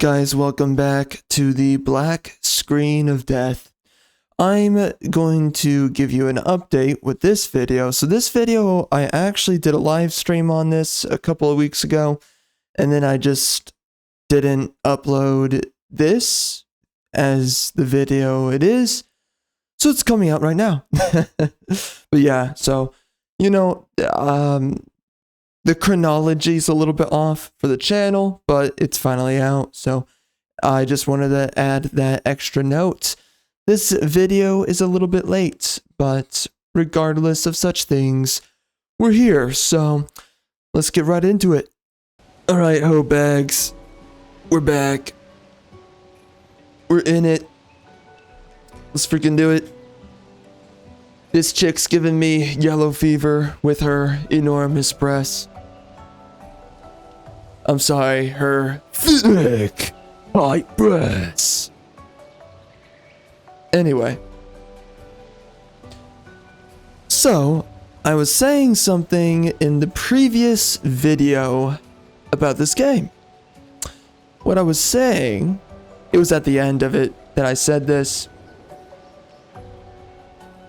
Guys, welcome back to the black screen of death. I'm going to give you an update with this video. So this video, I actually did a live stream on this a couple of weeks ago, and then I just didn't upload this as the video it is. So it's coming out right now. But yeah, so, you know, the chronology is a little bit off for the channel, but it's finally out. So I just wanted to add that extra note. This video is a little bit late, but regardless of such things, we're here. So let's get right into it. All right, hoe bags, we're back. We're in it. Let's freaking do it. This chick's giving me yellow fever with her enormous breasts. I'm sorry, her thick, tight breasts. Anyway. So, I was saying something in the previous video about this game. What I was saying, it was at the end of it that I said this.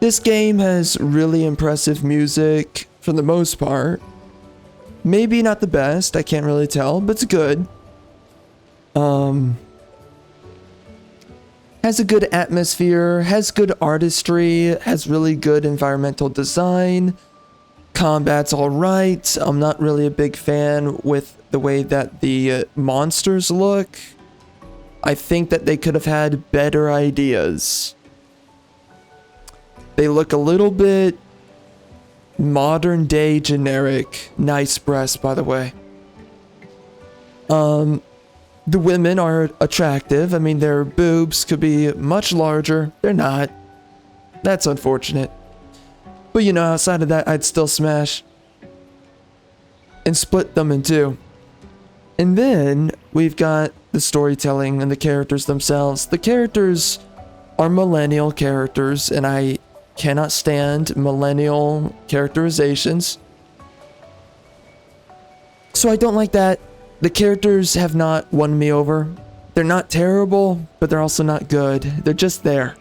This game has really impressive music for the most part. Maybe not the best, I can't really tell, but it's good. Has a good atmosphere, has good artistry, has really good environmental design. Combat's alright. I'm not really a big fan with the way that the monsters look. I think that they could have had better ideas. They look a little bit modern day generic. Nice breasts, by the way. The women are attractive. I mean, their boobs could be much larger. They're not. That's unfortunate. But you know, outside of that, I'd still smash and split them in two. And then we've got the storytelling and the characters themselves. The characters are millennial characters, and I cannot stand millennial characterizations. So I don't like that. The characters have not won me over. They're not terrible, but they're also not good. They're just there.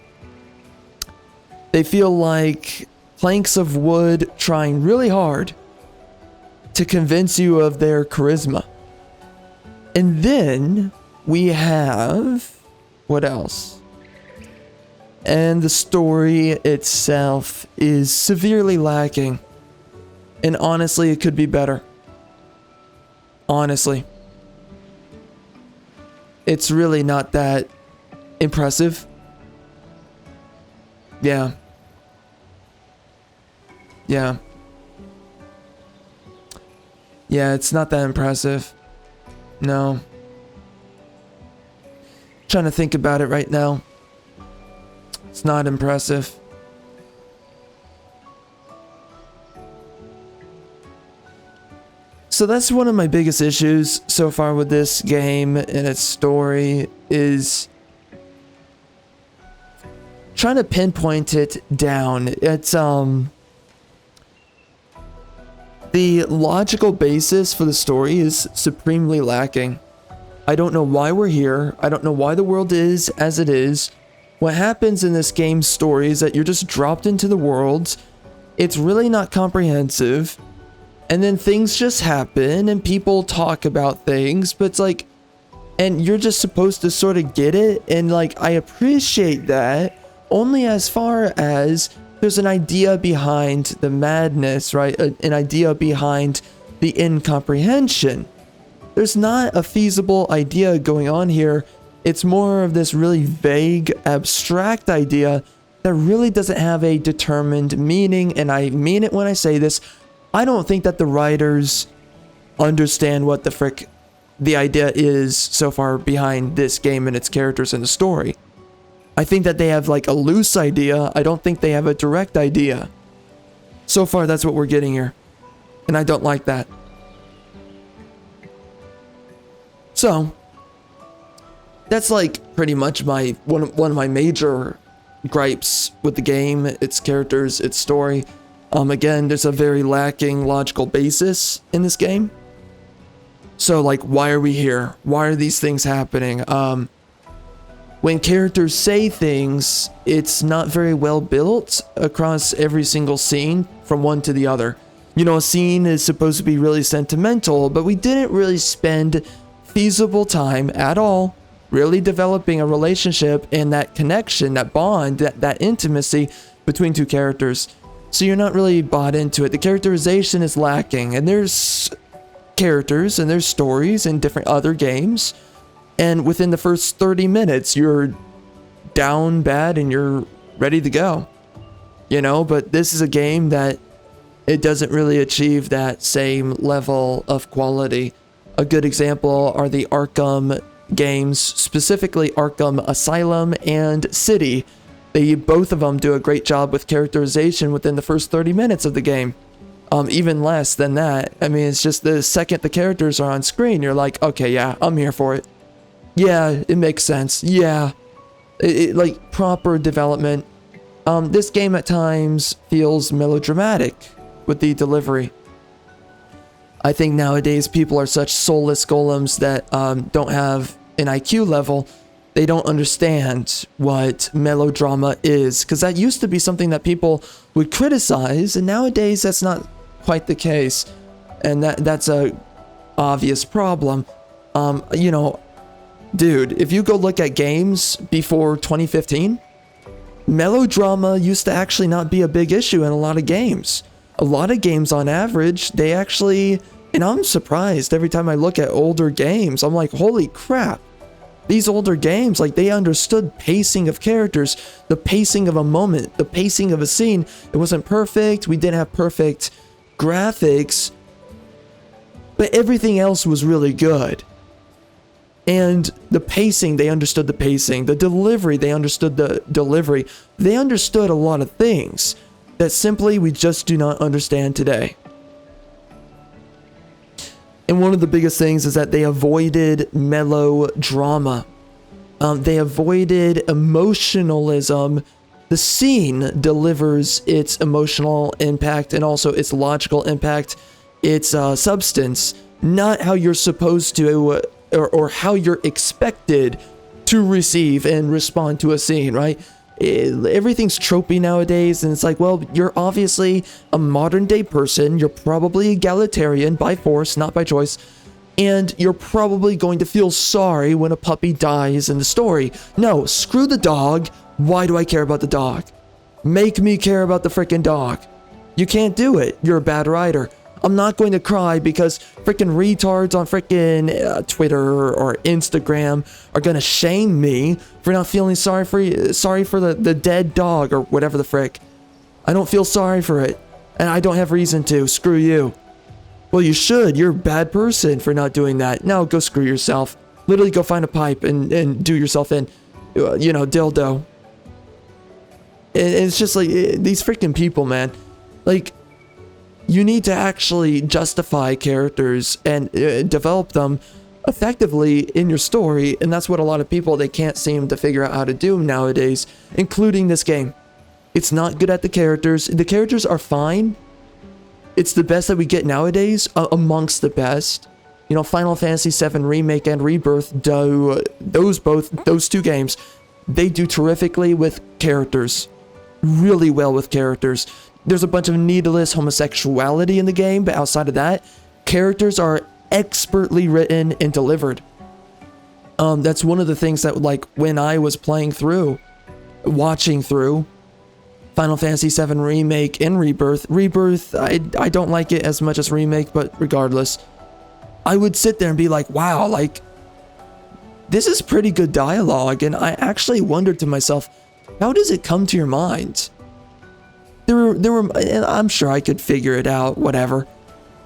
They feel like planks of wood trying really hard to convince you of their charisma. And then we have... what else? And the story itself is severely lacking. And honestly, it could be better. Honestly. It's really not that impressive. Yeah. Yeah. Yeah, it's not that impressive. No. Trying to think about it right now. It's not impressive. So that's one of my biggest issues so far with this game and its story, is trying to pinpoint it down. It's the logical basis for the story is supremely lacking. I don't know why we're here. I don't know why the world is as it is. What happens in this game's story is that you're just dropped into the world. It's really not comprehensive. And then things just happen and people talk about things, but it's like, and you're just supposed to sort of get it. And like, I appreciate that only as far as there's an idea behind the madness, right? An idea behind the incomprehension. There's not a feasible idea going on here. It's more of this really vague, abstract idea that really doesn't have a determined meaning. And I mean it when I say this. I don't think that the writers understand what the frick the idea is so far behind this game and its characters and the story. I think that they have like a loose idea. I don't think they have a direct idea. So far, that's what we're getting here. And I don't like that. So, that's like pretty much my one of my major gripes with the game, its characters, its story. Again, there's a very lacking logical basis in this game. So like, why are we here? Why are these things happening? When characters say things, it's not very well built across every single scene from one to the other. You know, a scene is supposed to be really sentimental, but we didn't really spend feasible time at all really developing a relationship and that connection, that bond, that intimacy between two characters. So you're not really bought into it. The characterization is lacking, and there's characters and there's stories in different other games, and within the first 30 minutes you're down bad and you're ready to go, you know. But this is a game that it doesn't really achieve that same level of quality. A good example are the Arkham games, specifically Arkham Asylum and City. Both of them do a great job with characterization within the first 30 minutes of the game. Even less than that. I mean, it's just the second the characters are on screen, you're like, okay, yeah, I'm here for it. Yeah, it makes sense. Yeah. Like, proper development. This game at times feels melodramatic with the delivery. I think nowadays people are such soulless golems that don't have an IQ level. They don't understand what melodrama is, because that used to be something that people would criticize, and nowadays that's not quite the case, and that's a obvious problem. You know, dude, if you go look at games before 2015, melodrama used to actually not be a big issue in a lot of games. A lot of games on average, they actually, and I'm surprised every time I look at older games, I'm like, holy crap. These older games, like, they understood pacing of characters, the pacing of a moment, the pacing of a scene. It wasn't perfect. We didn't have perfect graphics, but everything else was really good. And the pacing, they understood the pacing. The delivery, they understood the delivery. They understood a lot of things that simply we just do not understand today. And one of the biggest things is that they avoided melodrama. They avoided emotionalism. The scene delivers its emotional impact and also its logical impact, its substance, not how you're supposed to or how you're expected to receive and respond to a scene, right? Everything's tropey nowadays, and it's like, well, you're obviously a modern day person, you're probably egalitarian by force, not by choice, and you're probably going to feel sorry when a puppy dies in the story. No, screw the dog. Why do I care about the dog? Make me care about the freaking dog. You can't do it. You're a bad writer. I'm not going to cry because freaking retards on freaking Twitter or Instagram are going to shame me for not feeling sorry for the dead dog or whatever the frick. I don't feel sorry for it, and I don't have reason to. Screw you. Well, you should. You're a bad person for not doing that. Now go screw yourself. Literally go find a pipe and do yourself in, you know, dildo. It's just like, these freaking people, man. Like, you need to actually justify characters and develop them effectively in your story, and that's what a lot of people, they can't seem to figure out how to do nowadays, including this game. It's not good at the characters. The characters are fine. It's the best that we get nowadays, amongst the best. You know, Final Fantasy VII Remake and Rebirth do those two games, they do terrifically with characters. Really well with characters. There's a bunch of needless homosexuality in the game, but outside of that, characters are expertly written and delivered. That's one of the things that, like, when I was watching through Final Fantasy VII Remake and Rebirth, I don't like it as much as Remake, but regardless, I would sit there and be like, wow, like, this is pretty good dialogue, and I actually wondered to myself, how does it come to your mind? There were, I'm sure I could figure it out, whatever.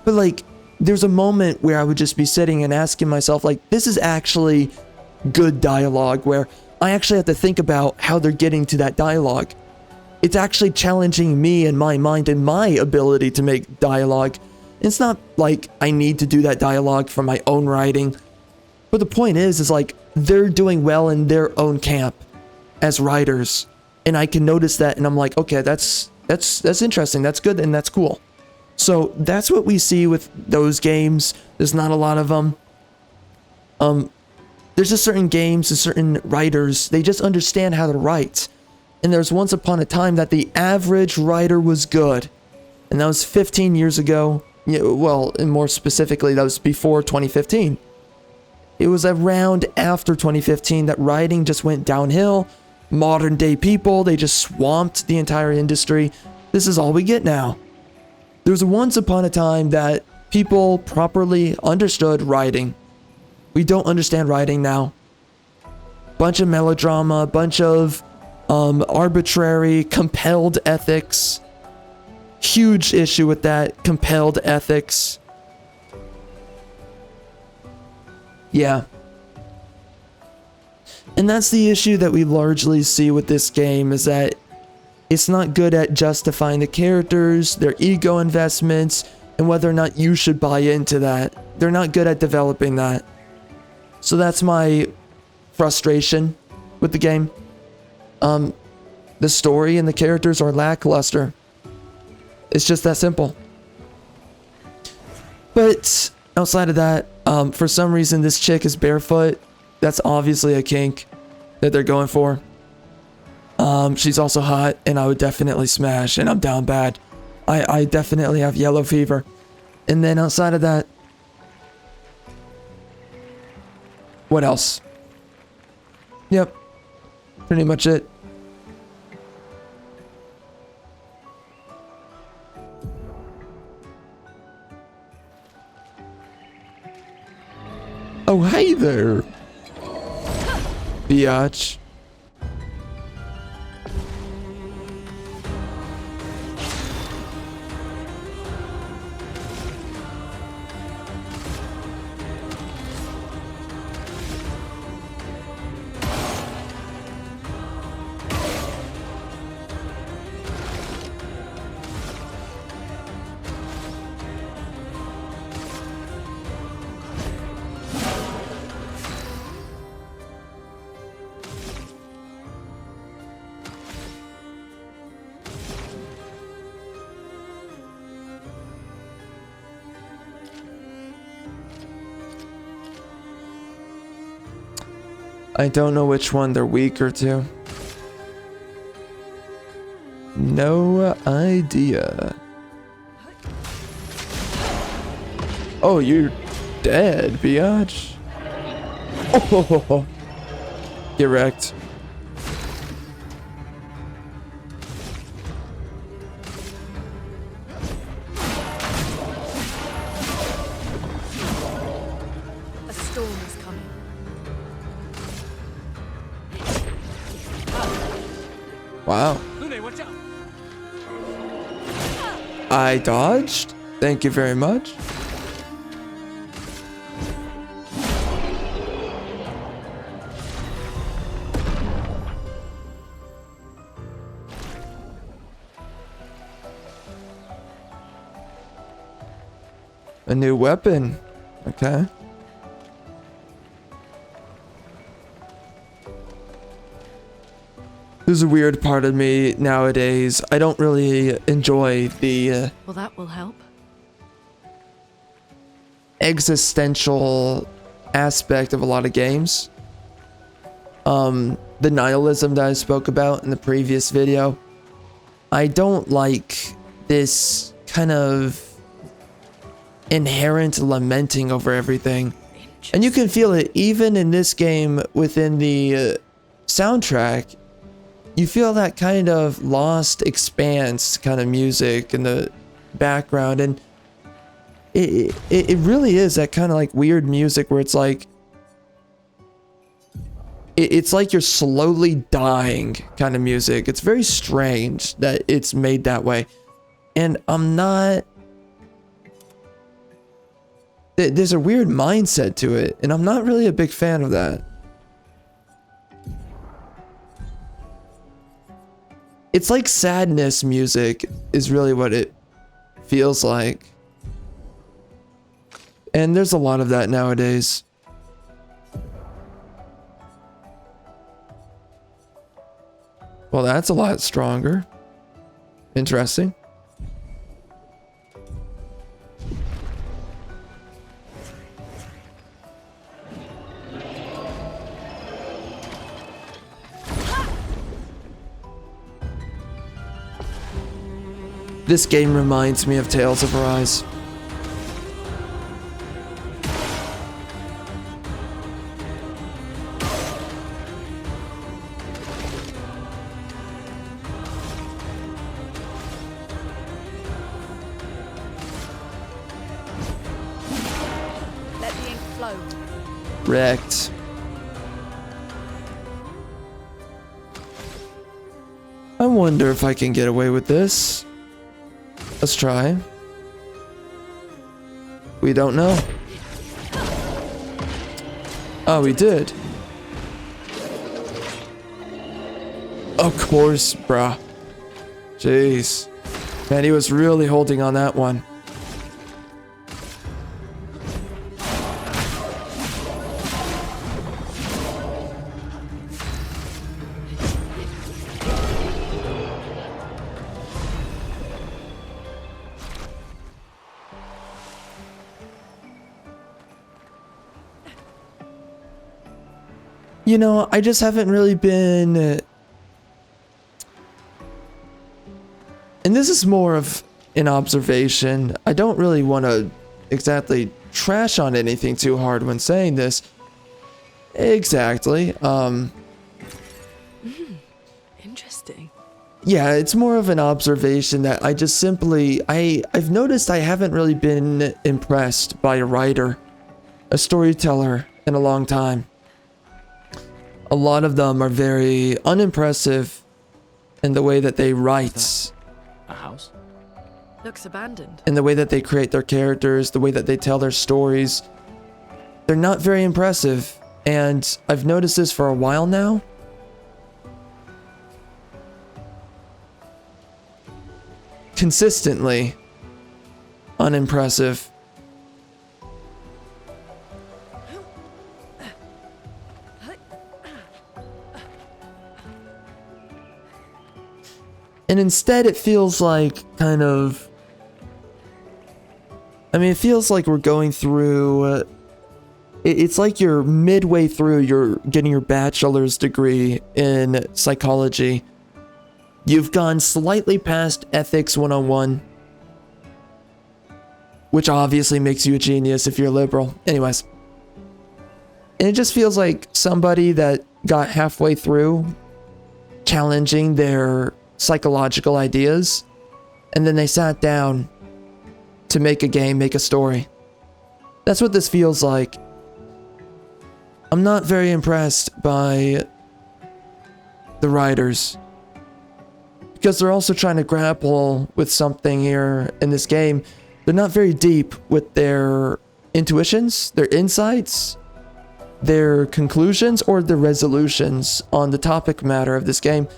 But like, there's a moment where I would just be sitting and asking myself, like, this is actually good dialogue, where I actually have to think about how they're getting to that dialogue. It's actually challenging me and my mind and my ability to make dialogue. It's not like I need to do that dialogue from my own writing. But the point is like, they're doing well in their own camp as writers. And I can notice that, and I'm like, okay, that's interesting, that's good, and that's cool. So that's what we see with those games. There's not a lot of them. There's just certain games and certain writers, they just understand how to write. And there's once upon a time that the average writer was good. And that was 15 years ago. Yeah, well, and more specifically, that was before 2015. It was around after 2015 that writing just went downhill. Modern day people, they just swamped the entire industry. This is all we get now. There was once upon a time that people properly understood writing. We don't understand writing now. Bunch of melodrama, bunch of arbitrary, compelled ethics. Huge issue with that, compelled ethics. Yeah. And that's the issue that we largely see with this game, is that it's not good at justifying the characters, their ego investments, and whether or not you should buy into that. They're not good at developing that. So that's my frustration with the game. The story and the characters are lackluster. It's just that simple. But outside of that, for some reason this chick is barefoot. That's obviously a kink that they're going for. She's also hot, and I would definitely smash, and I'm down bad. I definitely have yellow fever. And then outside of that, what else? Yep, pretty much it. Oh, hey there, biatch. I don't know which one they're weaker to. No idea. Oh, you're dead, biatch. Oh, get wrecked. A storm is coming. Wow. I dodged. Thank you very much. A new weapon. Okay. There's a weird part of me nowadays. I don't really enjoy the Well, that will help. existential aspect of a lot of games. The nihilism that I spoke about in the previous video. I don't like this kind of inherent lamenting over everything. And you can feel it even in this game within the soundtrack. You feel that kind of lost expanse kind of music in the background, and it really is that kind of like weird music where it's like it's like you're slowly dying kind of music. It's very strange that it's made that way, and I'm not. There's a weird mindset to it, and I'm not really a big fan of that. It's like sadness music is really what it feels like. And there's a lot of that nowadays. Well, that's a lot stronger. Interesting. This game reminds me of Tales of Arise. Let the ink flow. Wrecked. I wonder if I can get away with this. Let's try. We don't know. Oh, we did. Of course, bruh. Jeez. Man, he was really holding on that one. You know, I just haven't really been... and this is more of an observation. I don't really want to exactly trash on anything too hard when saying this. Exactly. Interesting. Yeah, it's more of an observation that I just simply... I've noticed I haven't really been impressed by a writer, a storyteller in a long time. A lot of them are very unimpressive in the way that they write. A house? Looks abandoned. In the way that they create their characters, the way that they tell their stories. They're not very impressive. And I've noticed this for a while now. Consistently unimpressive. And instead it feels like kind of... I mean, it feels like we're going through... it's like you're midway through, you're getting your bachelor's degree in psychology. You've gone slightly past Ethics 101. Which obviously makes you a genius if you're liberal. Anyways. And it just feels like somebody that got halfway through challenging their psychological ideas, and then they sat down to make a game, make a story. That's what this feels like. I'm not very impressed by the writers, because they're also trying to grapple with something here in this game. They're not very deep with their intuitions, their insights, their conclusions, or their resolutions on the topic matter of this game.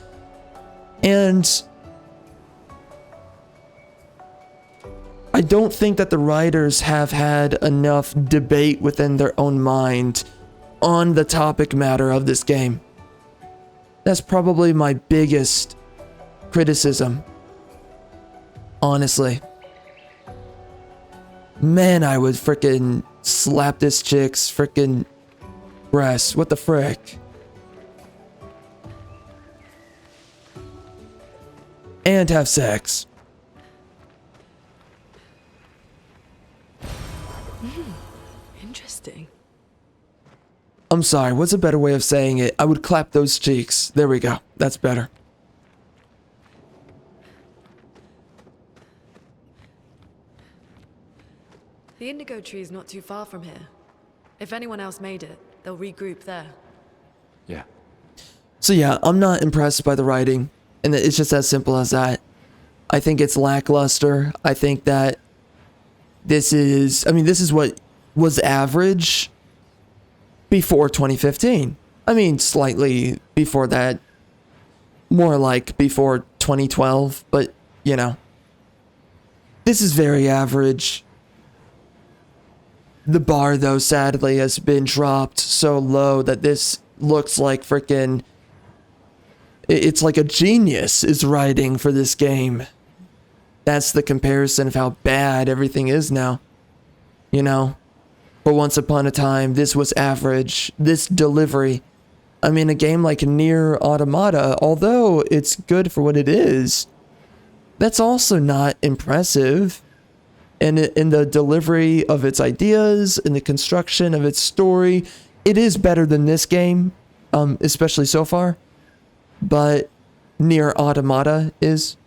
And I don't think that the writers have had enough debate within their own mind on the topic matter of this game. That's probably my biggest criticism. Honestly. Man, I would frickin' slap this chick's frickin' breast. What the frick? And have sex. Interesting. I'm sorry, what's a better way of saying it? I would clap those cheeks. There we go. That's better. The indigo tree is not too far from here. If anyone else made it, they'll regroup there. Yeah. So yeah, I'm not impressed by the writing. And it's just as simple as that. I think it's lackluster. I think that this is what was average before 2015. I mean, slightly before that. More like before 2012, but you know. This is very average. The bar, though, sadly, has been dropped so low that this looks like frickin'... It's like a genius is writing for this game. That's the comparison of how bad everything is now. You know? But once upon a time, this was average. This delivery. I mean, a game like Nier Automata, although it's good for what it is, that's also not impressive. And in the delivery of its ideas, in the construction of its story, it is better than this game, especially so far. But Nier Automata is.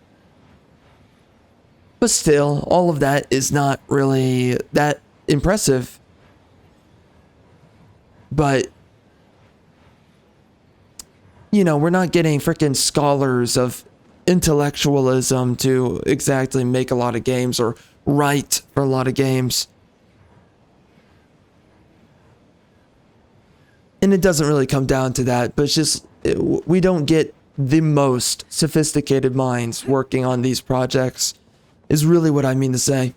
But still, all of that is not really that impressive. But, you know, we're not getting freaking scholars of intellectualism to exactly make a lot of games or write for a lot of games. And it doesn't really come down to that, but it's just, we don't get the most sophisticated minds working on these projects, is really what I mean to say.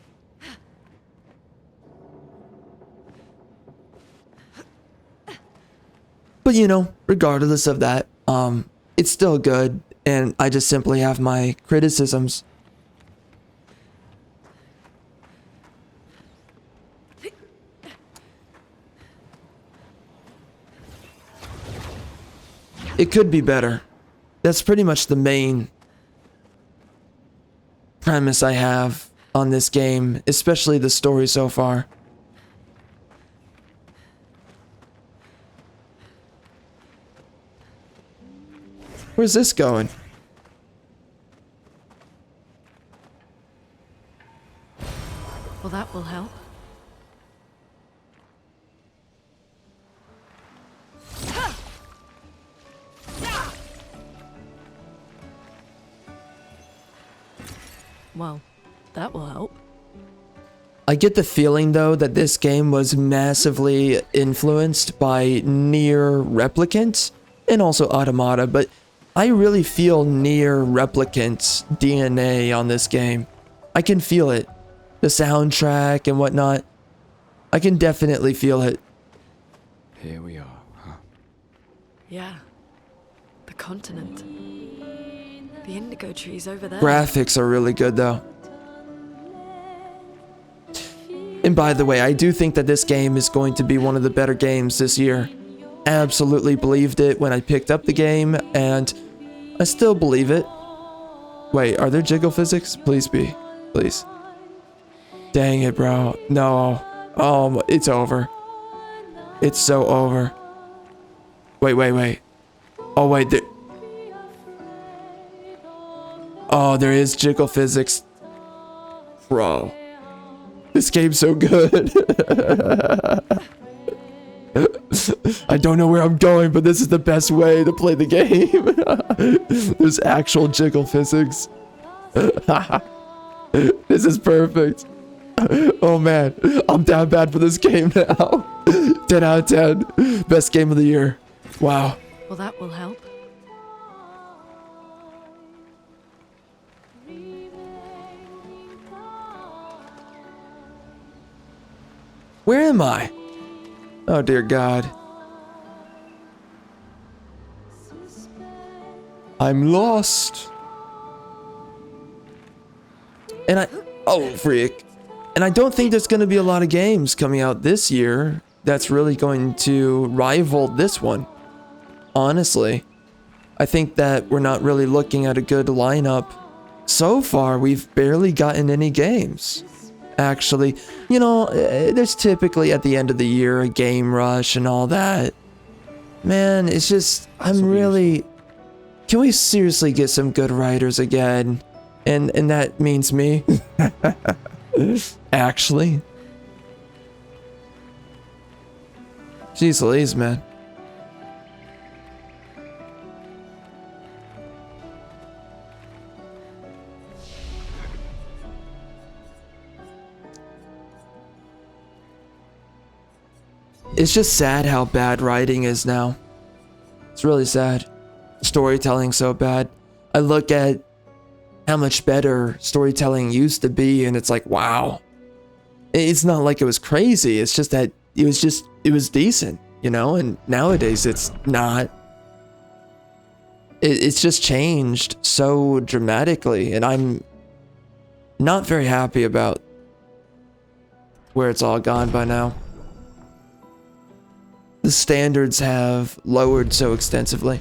But you know, regardless of that, it's still good, and I just simply have my criticisms. It could be better. That's pretty much the main premise I have on this game, especially the story so far. Where's this going? Well, that will help. Well, that will help. I get the feeling though that this game was massively influenced by Nier Replicant and also Automata, but I really feel Nier Replicant's DNA on this game. I can feel it. The soundtrack and whatnot. I can definitely feel it. Here we are, huh? Yeah. The continent. The indigo trees over there. Graphics are really good though. And by the way, I do think that this game is going to be one of the better games this year. Absolutely believed it when I picked up the game, and I still believe it. Wait, are there jiggle physics? Please be. Please. Dang it, bro. No. Oh, it's over. It's so over. Wait. Oh, wait. Oh, there is jiggle physics. Bro. This game's so good. I don't know where I'm going, but this is the best way to play the game. There's actual jiggle physics. This is perfect. Oh man, I'm down bad for this game now. 10 out of 10. Best game of the year. Wow. Well, that will help. Where am I? Oh dear God. I'm lost. And oh freak. And I don't think there's going to be a lot of games coming out this year that's really going to rival this one. Honestly. I think that we're not really looking at a good lineup. So far, we've barely gotten any games. Actually, you know, there's typically at the end of the year a game rush and all that. Man, it's just, I'm really... Can we seriously get some good writers again? And that means me. Actually. Jeez Louise, man. It's just sad how bad writing is now. It's really sad. Storytelling so bad. I look at how much better storytelling used to be, and it's like, wow. It's not like it was crazy. It's just that it was decent, you know? And nowadays it's not. It's just changed so dramatically, and I'm not very happy about where it's all gone by now. The standards have lowered so extensively.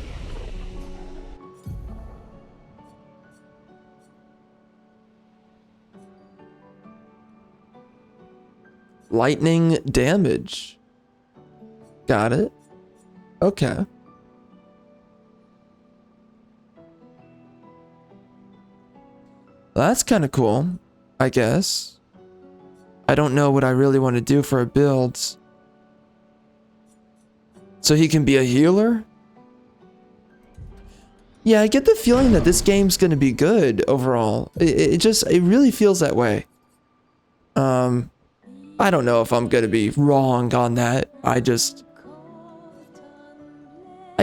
lightning damage. Got it. Okay. That's kind of cool, I guess. I don't know what I really want to do for a build. So he can be a healer? Yeah, I get the feeling that this game's gonna be good overall. It really feels that way. I don't know if I'm gonna be wrong on that. I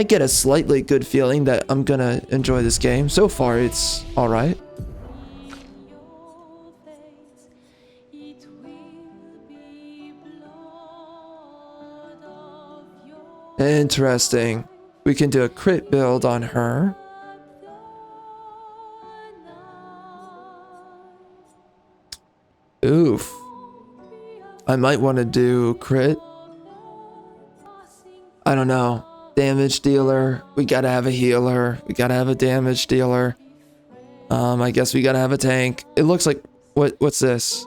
get a slightly good feeling that I'm gonna enjoy this game. So far, it's alright. Interesting. We can do a crit build on her. Oof. I might want to do crit. I don't know. Damage dealer. We gotta have a healer. We gotta have a damage dealer. I guess we gotta have a tank. It looks like... What's this?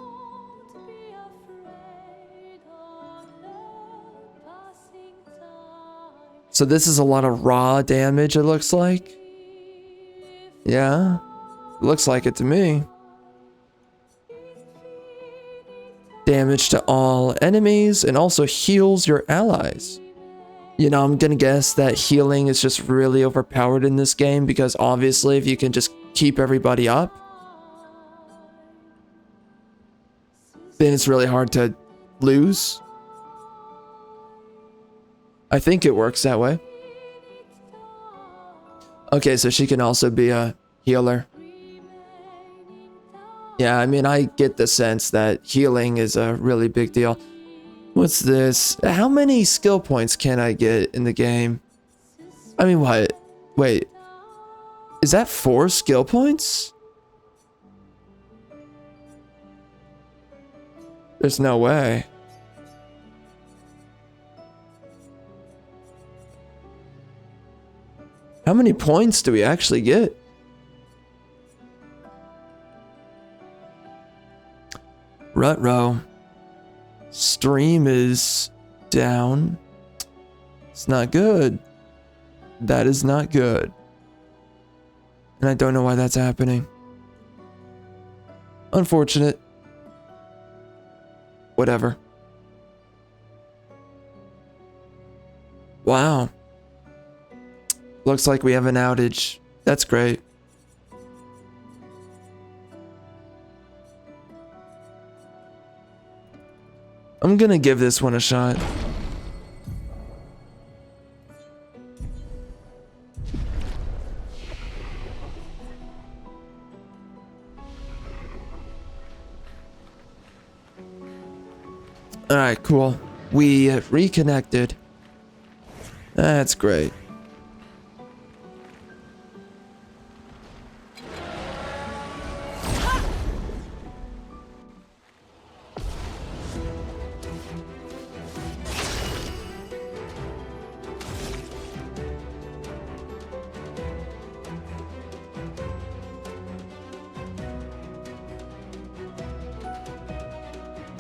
So this is a lot of raw damage, it looks like. Yeah. Looks like it to me. Damage to all enemies and also heals your allies. You know, I'm gonna guess that healing is just really overpowered in this game because obviously if you can just keep everybody up, then it's really hard to lose. I think it works that way. Okay, so she can also be a healer. Yeah, I mean, I get the sense that healing is a really big deal. What's this? How many skill points can I get in the game? I mean, what? Wait. Is that 4 skill points? There's no way. How many points do we actually get? Rutrow. Stream is down. It's not good. That is not good. And I don't know why that's happening. Unfortunate. Whatever. Wow. Looks like we have an outage. That's great. I'm gonna give this one a shot. Alright, cool. We reconnected. That's great.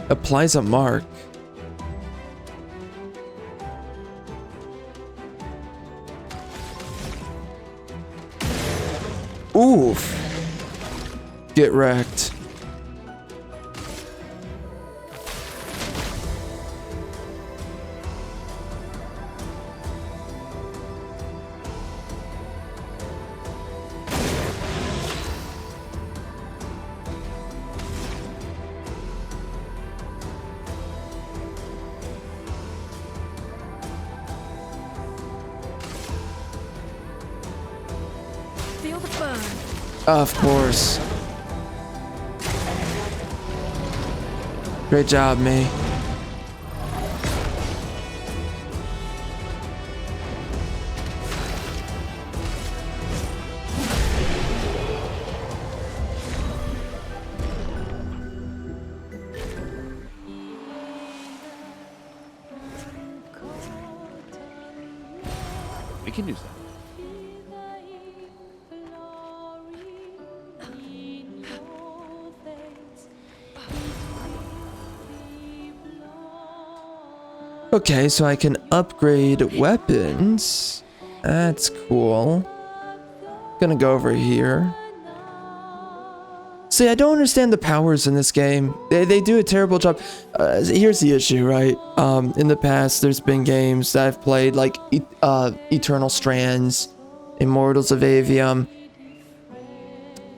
Applies a mark. Oof. Get wrecked. Feel the burn. Of course. Great job, me. We can use that. Okay, so I can upgrade weapons. That's cool. Gonna go over here. See, I don't understand the powers in this game. They do a terrible job. Here's the issue, right? In the past, there's been games that I've played, like Eternal Strands, Immortals of Avium.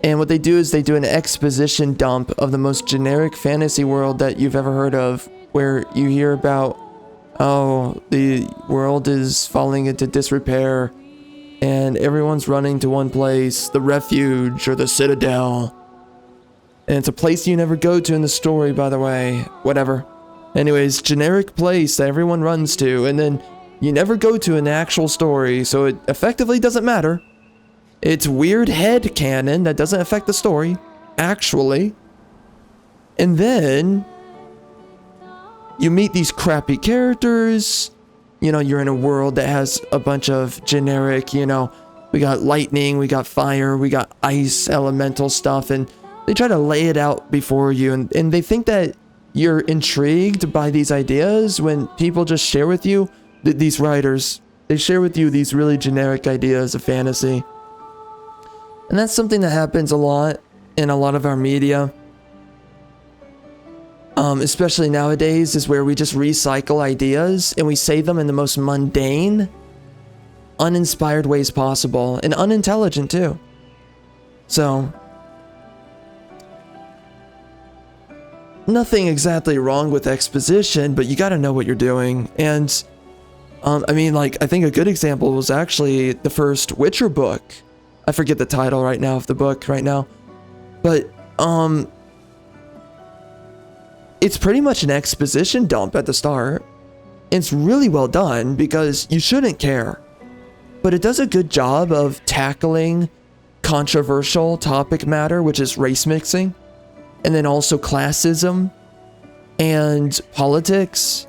And what they do is they do an exposition dump of the most generic fantasy world that you've ever heard of, where you hear about, oh, the world is falling into disrepair, and everyone's running to one place, the refuge or the citadel. And it's a place you never go to in the story, by the way. Whatever. Anyways, generic place that everyone runs to, and then you never go to in the actual story, so it effectively doesn't matter. It's weird head canon that doesn't affect the story, actually. And then you meet these crappy characters. You know, you're in a world that has a bunch of generic, you know, we got lightning, we got fire, we got ice, elemental stuff, and they try to lay it out before you, and they think that you're intrigued by these ideas when people just share with you, these writers, they share with you these really generic ideas of fantasy. And that's something that happens a lot in a lot of our media. Especially nowadays, is where we just recycle ideas and we say them in the most mundane, uninspired ways possible, and unintelligent too. So, nothing exactly wrong with exposition, but you gotta know what you're doing. And, I mean, like, I think a good example was actually the first Witcher book. I forget the title right now of the book right now. But, it's pretty much an exposition dump at the start. It's really well done because you shouldn't care. But it does a good job of tackling controversial topic matter, which is race mixing, and then also classism and politics.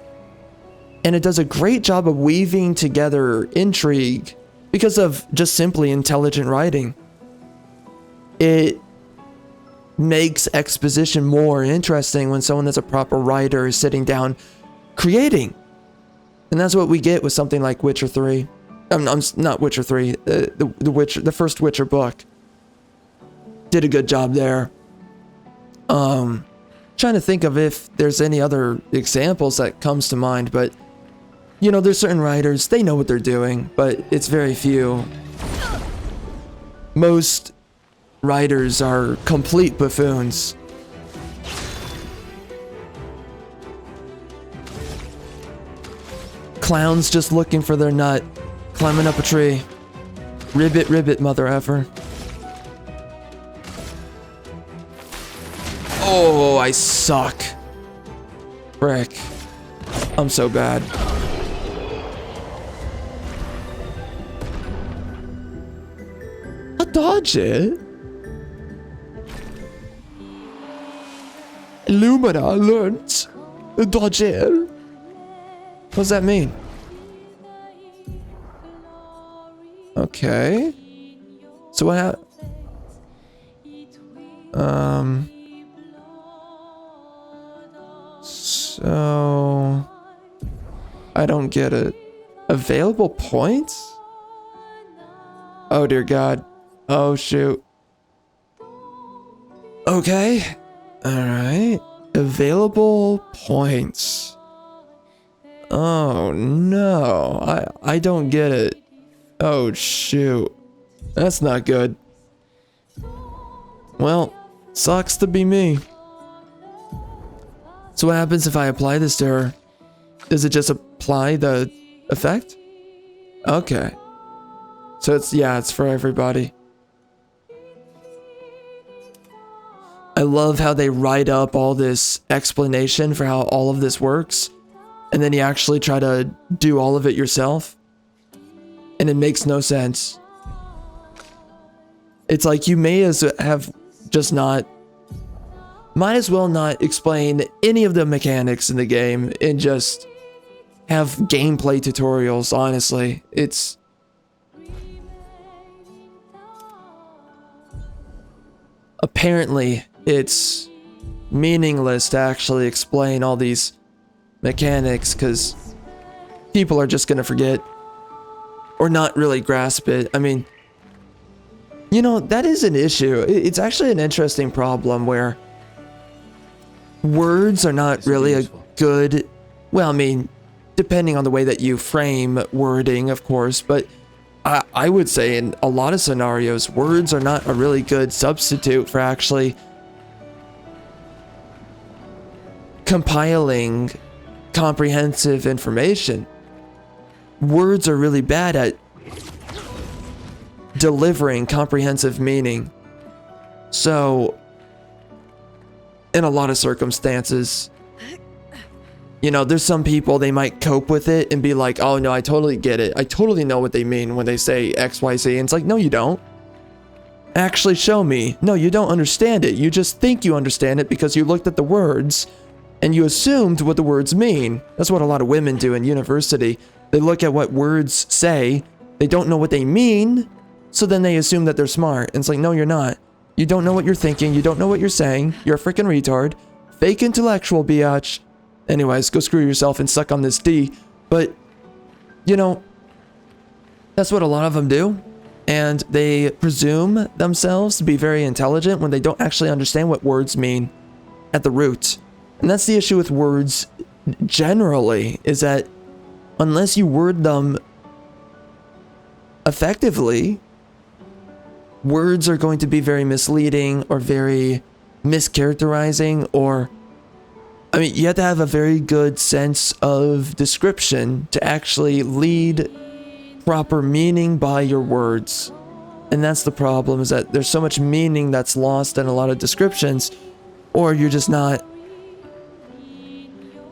And it does a great job of weaving together intrigue because of just simply intelligent writing. It makes exposition more interesting when someone that's a proper writer is sitting down creating. And that's what we get with something like Witcher 3. I'm not Witcher 3, the first Witcher book. Did a good job there. Trying to think of if there's any other examples that comes to mind, but you know, there's certain writers, they know what they're doing, but it's very few. Most writers are complete buffoons. Clowns just looking for their nut, climbing up a tree. Ribbit, ribbit, mother effer. Oh, I suck. Frick. I'm so bad. I'll dodge it. Lumina learned dodge it. What does that mean? Okay. So what happened? So I don't get it. Available points? Oh dear God. Oh shoot. Okay. Alright. Available points. Oh no. I don't get it. Oh shoot. That's not good. Well, sucks to be me. So what happens if I apply this to her? Does it just apply the effect? Okay. So it's for everybody. I love how they write up all this explanation for how all of this works, and then you actually try to do all of it yourself, and it makes no sense. It's like you may as have just not, might as well not explain any of the mechanics in the game and just have gameplay tutorials, honestly. It's apparently it's meaningless to actually explain all these mechanics because people are just gonna forget or not really grasp it. I mean, you know, that is an issue. It's actually an interesting problem where words are not really a good, well, I mean, depending on the way that you frame wording, of course, but I would say in a lot of scenarios, words are not a really good substitute for actually compiling comprehensive information. Words are really bad at delivering comprehensive meaning. So, in a lot of circumstances, you know, there's some people, they might cope with it and be like, oh no, I totally get it. I totally know what they mean when they say X, Y, Z. And it's like, no, you don't. Actually show me. No, you don't understand it. You just think you understand it because you looked at the words and you assumed what the words mean. That's what a lot of women do in university. They look at what words say. They don't know what they mean. So then they assume that they're smart. And it's like, no, you're not. You don't know what you're thinking. You don't know what you're saying. You're a freaking retard. Fake intellectual, biatch. Anyways, go screw yourself and suck on this D. But, you know, that's what a lot of them do. And they presume themselves to be very intelligent when they don't actually understand what words mean at the root. And that's the issue with words generally, is that unless you word them effectively, words are going to be very misleading or very mischaracterizing, or, I mean, you have to have a very good sense of description to actually lead proper meaning by your words. And that's the problem, is that there's so much meaning that's lost in a lot of descriptions, or you're just not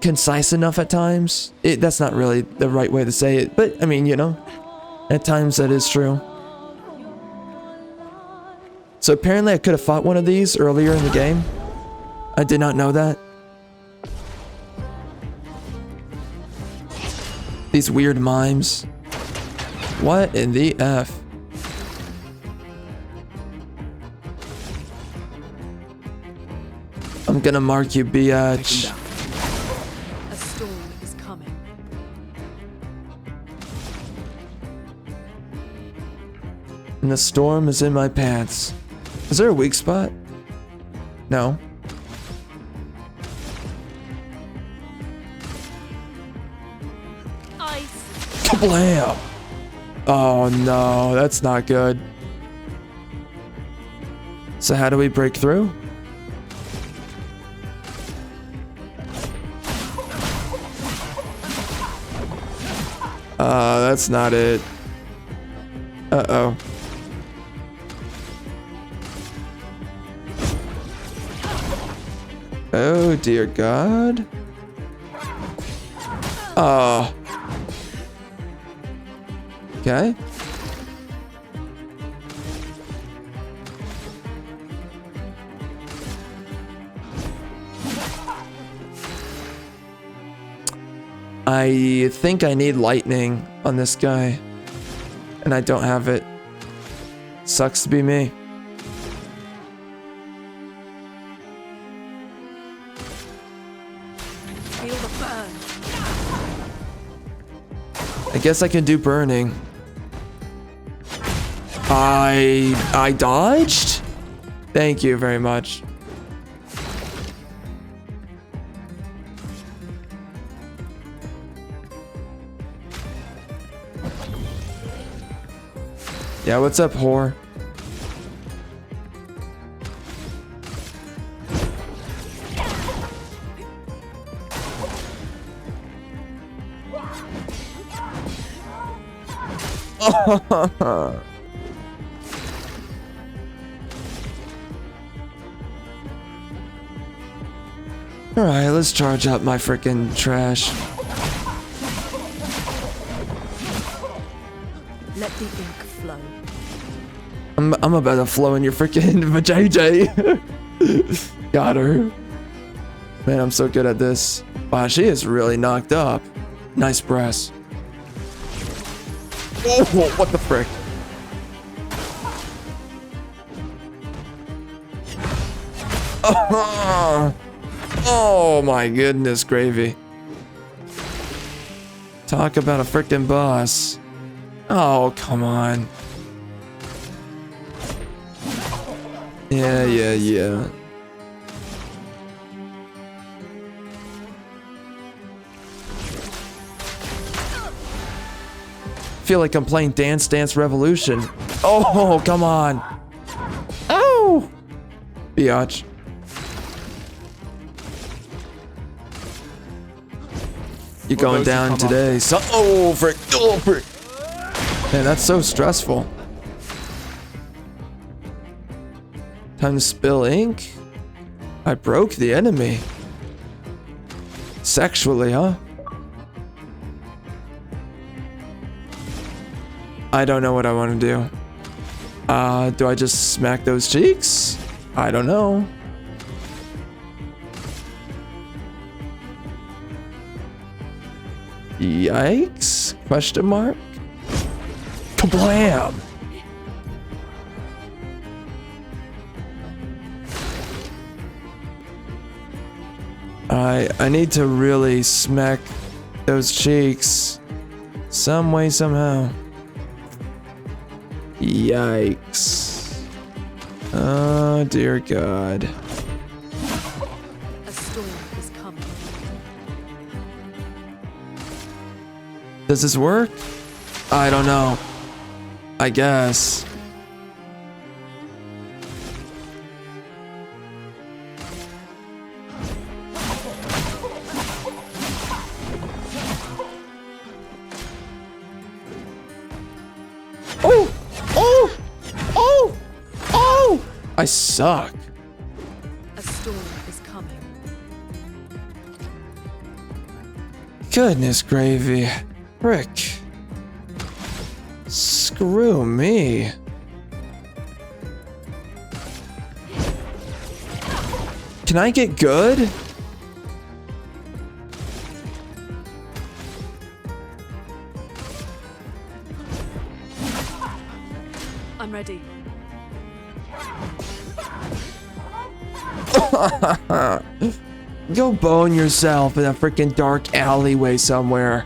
concise enough at times. That's not really the right way to say it, but I mean, you know, at times that is true. So apparently I could have fought one of these earlier in the game. I did not know that. These weird mimes. What in the F? I'm gonna mark you, biatch. A storm is coming. And the storm is in my pants. Is there a weak spot? No. Ice. Kablam! Oh no, that's not good. So how do we break through? That's not it. Uh-oh. Oh dear God. Oh. Okay. I think I need lightning on this guy, and I don't have it. Sucks to be me. Feel the burn. I guess I can do burning. I dodged? Thank you very much. Yeah, what's up, whore? Alright, let's charge up my freaking trash. Let the ink flow. I'm about to flow in your freaking vajayjay. Got her. Man, I'm so good at this. Wow, she is really knocked up. Nice press. Oh, what the frick? Oh my goodness, gravy. Talk about a frickin' boss. Oh, come on. Yeah. Feel like I'm playing Dance Dance Revolution. Oh, come on. Oh! Biatch. You're going down today. So, oh, frick. Oh, frick. Man, that's so stressful. Time to spill ink? I broke the enemy. Sexually, huh? I don't know what I want to do. Do I just smack those cheeks? I don't know. Yikes? Question mark? Kablam! I need to really smack those cheeks some way, somehow. Yikes. Oh, dear God. A storm is coming. Does this work? I don't know. I guess. I suck. A storm is coming. Goodness gravy. Frick. Screw me. Can I get good? I'm ready. Go bone yourself in a freaking dark alleyway somewhere.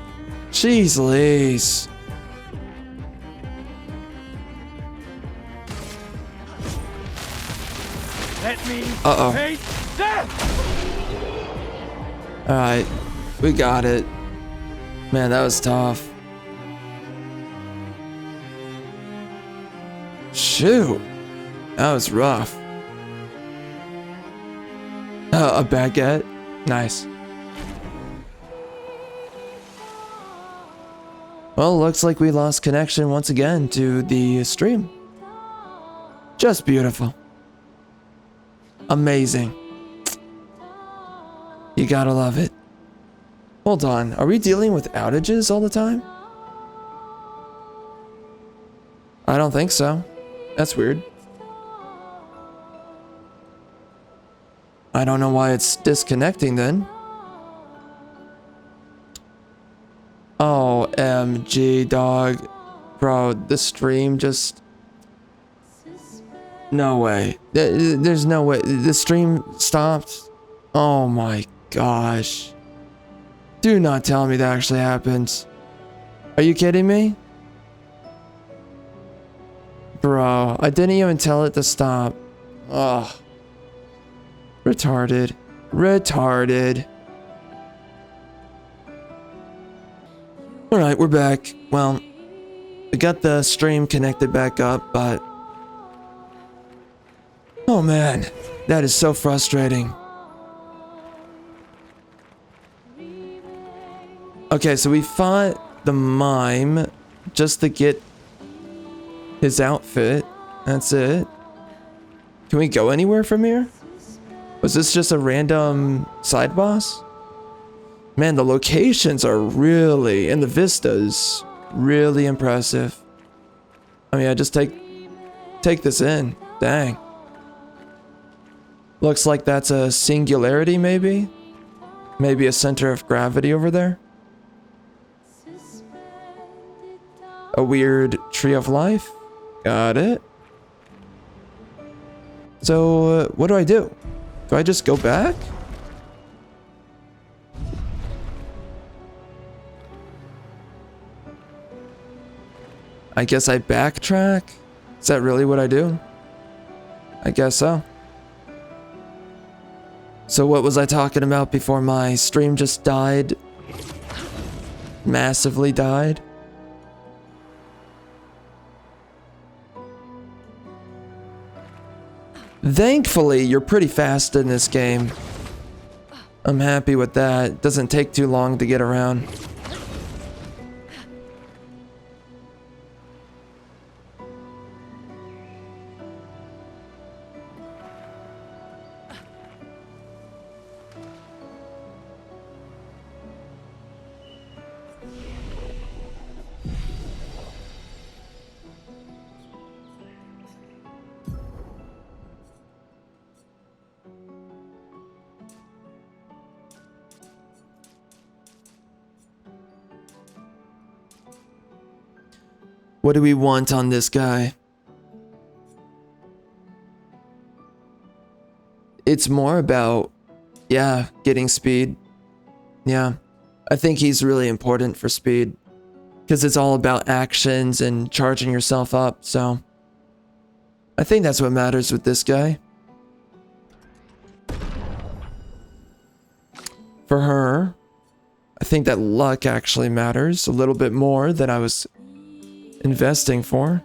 Jeez Louise. Let me face death! Alright, we got it. Man, that was tough. Shoot, that was rough. A baguette? Nice. Well, looks like we lost connection once again to the stream. Just beautiful. Amazing. You gotta love it. Hold on, are we dealing with outages all the time? I don't think so. That's weird. I don't know why it's disconnecting then. OMG, dog. Bro, the stream just... No way. There's no way. The stream stopped. Oh my gosh. Do not tell me that actually happened. Are you kidding me? Bro, I didn't even tell it to stop. Ugh. Retarded. Retarded. Alright, we're back. Well, we got the stream connected back up, but... Oh man, that is so frustrating. Okay, so we fought the mime just to get his outfit. That's it. Can we go anywhere from here? Was this just a random side boss? Man, the locations are really, and the vistas, really impressive. I mean, I just take this in. Dang. Looks like that's a singularity, maybe? Maybe a center of gravity over there? A weird tree of life? Got it. So, what do I do? Do I just go back? I guess I backtrack? Is that really what I do? I guess so. So what was I talking about before my stream just died? Massively died? Thankfully, you're pretty fast in this game. I'm happy with that. It doesn't take too long to get around. What do we want on this guy? It's more about, yeah, getting speed. Yeah, I think he's really important for speed. Because it's all about actions and charging yourself up, so... I think that's what matters with this guy. For her, I think that luck actually matters a little bit more than I was investing for.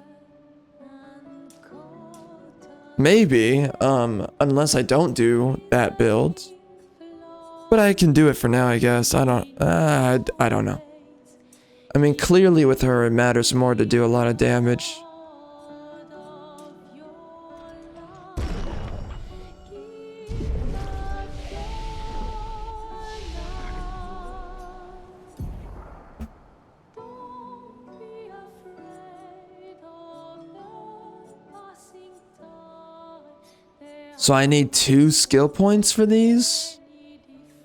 Maybe, unless I don't do that build. But I can do it for now, I guess. I don't know. I mean, clearly with her, it matters more to do a lot of damage. So I need 2 skill points for these?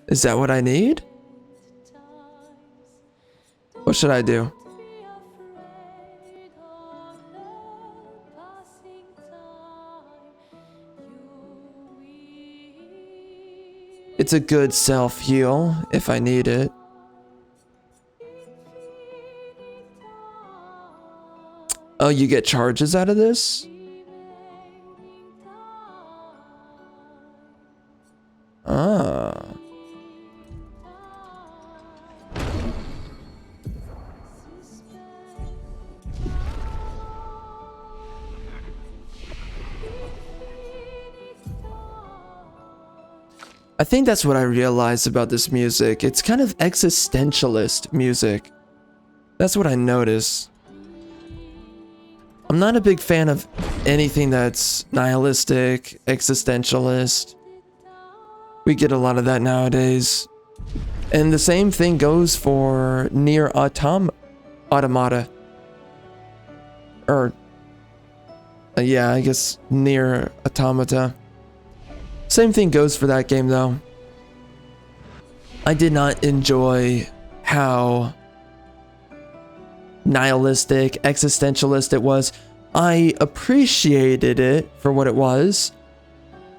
Is that what I need? What should I do? It's a good self-heal if I need it. Oh, you get charges out of this? Ah. I think that's what I realized about this music. It's kind of existentialist music. That's what I notice. I'm not a big fan of anything that's nihilistic, existentialist. We get a lot of that nowadays. And the same thing goes for Nier Automata. Or, yeah, I guess Nier Automata. Same thing goes for that game though. I did not enjoy how nihilistic, existentialist it was. I appreciated it for what it was.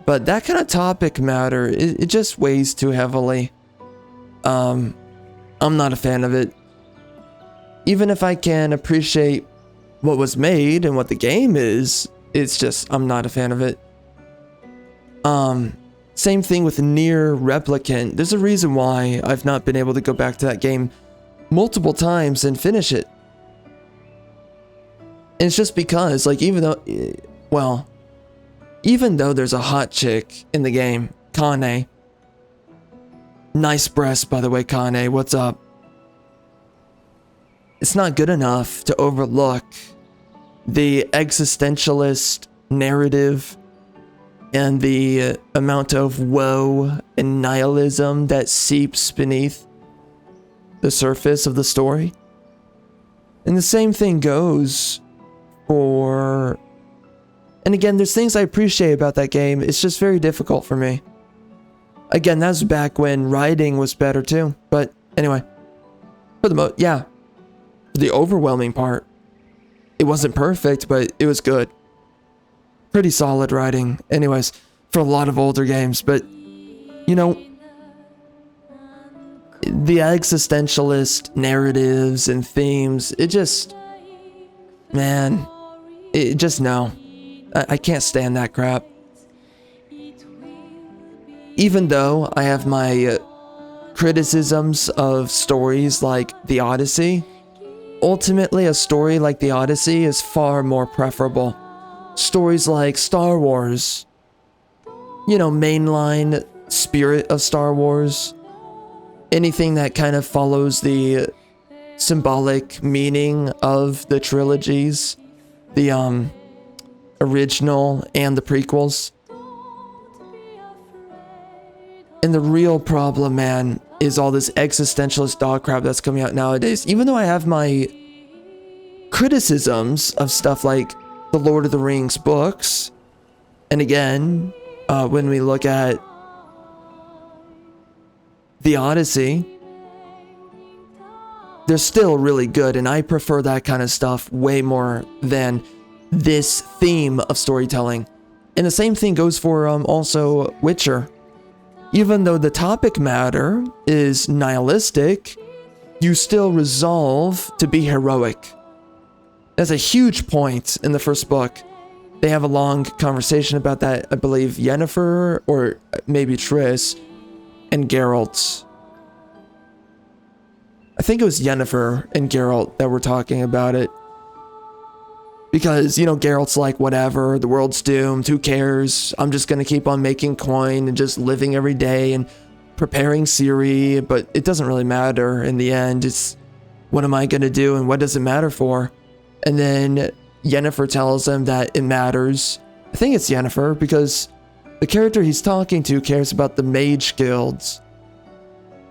But that kind of topic matter, it just weighs too heavily. I'm not a fan of it. Even if I can appreciate what was made and what the game is, it's just, I'm not a fan of it. Same thing with Nier Replicant. There's a reason why I've not been able to go back to that game multiple times and finish it. And it's just because, like, even though there's a hot chick in the game, Kane. Nice breast, by the way, Kane. What's up? It's not good enough to overlook the existentialist narrative and the amount of woe and nihilism that seeps beneath the surface of the story. And the same thing goes for... And again, there's things I appreciate about that game. It's just very difficult for me. Again, that was back when writing was better too. But anyway, for the the overwhelming part, it wasn't perfect, but it was good. Pretty solid writing. Anyways, for a lot of older games, but you know, the existentialist narratives and themes, it just, man, just no. I can't stand that crap. Even though I have my criticisms of stories like The Odyssey, ultimately a story like The Odyssey is far more preferable. Stories like Star Wars, mainline spirit of Star Wars, anything that kind of follows the symbolic meaning of the trilogies, the original and the prequels. And the real problem, man, is all this existentialist dog crap that's coming out nowadays. Even though I have my criticisms of stuff like the Lord of the Rings books, and again, when we look at The Odyssey, they're still really good, and I prefer that kind of stuff way more than this theme of storytelling. And the same thing goes for also Witcher. Even though the topic matter is nihilistic, you still resolve to be heroic. That's a huge point in the first book. They have a long conversation about that. I believe Yennefer, or maybe Triss, and Geralt. I think it was Yennefer and Geralt that were talking about it. Because, Geralt's like, whatever, the world's doomed, who cares? I'm just gonna keep on making coin and just living every day and preparing Ciri, but it doesn't really matter in the end. It's, what am I gonna do and what does it matter for? And then Yennefer tells him that it matters. I think it's Yennefer, because the character he's talking to cares about the mage guilds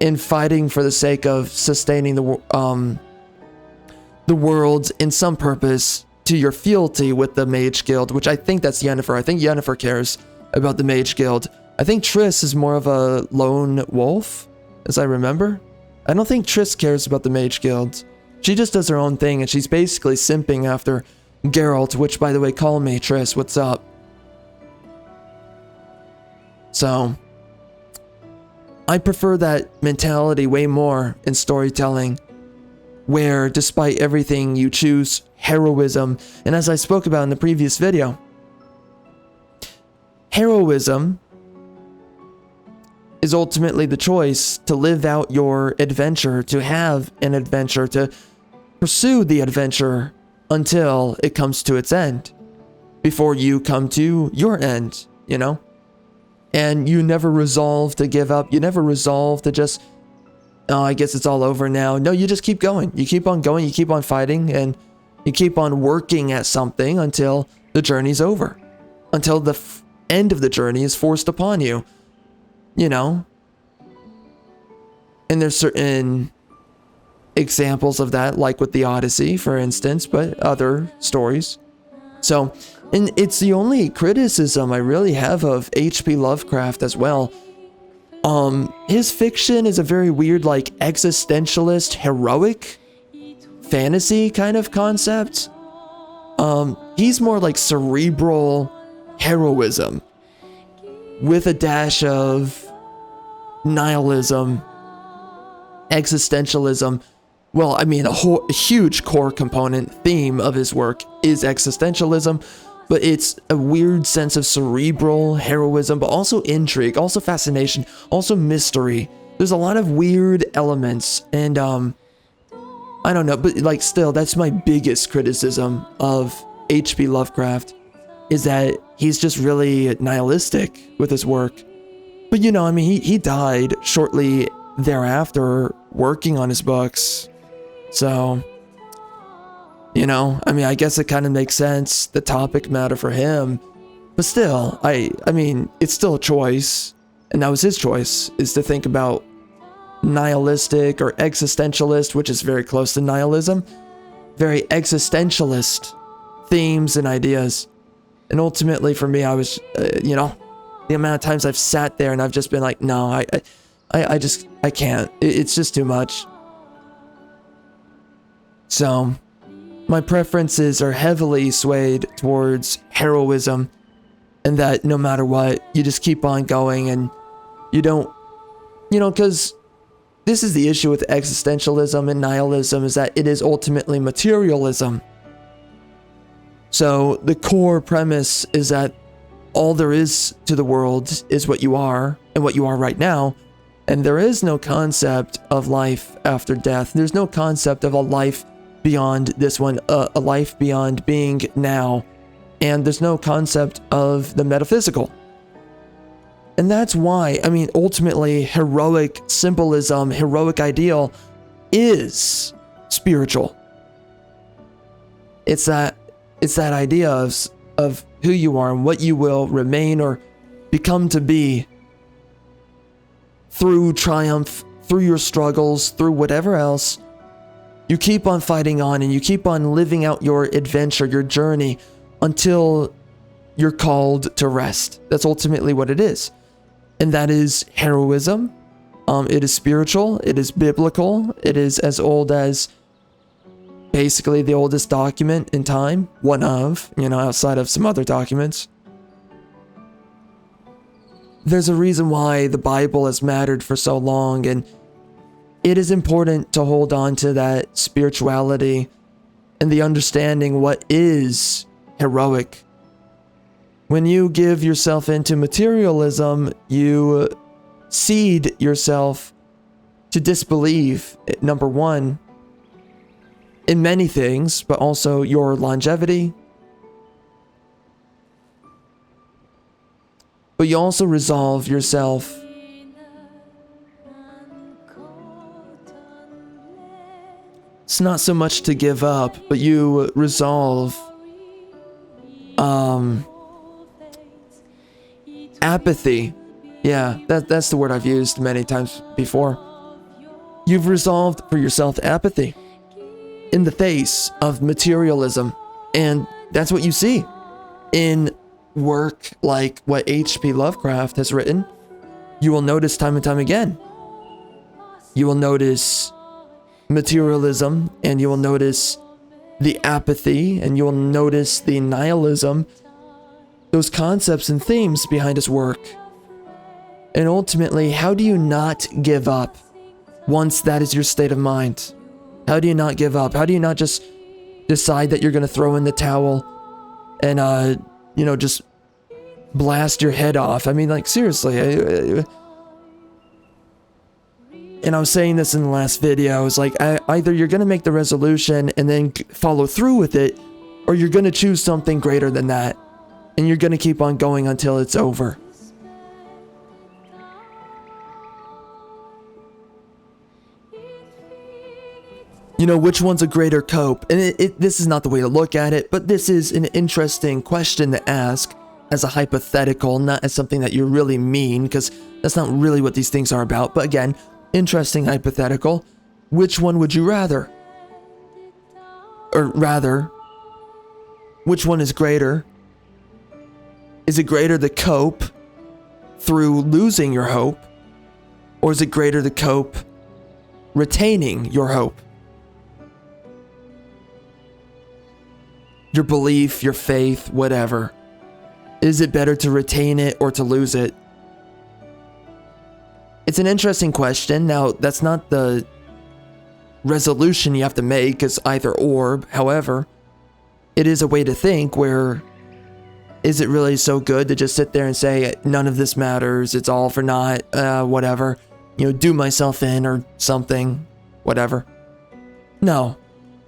and fighting for the sake of sustaining the world in some purpose to your fealty with the Mage Guild, which I think that's Yennefer. I think Yennefer cares about the Mage Guild. I think Triss is more of a lone wolf, as I remember. I don't think Triss cares about the Mage Guild. She just does her own thing, and she's basically simping after Geralt, which, by the way, call me Triss, what's up? So, I prefer that mentality way more in storytelling, where despite everything you choose heroism. And as I spoke about in the previous video, heroism is ultimately the choice to live out your adventure, to have an adventure, to pursue the adventure until it comes to its end, before you come to your end, And you never resolve to give up. You never resolve to just, oh, I guess it's all over now. No, you just keep going. You keep on going, you keep on fighting, and you keep on working at something until the journey's over. Until the end of the journey is forced upon you. And there's certain examples of that, like with the Odyssey, for instance, but other stories. So, and it's the only criticism I really have of H.P. Lovecraft as well. His fiction is a very weird, like, existentialist, heroic fantasy kind of concept. He's more like cerebral heroism with a dash of nihilism, existentialism. Well, I mean, a huge core component theme of his work is existentialism, but it's a weird sense of cerebral heroism, but also intrigue, also fascination, also mystery. There's a lot of weird elements, and I don't know, but like still, that's my biggest criticism of H.P. Lovecraft, is that he's just really nihilistic with his work. But he died shortly thereafter working on his books. So, I guess it kind of makes sense, the topic matter for him. But still, I mean, it's still a choice, and that was his choice, is to think about nihilistic or existentialist, which is very close to nihilism, very existentialist themes and ideas. And ultimately for me, I was, the amount of times I've sat there and I've just been like, no, I can't. It's just too much. So, my preferences are heavily swayed towards heroism, and that no matter what, you just keep on going, and you don't, because this is the issue with existentialism and nihilism, is that it is ultimately materialism. So the core premise is that all there is to the world is what you are and what you are right now. And there is no concept of life after death. There's no concept of a life beyond this one, a life beyond being now. And there's no concept of the metaphysical. And that's why, I mean, ultimately, heroic symbolism, heroic ideal is spiritual. It's that idea of who you are and what you will remain or become to be through triumph, through your struggles, through whatever else. You keep on fighting on and you keep on living out your adventure, your journey, until you're called to rest. That's ultimately what it is. And that is heroism. It is spiritual. It is biblical. It is as old as basically the oldest document in time. One of, outside of some other documents. There's a reason why the Bible has mattered for so long, and it is important to hold on to that spirituality and the understanding what is heroic. When you give yourself into materialism, you seed yourself to disbelieve, number one, in many things, but also your longevity. But you also resolve yourself it's not so much to give up, but you resolve apathy. Yeah, that's the word I've used many times before. You've resolved for yourself apathy in the face of materialism. And that's what you see in work like what H.P. Lovecraft has written. You will notice time and time again. You will notice materialism, and you will notice the apathy, and you will notice the nihilism, those concepts and themes behind his work. And ultimately, how do you not give up once that is your state of mind? How do you not give up? How do you not just decide that you're going to throw in the towel and, just blast your head off? I mean, like, seriously. And I was saying this in the last video. I was like, either you're going to make the resolution and then follow through with it, or you're going to choose something greater than that. And you're going to keep on going until it's over. Which one's a greater cope? And this is not the way to look at it, but this is an interesting question to ask as a hypothetical, not as something that you really mean, because that's not really what these things are about. But again, interesting hypothetical. Which one would you rather? Or rather, which one is greater? Is it greater to cope through losing your hope? Or is it greater to cope retaining your hope? Your belief, your faith, whatever. Is it better to retain it or to lose it? It's an interesting question. Now, that's not the resolution you have to make as either or. However, it is a way to think where, is it really so good to just sit there and say, none of this matters, it's all for naught, whatever, do myself in or something, whatever. No,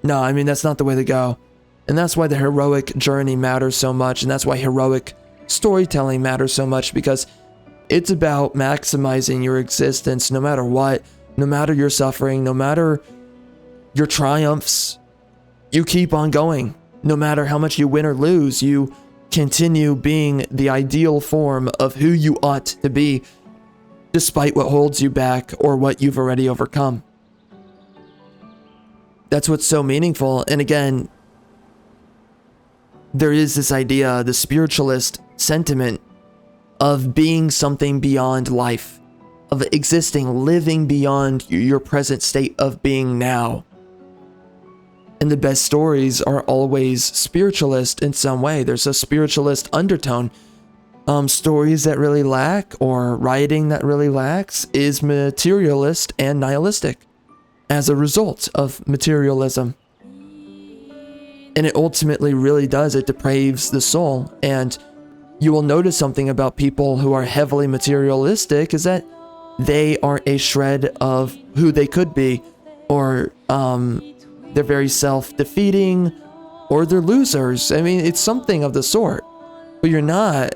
I mean, that's not the way to go. And that's why the heroic journey matters so much, and that's why heroic storytelling matters so much, because it's about maximizing your existence no matter what, no matter your suffering, no matter your triumphs. You keep on going. No matter how much you win or lose, you continue being the ideal form of who you ought to be, despite what holds you back or what you've already overcome. That's what's so meaningful. And again, there is this idea, the spiritualist sentiment of being something beyond life, of existing, living beyond your present state of being now. And the best stories are always spiritualist in some way. There's a spiritualist undertone. Stories that really lack, or writing that really lacks, is materialist and nihilistic as a result of materialism. And it ultimately really does. It depraves the soul. And you will notice something about people who are heavily materialistic is that they are a shred of who they could be, or they're very self-defeating, or they're losers. I mean, it's something of the sort. But you're not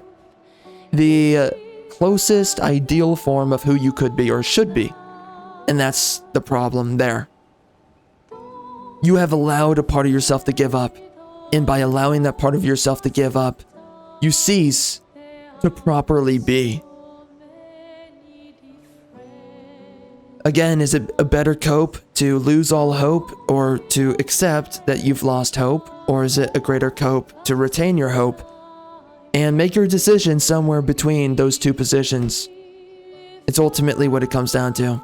the closest ideal form of who you could be or should be. And that's the problem there. You have allowed a part of yourself to give up. And by allowing that part of yourself to give up, you cease to properly be. Again, is it a better cope to lose all hope or to accept that you've lost hope? Or is it a greater cope to retain your hope and make your decision somewhere between those two positions? It's ultimately what it comes down to.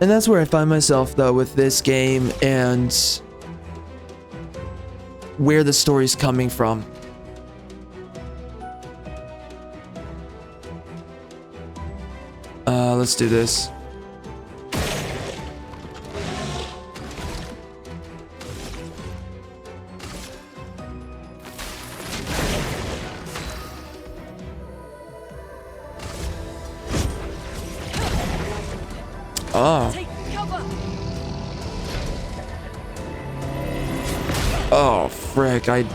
And that's where I find myself, though, with this game and where the story's coming from. Let's do this. Oh. Oh, frick. Alright.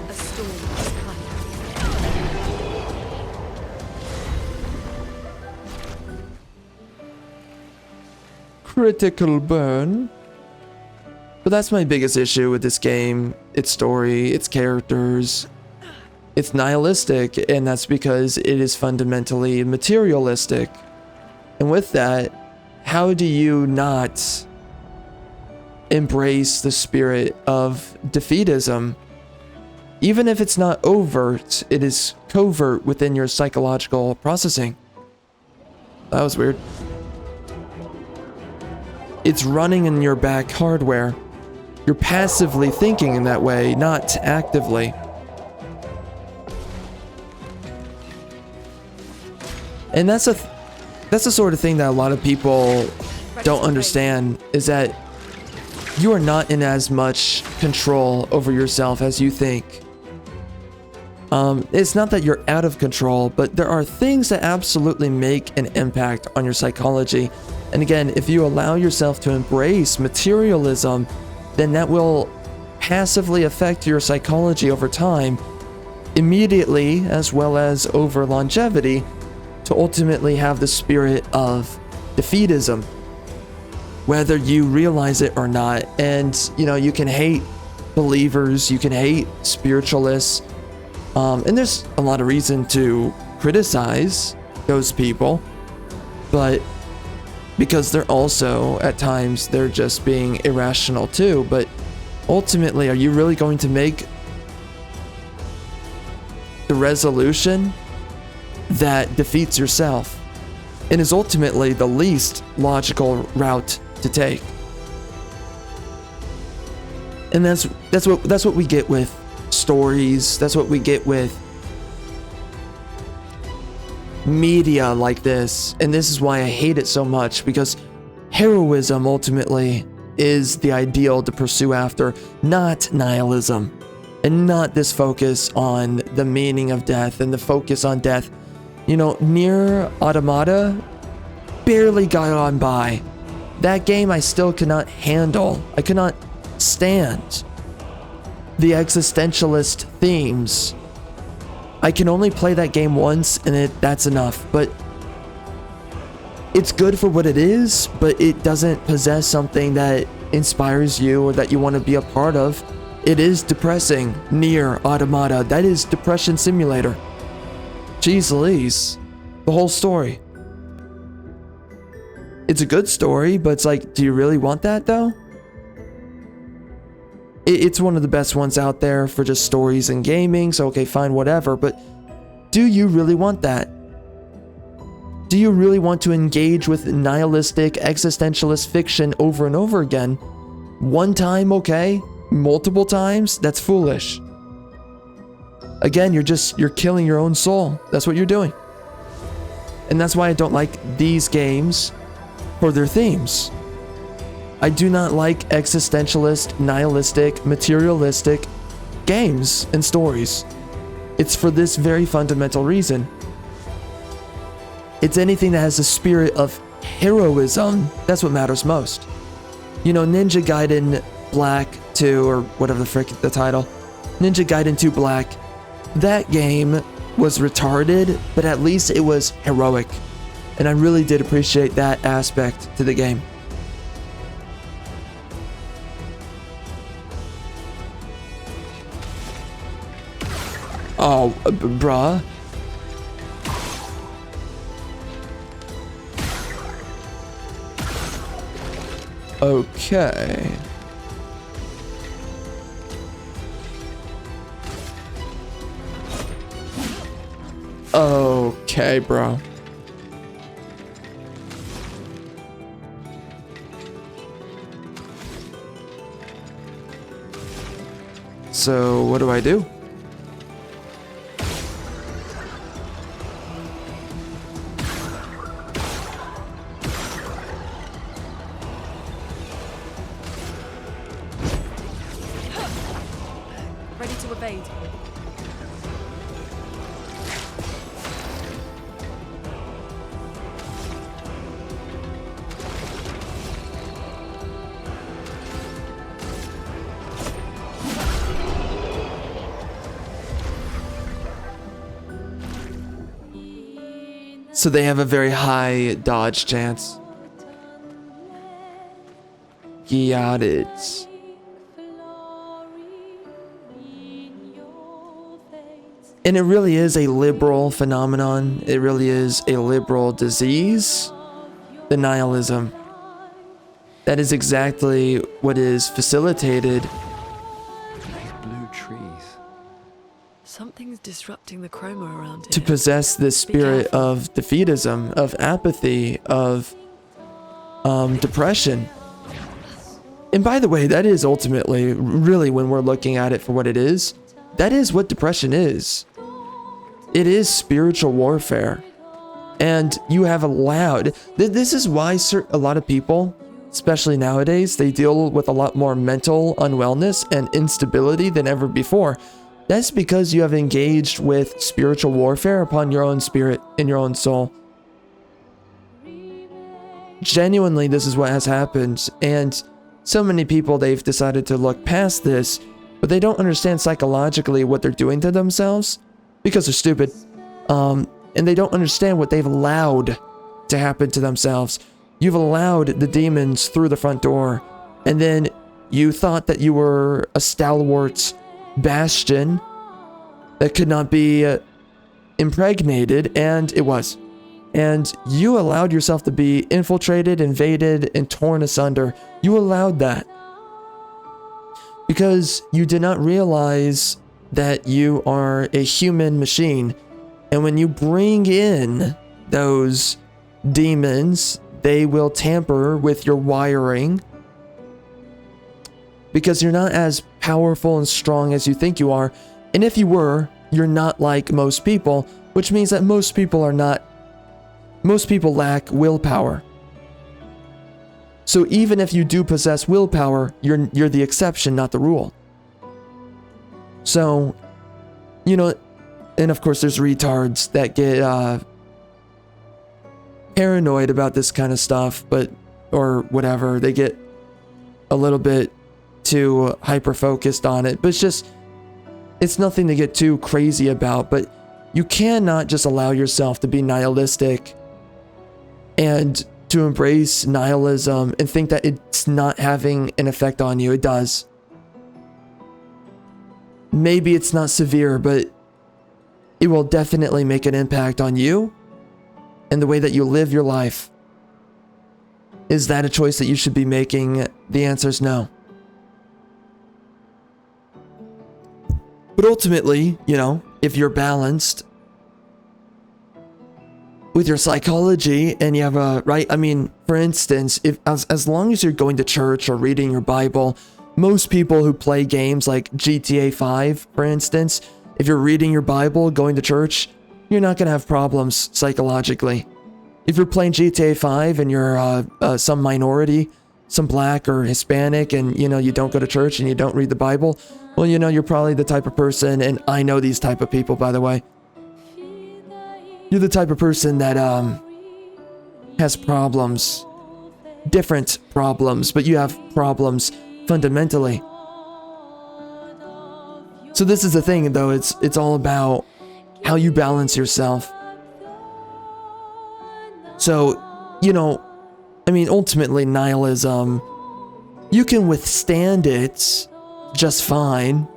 A storm is coming. Critical burn. But that's my biggest issue with this game. Its story, its characters. It's nihilistic, and that's because it is fundamentally materialistic. And with that, how do you not embrace the spirit of defeatism? Even if it's not overt, it is covert within your psychological processing. That was weird. It's running in your back hardware. You're passively thinking in that way, not actively. And that's the sort of thing that a lot of people don't understand, is that you are not in as much control over yourself as you think. It's not that you're out of control, but there are things that absolutely make an impact on your psychology. And again, if you allow yourself to embrace materialism, then that will passively affect your psychology over time, immediately as well as over longevity, to ultimately have the spirit of defeatism, whether you realize it or not. And, you know, you can hate believers, you can hate spiritualists, and there's a lot of reason to criticize those people, but because they're also, at times, they're just being irrational too. But ultimately, are you really going to make the resolution that defeats yourself, and is ultimately the least logical route to take? And that's what we get with stories. That's what we get with media like this. And this is why I hate it so much, because heroism ultimately is the ideal to pursue after, not nihilism, and not this focus on the meaning of death and the focus on death. You know, Nier Automata barely got on by. That game I still cannot handle. I cannot stand the existentialist themes. I can only play that game once, and that's enough. But it's good for what it is, but it doesn't possess something that inspires you or that you want to be a part of. It is depressing. Nier Automata, that is Depression Simulator. Jeez Louise, the whole story. It's a good story, but it's like, do you really want that though? It's one of the best ones out there for just stories and gaming, so okay, fine, whatever, but do you really want that? Do you really want to engage with nihilistic, existentialist fiction over and over again? One time, okay. Multiple times, that's foolish. Again, you're killing your own soul. That's what you're doing. And that's why I don't like these games for their themes. I do not like existentialist, nihilistic, materialistic games and stories. It's for this very fundamental reason. It's anything that has a spirit of heroism. That's what matters most. You know, Ninja Gaiden Black 2, or whatever the frick the title. Ninja Gaiden 2 Black. That game was retarded, but at least it was heroic. And I really did appreciate that aspect to the game. Oh, bruh. Okay. Okay, bro. So, what do I do? Ready to evade. So they have a very high dodge chance. Got it. And it really is a liberal phenomenon. It really is a liberal disease. The nihilism. That is exactly what is facilitated. Nice blue trees. Something's disrupting the chroma around here. To possess this spirit of defeatism, of apathy, of depression. And by the way, that is ultimately, really, when we're looking at it for what it is, that is what depression is. It is spiritual warfare. And you have allowed, this is why a lot of people, especially nowadays, they deal with a lot more mental unwellness and instability than ever before. That's because you have engaged with spiritual warfare upon your own spirit and your own soul. Genuinely, this is what has happened. And so many people, they've decided to look past this, but they don't understand psychologically what they're doing to themselves because they're stupid. And they don't understand what they've allowed to happen to themselves. You've allowed the demons through the front door, and then you thought that you were a stalwart bastion that could not be impregnated, and it was. And you allowed yourself to be infiltrated, invaded, and torn asunder. You allowed that. Because you did not realize that you are a human machine. And when you bring in those demons, they will tamper with your wiring. Because you're not as powerful and strong as you think you are. And if you were, you're not like most people, which means that most people lack willpower. So even if you do possess willpower, you're the exception, not the rule. So, you know, and of course there's retards that get paranoid about this kind of stuff, or whatever, they get a little bit too hyper-focused on it, but it's nothing to get too crazy about. But you cannot just allow yourself to be nihilistic and to embrace nihilism and think that it's not having an effect on you. It does. Maybe it's not severe, but it will definitely make an impact on you and the way that you live your life. Is that a choice that you should be making? The answer is no. But ultimately, you know, if you're balanced with your psychology and you have a right, I mean, for instance, if as long as you're going to church or reading your Bible, most people who play games like GTA 5, for instance, if you're reading your Bible, going to church, you're not going to have problems psychologically. If you're playing GTA 5 and you're some minority, some black or Hispanic, and you know, you don't go to church and you don't read the Bible, well, you know, you're probably the type of person, and I know these type of people, by the way. You're the type of person that has problems, different problems, but you have problems fundamentally. So this is the thing, though, it's all about how you balance yourself. So, you know, I mean, ultimately nihilism, you can withstand it just fine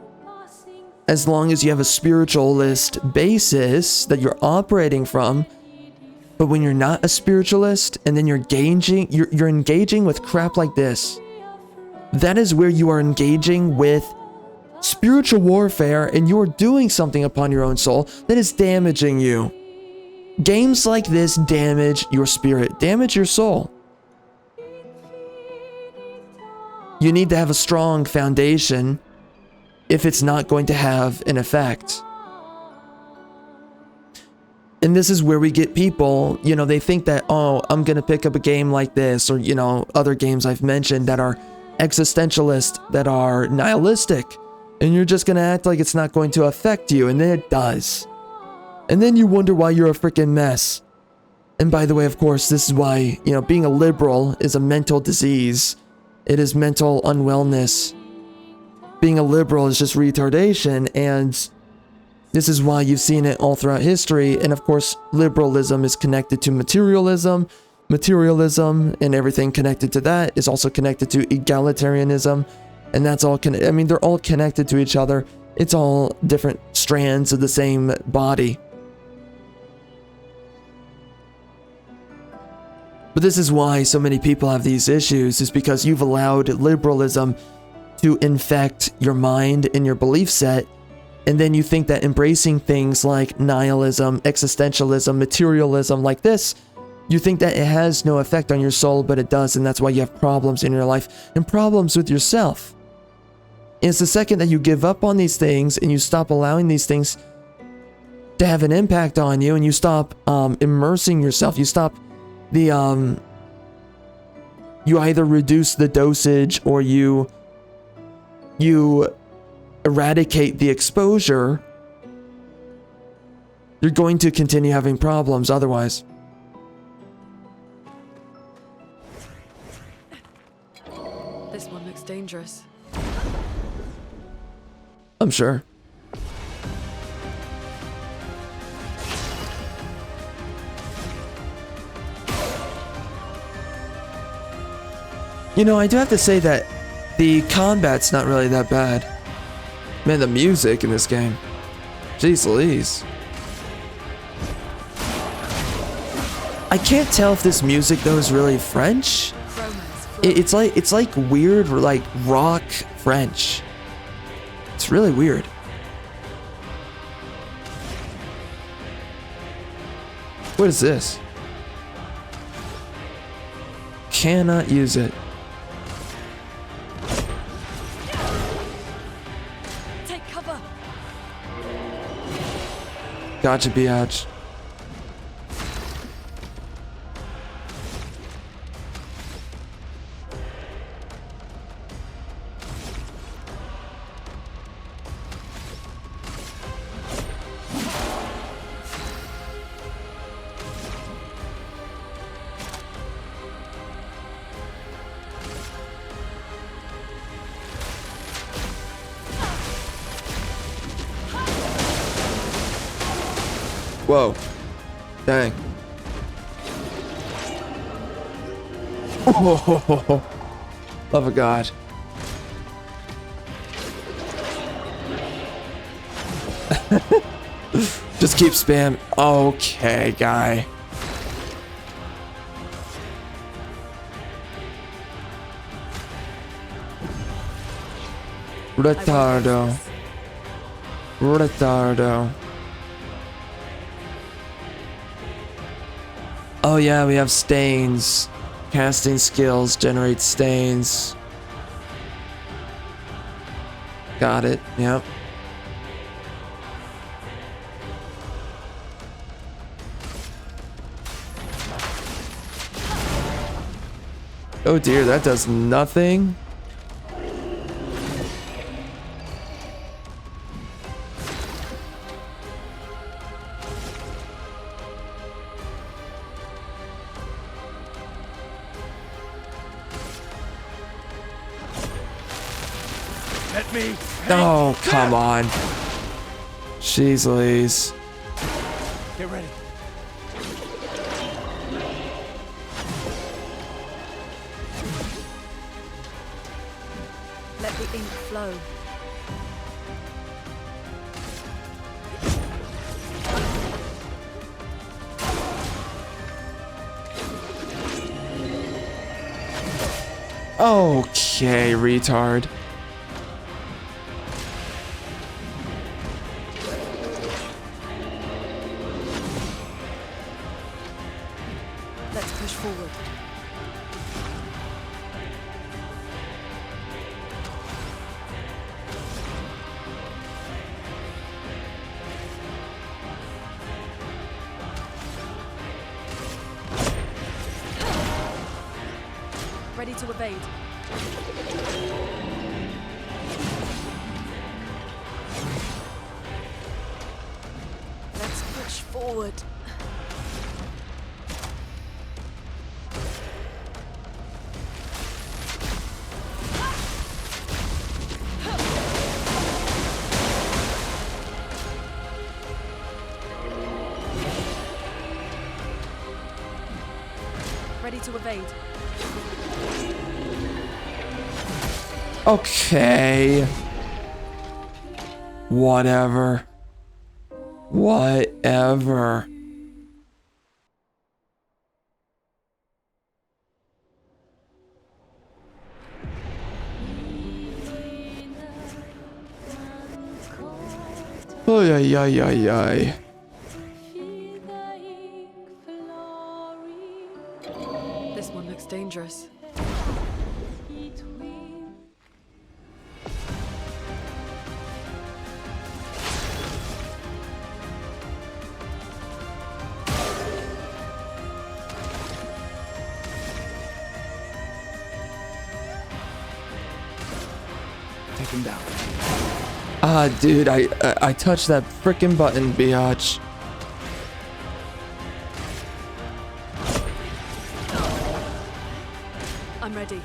as long as you have a spiritualist basis that you're operating from. But when you're not a spiritualist and then you're engaging with crap like this, that is where you are engaging with spiritual warfare, and you're doing something upon your own soul that is damaging you. Games like this damage your spirit, damage your soul. You need to have a strong foundation if it's not going to have an effect. And this is where we get people, you know, they think that, oh, I'm going to pick up a game like this, or, you know, other games I've mentioned that are existentialist, that are nihilistic, and you're just going to act like it's not going to affect you, and then it does. And then you wonder why you're a freaking mess. And by the way, of course, this is why, you know, being a liberal is a mental disease. It is mental unwellness. Being a liberal is just retardation, and this is why you've seen it all throughout history. And of course, liberalism is connected to materialism. Materialism and everything connected to that is also connected to egalitarianism. And that's all, I mean, they're all connected to each other. It's all different strands of the same body. But this is why so many people have these issues, is because you've allowed liberalism to infect your mind and your belief set. And then you think that embracing things like nihilism, existentialism, materialism like this, you think that it has no effect on your soul, but it does. And that's why you have problems in your life and problems with yourself. And it's the second that you give up on these things and you stop allowing these things to have an impact on you, and you stop immersing yourself, you stop the, you either reduce the dosage or you eradicate the exposure, you're going to continue having problems otherwise. This one looks dangerous. I'm sure. You know, I do have to say that the combat's not really that bad. Man, the music in this game. Jeez Louise. I can't tell if this music though is really French. It's like weird, like rock French. It's really weird. What is this? Cannot use it. Take cover. Gotcha, biatch. Whoa. Dang. Oh, love of God. Just keep spam. Okay, guy. Retardo. Retardo. Oh yeah, we have stains. Casting skills generate stains. Got it, yep. Oh dear, that does nothing. Let me. Oh, come on. Jeez Louise. Get ready. Let the ink flow. Okay, retard. Let's push forward. Ready to evade. Let's push forward. Ready to evade. Okay. Whatever. Whatever. Ay, ay, ay, ay, ay. This one looks dangerous. Take him down. Ah, dude, I touched that frickin' button, biatch. I'm ready.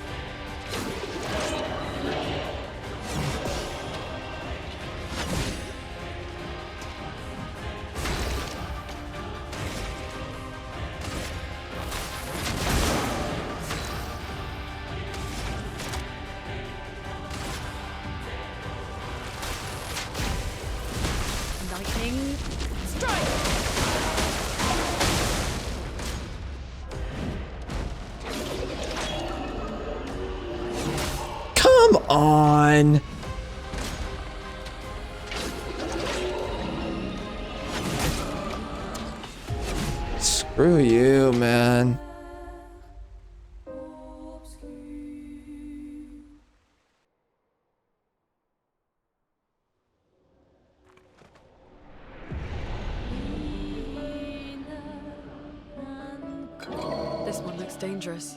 Lightning strike. Come on. Screw you, man. This one looks dangerous.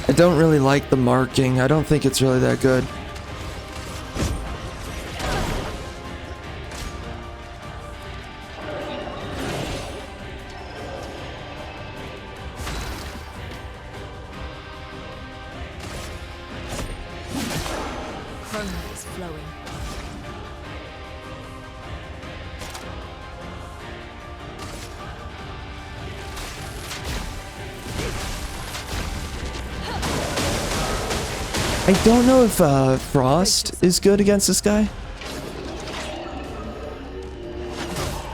I don't really like the marking. I don't think it's really that good. Chroma is flowing. I don't know if Frost is good against this guy.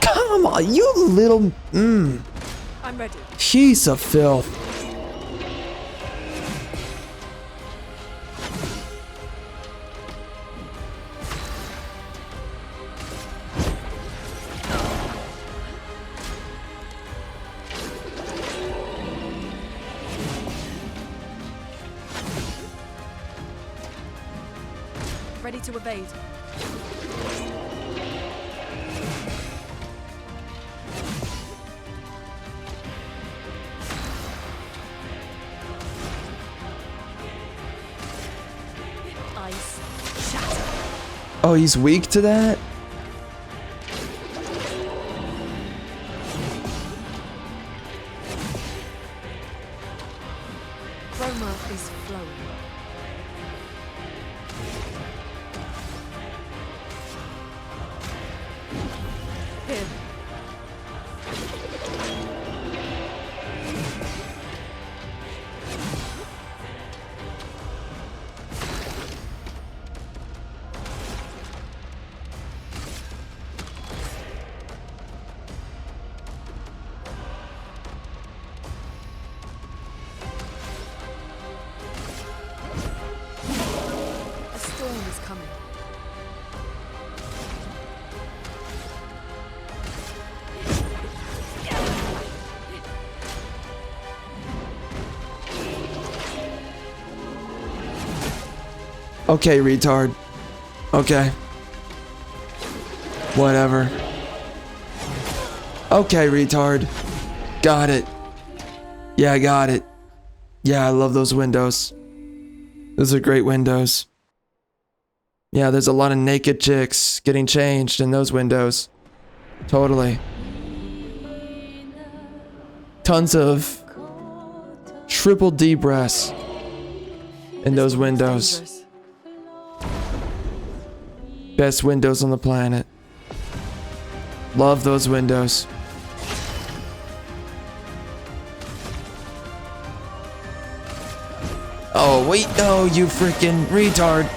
Come on, you little I'm ready. piece of filth. Ready to evade. Ice. Shatter. Oh, he's weak to that? Chroma is flowing. Here. A storm is coming. Okay, retard. Okay. Whatever. Okay, retard. Got it. Yeah, I got it. Yeah, I love those windows. Those are great windows. Yeah, there's a lot of naked chicks getting changed in those windows. Totally. Tons of triple D breasts in those windows. Dangerous. Best windows on the planet. Love those windows. Oh, wait, no, you freaking retard.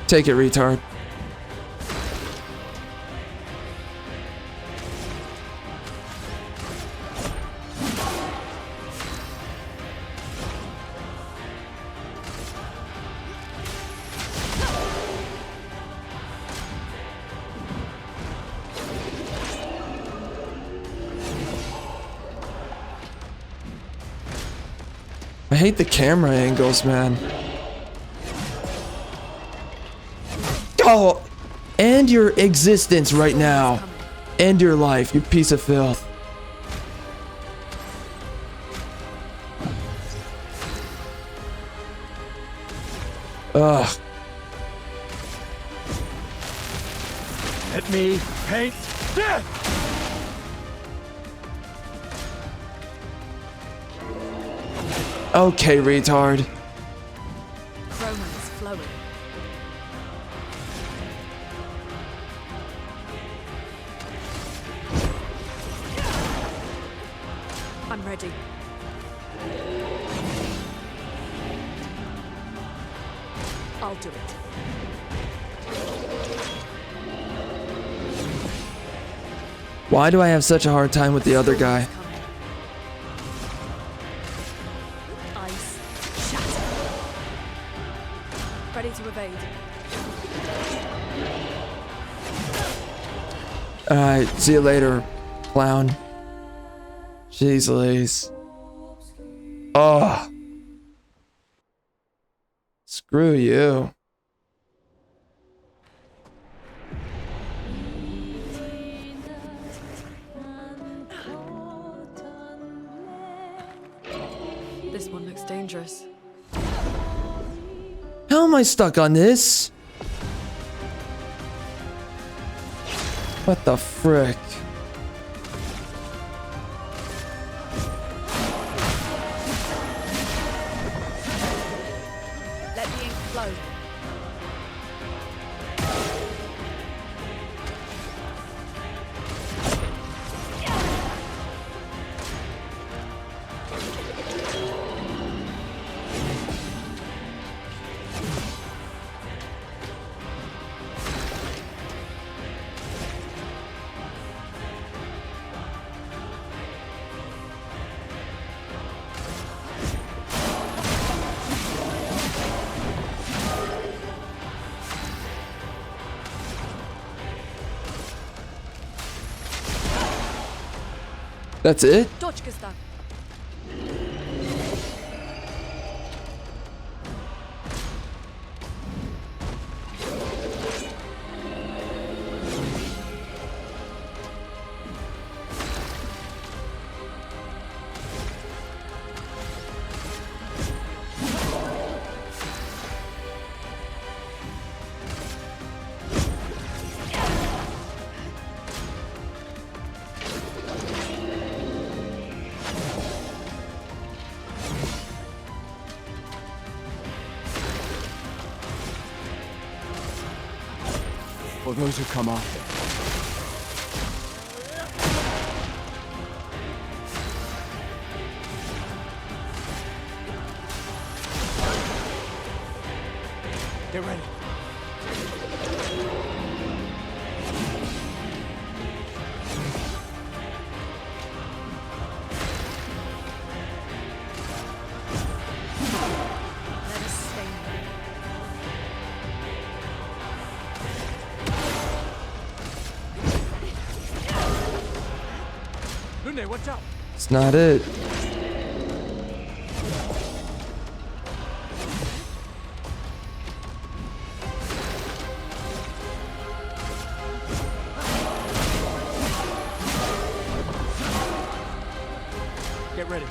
Take it, retard. I hate the camera angles, man. Oh, and your existence right now. End your life, you piece of filth. Ugh. Let me paint death! Okay, retard. Chroma is flowing. I'm ready. I'll do it. Why do I have such a hard time with the other guy? Ice. Shatter. Ready to evade. Alright, see you later, clown. Jeez Louise. Oh. Screw you. This one looks dangerous. How am I stuck on this? What the frick? That's it? Точка sta. For those who come after. Get ready. Let us stay here. Lunde, watch out! It's not it. Get ready.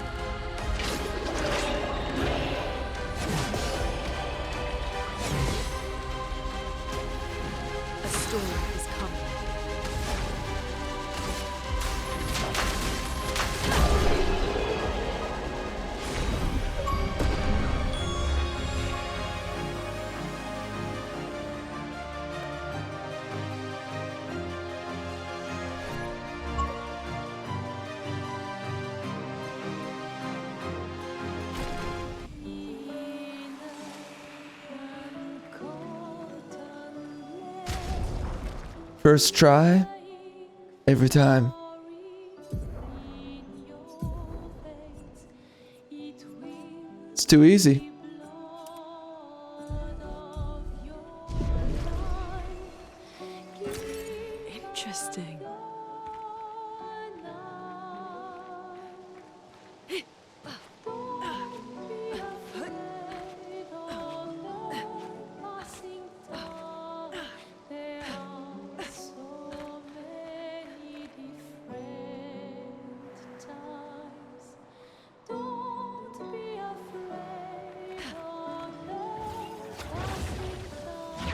A storm is coming. First try, every time. It's too easy. Interesting.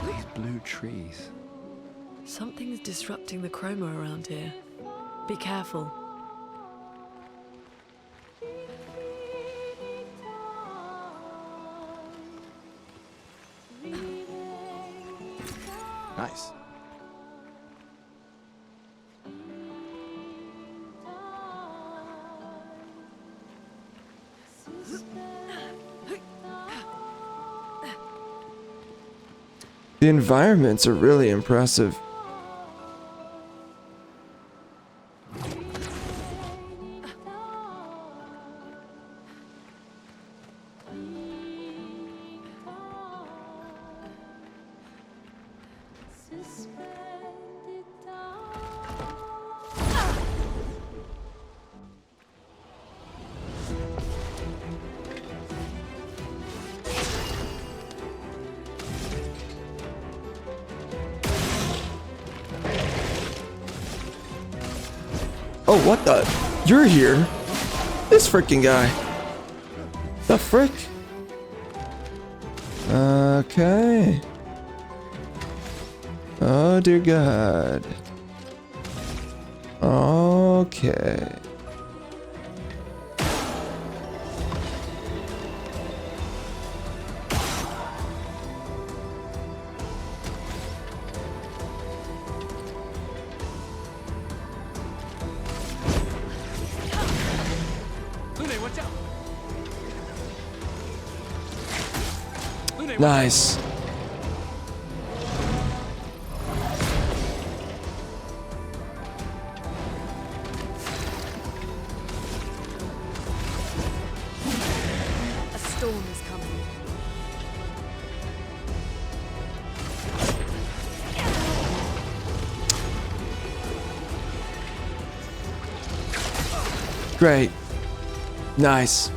These blue trees. Something's disrupting the chroma around here. Be careful. Nice. The environments are really impressive. Oh, what the? You're here? This freaking guy. The frick? Okay. Oh, dear God. Okay. Lunde, watch out! Lunde, watch Nice. A storm is coming. Great. Nice.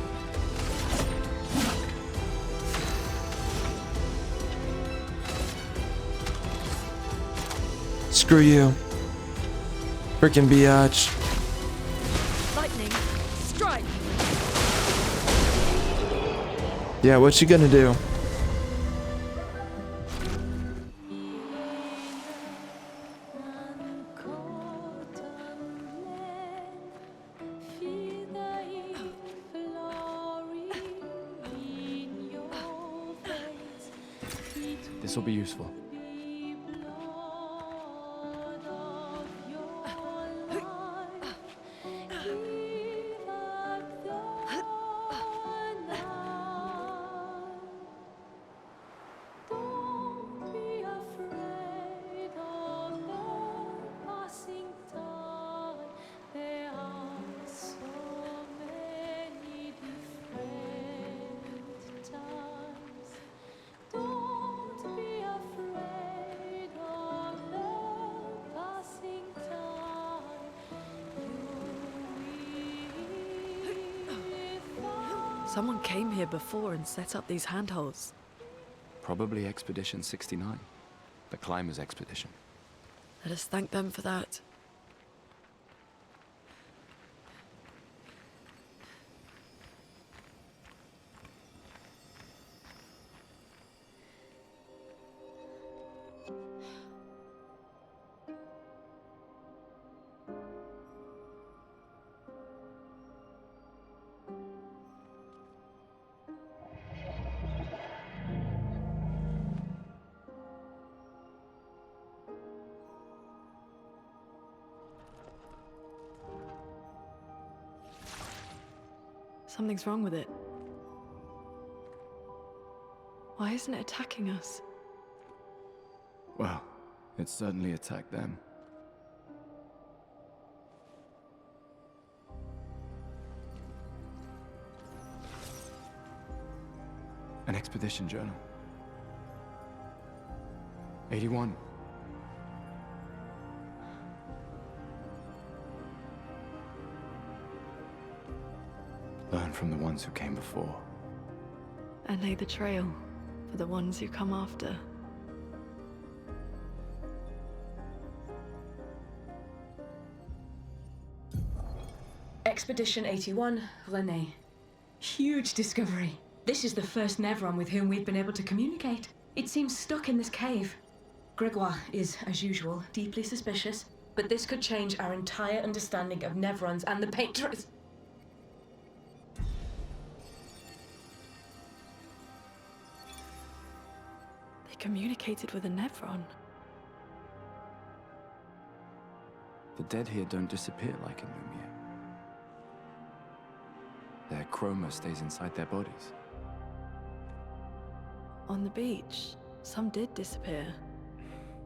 Screw you. Frickin' biatch. Lightning, strike! Yeah, what you gonna do? This will be useful. Someone came here before and set up these handholds. Probably Expedition 69. The climbers' expedition. Let us thank them for that. Something's wrong with it. Why isn't it attacking us? Well, it certainly attacked them. An expedition journal. 81. Learn from the ones who came before. And lay the trail for the ones who come after. Expedition 81, René. Huge discovery. This is the first Nevron with whom we've been able to communicate. It seems stuck in this cave. Gregoire is, as usual, deeply suspicious, but this could change our entire understanding of Nevrons and the Painters. They communicated with a Nevron. The dead here don't disappear like in Lumiere. Their chroma stays inside their bodies. On the beach, some did disappear.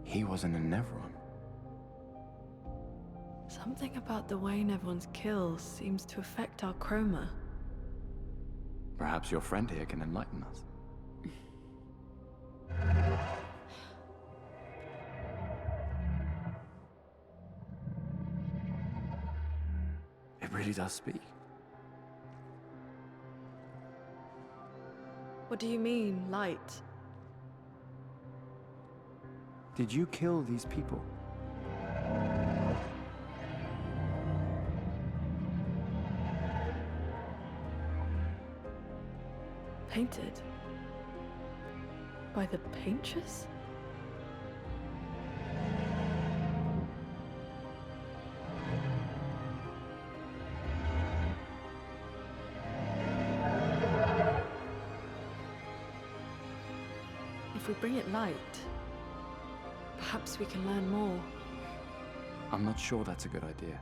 He wasn't a Nevron. Something about the way Nevrons kill seems to affect our chroma. Perhaps your friend here can enlighten us. It really does speak. What do you mean, light? Did you kill these people? Painted? By the Painters? If we bring it light, perhaps we can learn more. I'm not sure that's a good idea.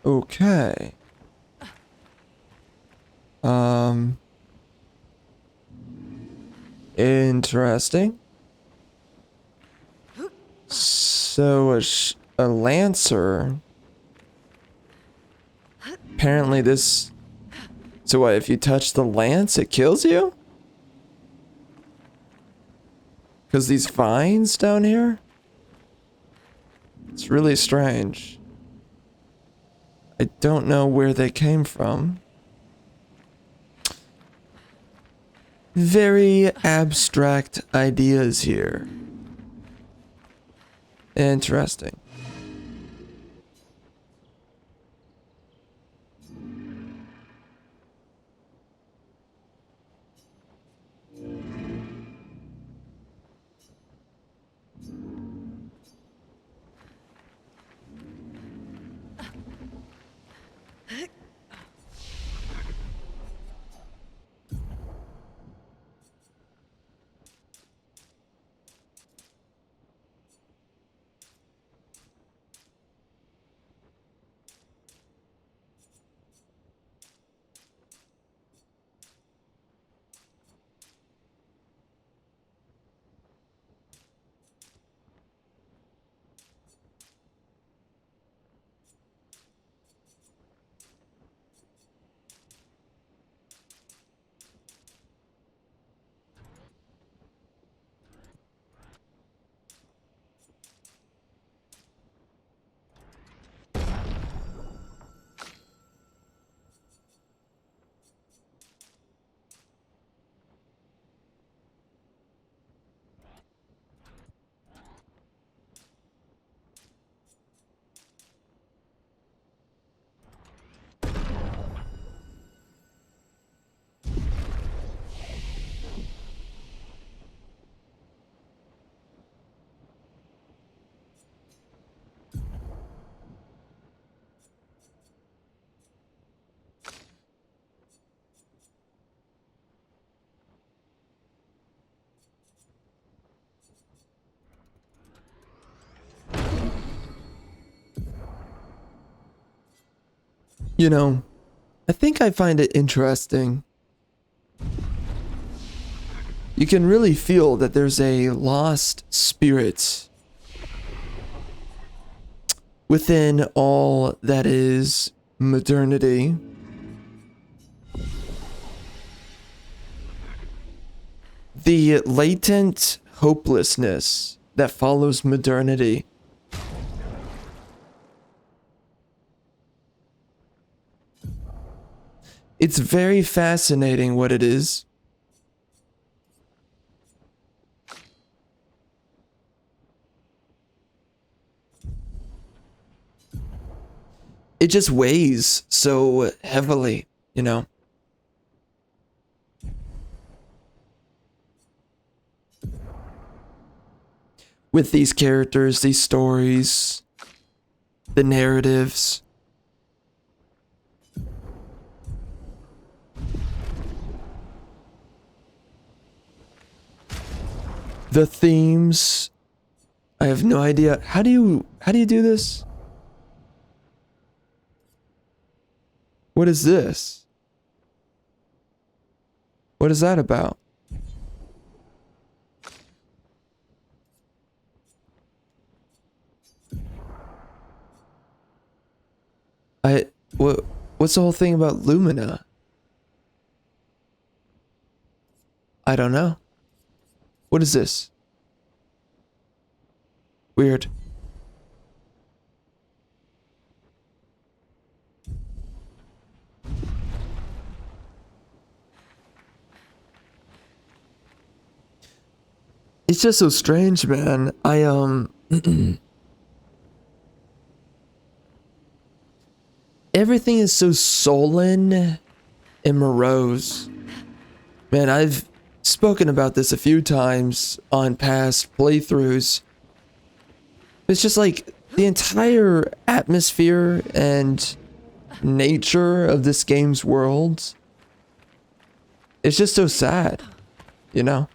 Okay. Interesting. So a lancer. Apparently this. So what? If you touch the lance, it kills you? Because these vines down here? It's really strange. I don't know where they came from. Very abstract ideas here. Interesting. You know, I think I find it interesting. You can really feel that there's a lost spirit within all that is modernity. The latent hopelessness that follows modernity. It's very fascinating what it is. It just weighs so heavily, you know? With these characters, these stories, the narratives. The themes. I have no idea. How do you do this? What is this? What is that about? What's the whole thing about Lumina? I don't know. What is this? Weird. It's just so strange, man. Everything is so sullen and morose. Man, I've spoken about this a few times on past playthroughs. It's just like the entire atmosphere and nature of this game's world. It's just so sad, you know?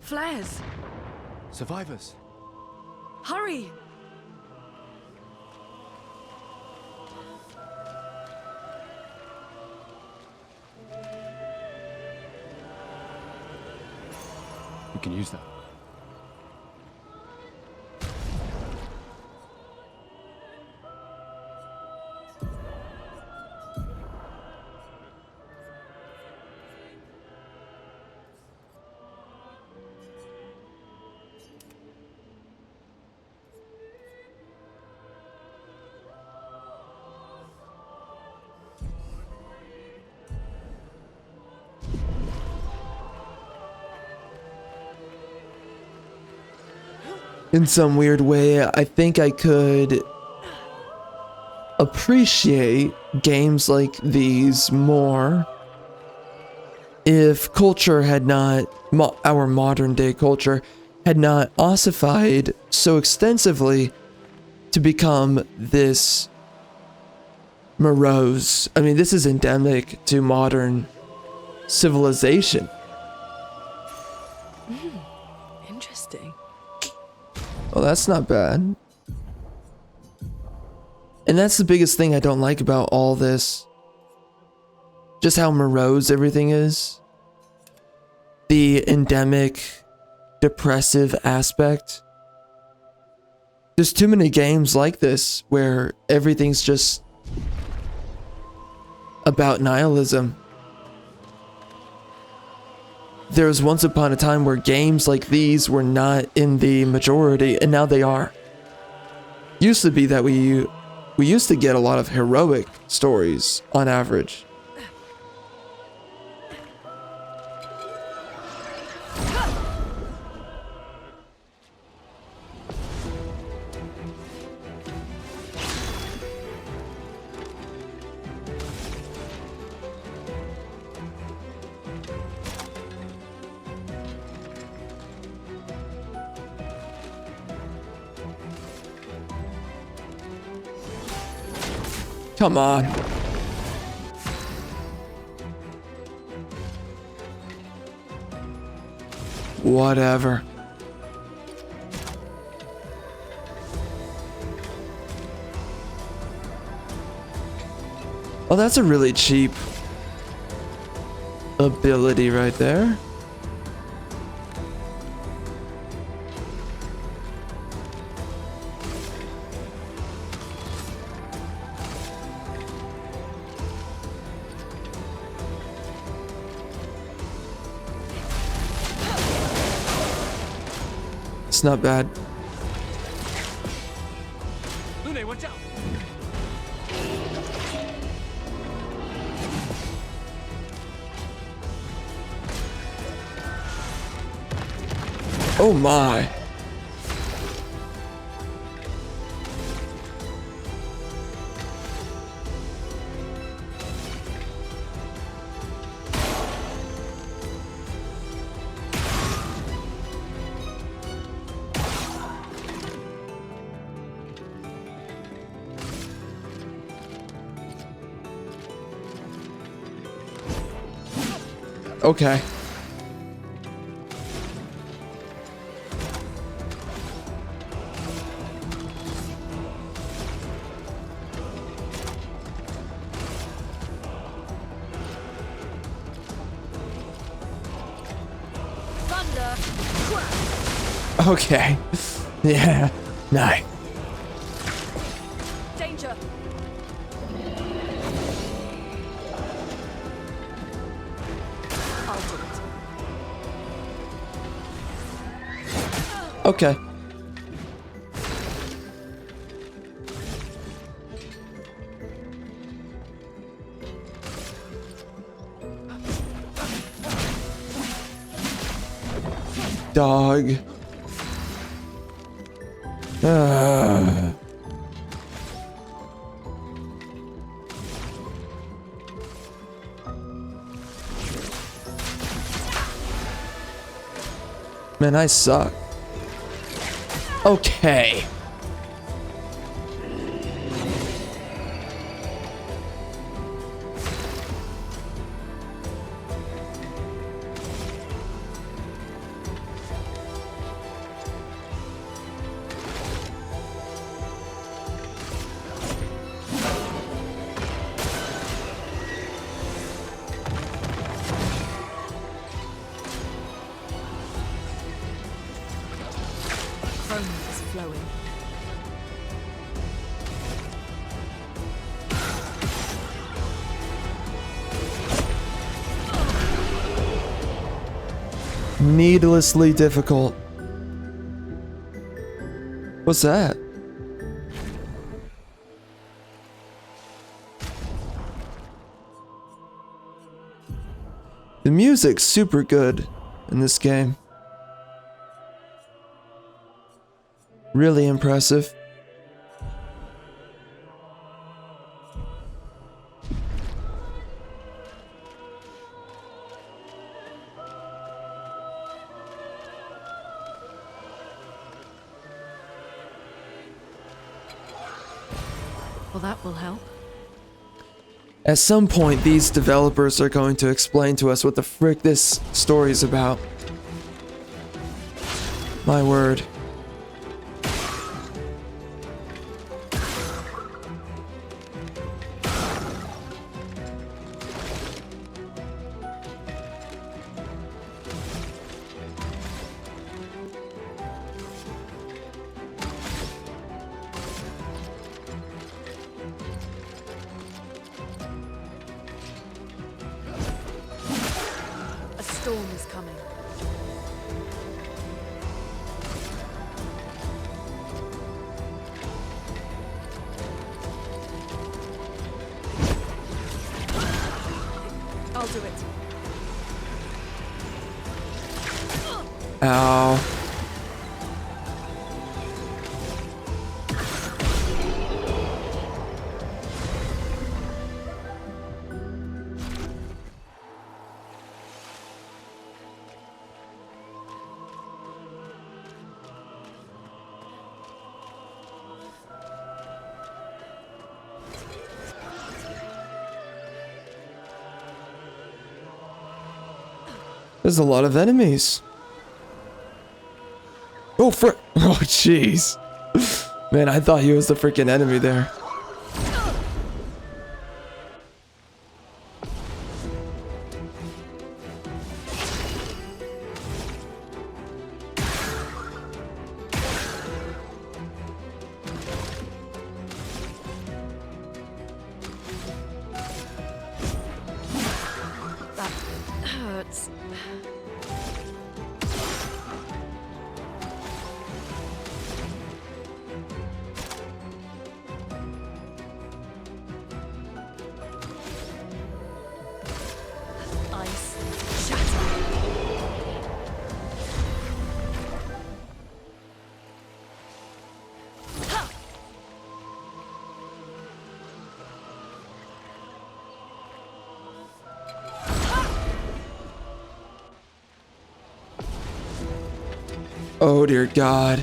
Flares! Survivors. Hurry! We can use that. In some weird way, I think I could appreciate games like these more if culture had not, our modern day culture, had not ossified so extensively to become this morose. I mean, this is endemic to modern civilization. Interesting. Well, that's not bad. And that's the biggest thing I don't like about all this. Just how morose everything is. The endemic, depressive aspect. There's too many games like this where everything's just about nihilism. There was once upon a time where games like these were not in the majority, and now they are. Used to be that we used to get a lot of heroic stories on average. Come on. Whatever. Oh, that's a really cheap ability right there. It's not bad. Lune, watch out! Oh my. Okay. Okay. Yeah. Nice. Danger! Okay. Dog. Man, I suck. Okay. foam is flowing. Needlessly difficult. What's that? The music's super good in this game. Really impressive. Well, that will help. At some point, these developers are going to explain to us what the frick this story's about. My word. A storm is coming. I'll do it. Ow. There's a lot of enemies. Oh, oh, jeez. Man, I thought he was the freaking enemy there. That hurts. Ice shatter. Oh dear God.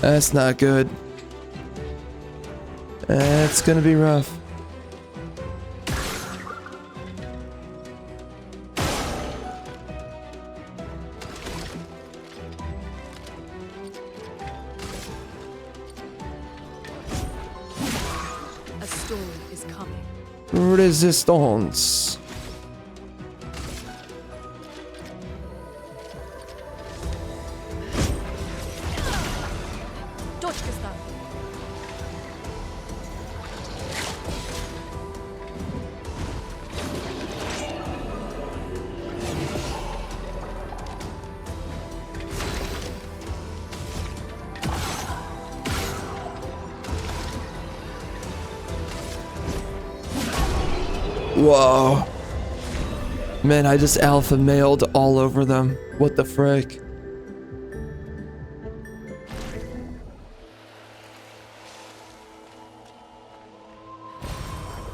That's not good. That's gonna be rough. A storm is coming. Resistance. Точка. Whoa. Man, I just alpha mailed all over them. What the frick?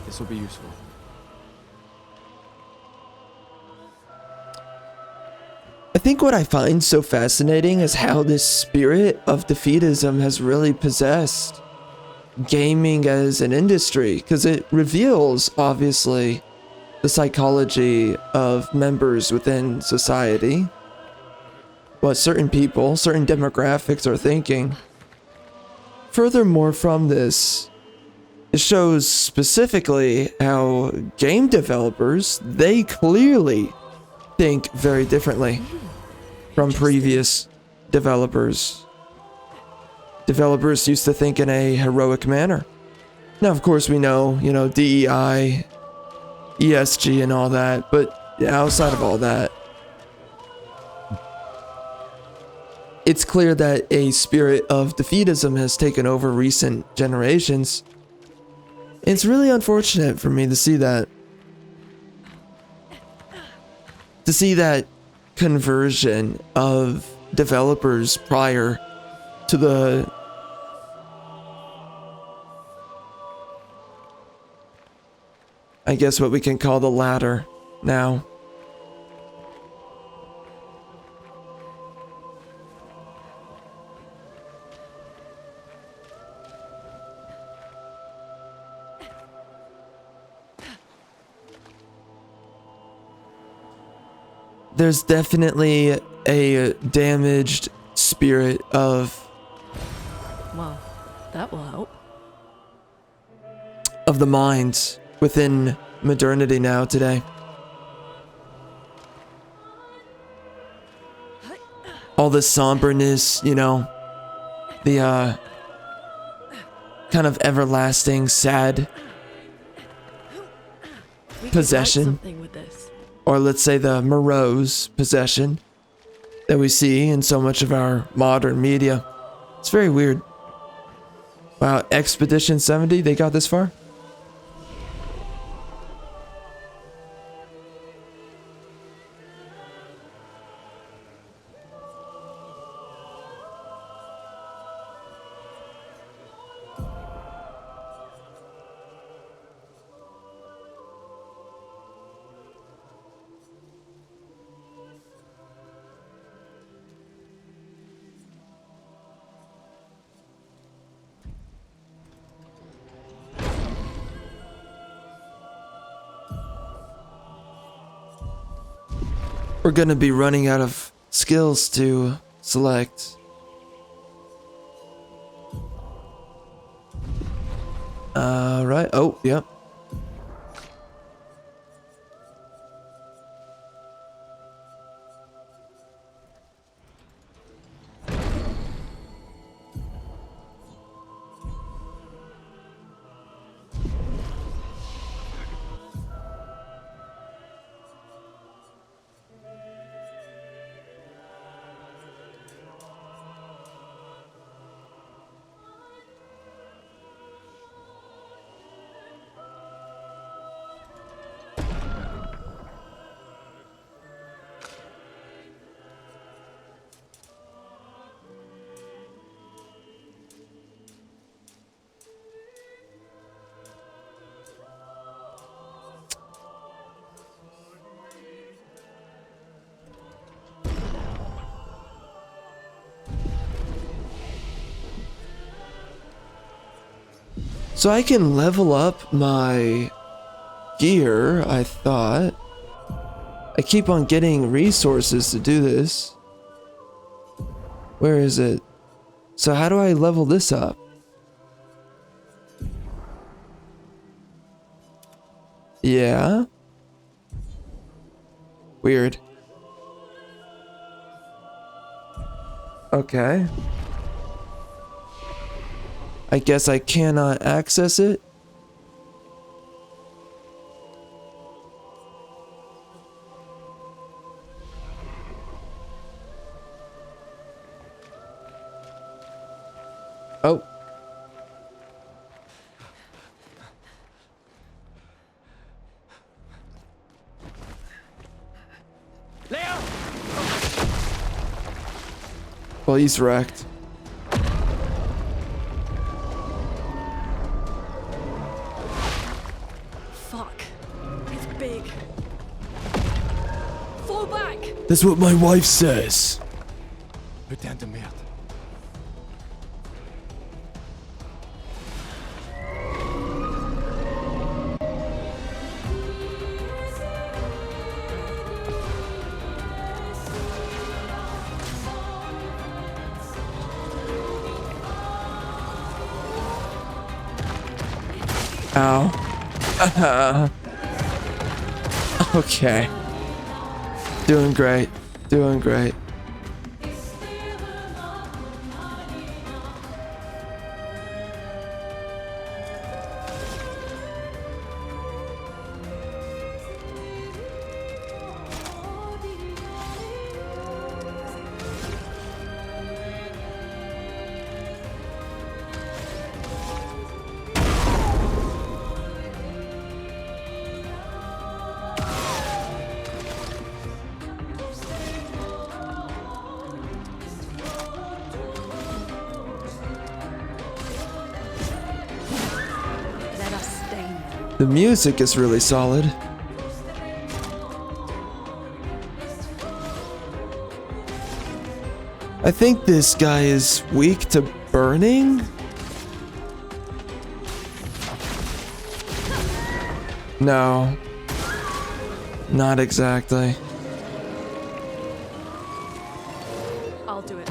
This will be useful. I think what I find so fascinating is how this spirit of defeatism has really possessed gaming as an industry, because it reveals, obviously, the psychology of members within society, what certain people, certain demographics are thinking. Furthermore, from this, it shows specifically how game developers, they clearly think very differently from previous developers. developers used to think in a heroic manner. Now, of course, we know, DEI, ESG and all that, but outside of all that, it's clear that a spirit of defeatism has taken over recent generations. It's really unfortunate for me to see that. To see that conversion of developers prior to the I guess what we can call the latter now. There's definitely a damaged spirit of Well, that will help. the mind within modernity now today. All the somberness, the kind of everlasting sad We could write possession, something with this. or let's say the morose possession that we see in so much of our modern media. It's very weird. Wow, Expedition 70, they got this far? We're gonna be running out of skills to select. Right. Oh, yep. So I can level up my gear, I thought. I keep on getting resources to do this. Where is it? So how do I level this up? Yeah. Weird. Okay. I guess I cannot access it. Oh. Clair! Well, he's wrecked. Fuck. It's big. Fall back! That's what my wife says. Putain de merde. Ow. Okay. Doing great. Doing great. The music is really solid. I think this guy is weak to burning? No. Not exactly. I'll do it.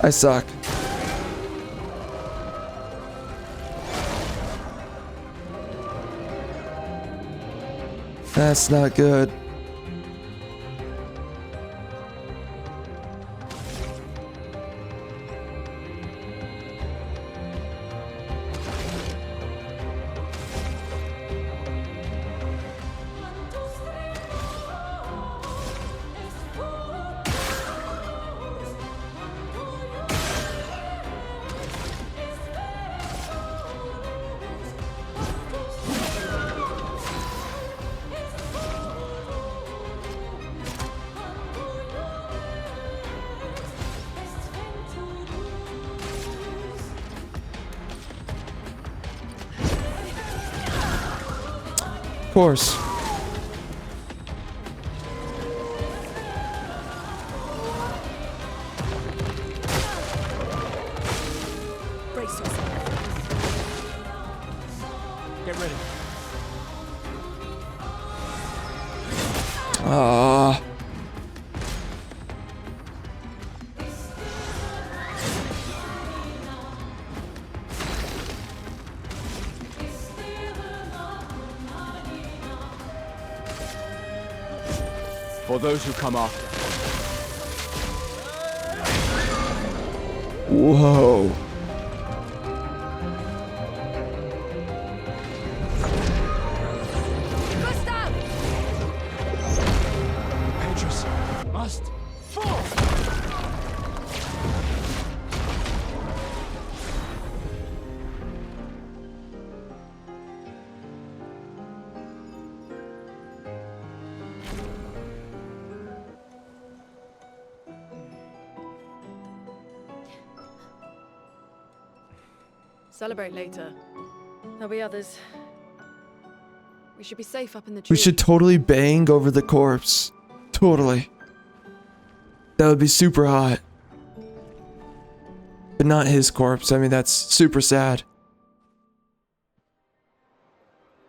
I suck. That's not good. Of course. Brace yourself. Get ready. Ah. For those who come after. Whoa. Gustav! Petrus must fall. Celebrate later. There'll be others. We should be safe up in the tree. We should totally bang over the corpse. Totally. That would be super hot. But not his corpse. I mean, that's super sad.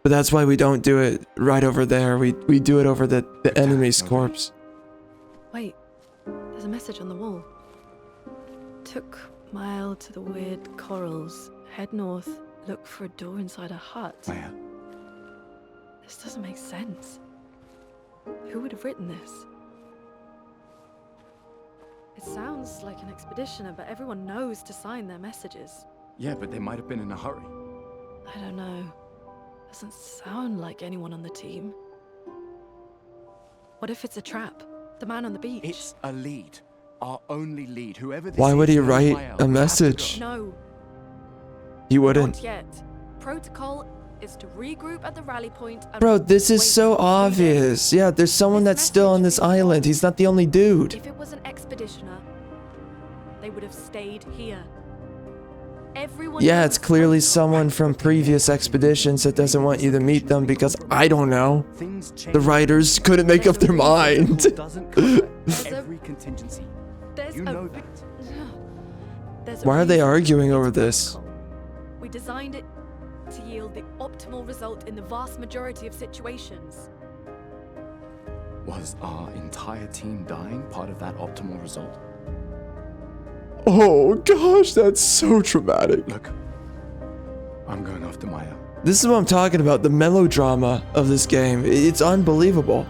But that's why we don't do it right over there. We do it over the enemy's corpse. Wait, there's a message on the wall. Took mile to the weird corals. Head north, look for a door inside a hut. Clair. This doesn't make sense. Who would have written this? It sounds like an expeditioner, but everyone knows to sign their messages. Yeah, but they might have been in a hurry. I don't know. Doesn't sound like anyone on the team. What if it's a trap? The man on the beach? It's a lead. Our only lead. Whoever this Why would is, he no write way out. a We have to message? go. No, He wouldn't. not yet. Protocol is to regroup at the rally point and Bro, this is wait so for 3 days. obvious. Yeah, there's someone This that's still on this message is island. He's not the only dude. If it was an expeditioner, they would have stayed here. Everyone Yeah, knows it's clearly protocol. someone from previous expeditions that doesn't want you to meet them because I don't know. Things change. The writers couldn't make up their mind. Doesn't cover There's a- every contingency. There's You a know re- that. There's a Why are they reason arguing it's over a this? protocol. We designed it to yield the optimal result in the vast majority of situations. Was our entire team dying part of that optimal result? Oh gosh, that's so traumatic. Look, I'm going after Maya. This is what I'm talking about, the melodrama of this game. It's unbelievable.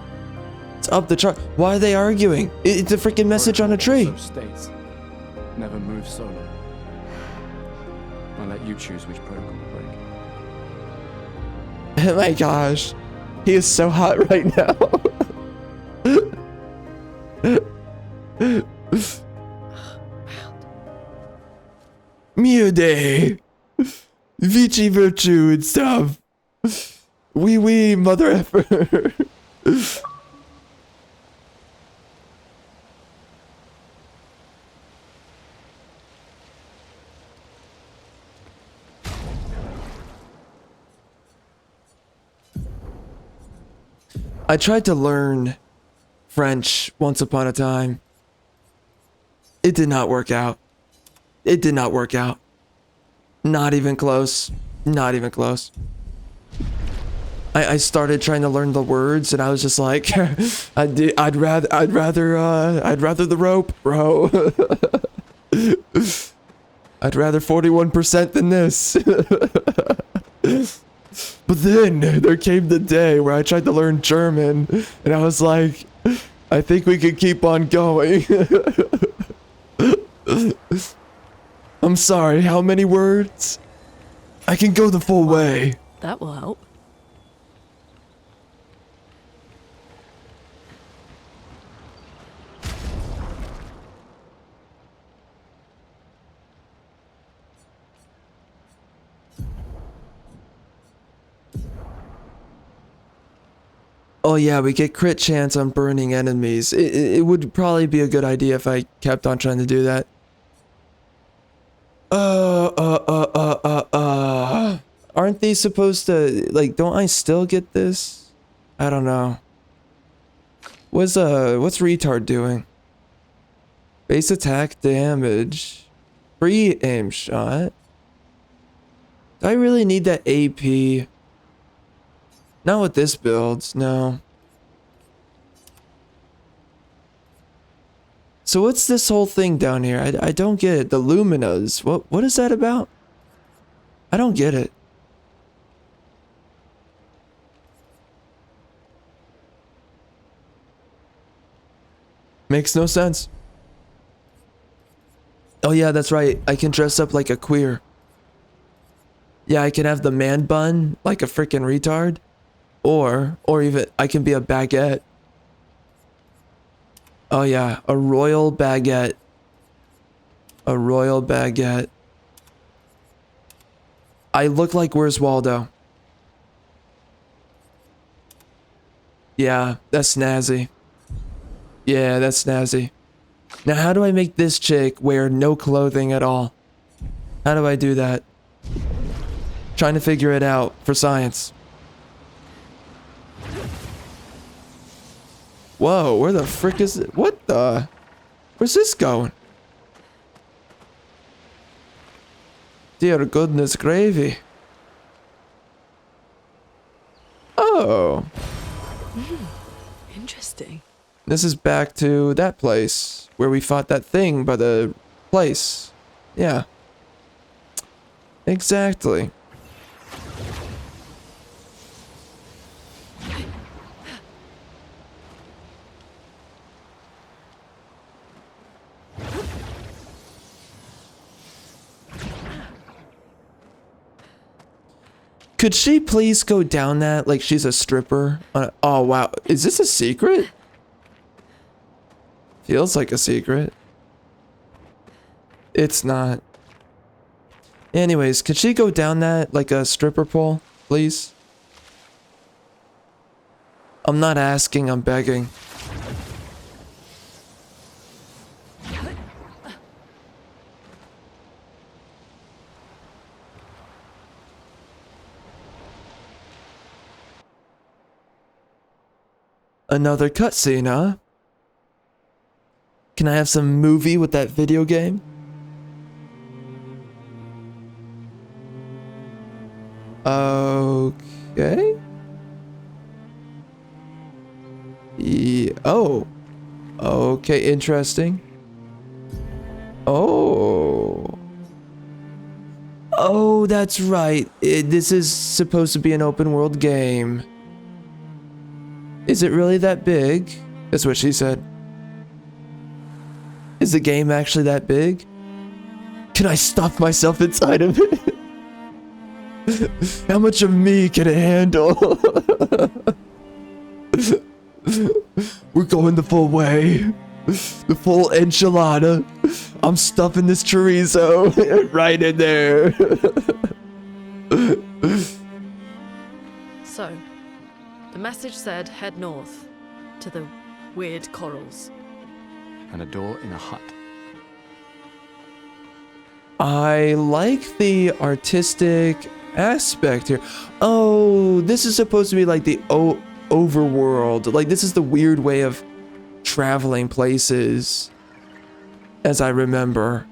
It's up the chart. Why are they arguing? It's a freaking message on a tree. Also states, never move solo. I'll let you choose which protocol to break. Oh my gosh. He is so hot right now. Mude. Vici virtue and stuff. Wee mother effer. I tried to learn French once upon a time. It did not work out. It did not work out. Not even close. Not even close. I started trying to learn the words and I was just like, I'd rather the rope, bro. I'd rather 41% than this. But then there came the day where I tried to learn German and I was like, I think we could keep on going. I'm sorry, how many words? I can go the full way. That will help. Oh yeah, we get crit chance on burning enemies. It would probably be a good idea if I kept on trying to do that. Aren't they supposed to, like, don't I still get this? I don't know. What's retard doing? Base attack damage. Free aim shot. Do I really need that AP? Not with this build, no. So what's this whole thing down here? I don't get it. The Luminas. What is that about? I don't get it. Makes no sense. Oh yeah, that's right. I can dress up like a queer. Yeah, I can have the man bun like a freaking retard. Or even I can be a baguette. Oh yeah, a royal baguette. A royal baguette. I look like Where's Waldo? Yeah, that's snazzy. Yeah, that's snazzy. Now how do I make this chick wear no clothing at all? How do I do that? Trying to figure it out for science. Whoa, where the frick is it? What the? Where's this going? Dear goodness gravy. Oh. Interesting. This is back to that place where we fought that thing by the place. Yeah. Exactly. Could she please go down that like she's a stripper? Oh wow, is this a secret? Feels like a secret. It's not. Anyways, could she go down that like a stripper pole, please? I'm not asking, I'm begging. Another cutscene, huh? Can I have some movie with that video game? Okay. Oh. Okay, interesting. Oh. Oh Oh, that's right. This is supposed to be an open world game. Is it really that big? That's what she said. Is the game actually that big? Can I stuff myself inside of it? How much of me can it handle? We're going the full way. The full enchilada. I'm stuffing this chorizo right in there. So, the message said head north to the weird corals. And a door in a hut. I like the artistic aspect here. Oh, this is supposed to be like the overworld. Like, this is the weird way of traveling places, as I remember.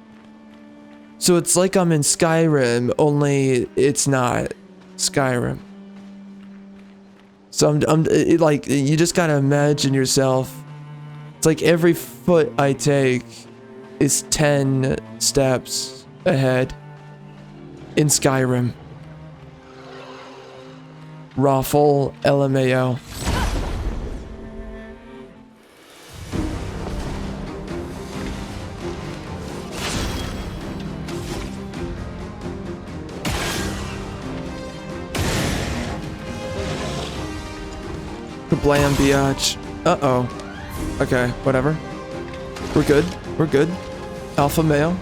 So it's like I'm in Skyrim, only it's not Skyrim. So like, you just gotta imagine yourself. It's like every foot I take is 10 steps ahead in Skyrim. Raffle LMAO. Kablam, biatch. Uh-oh. Okay, whatever. We're good. We're good. Alpha male.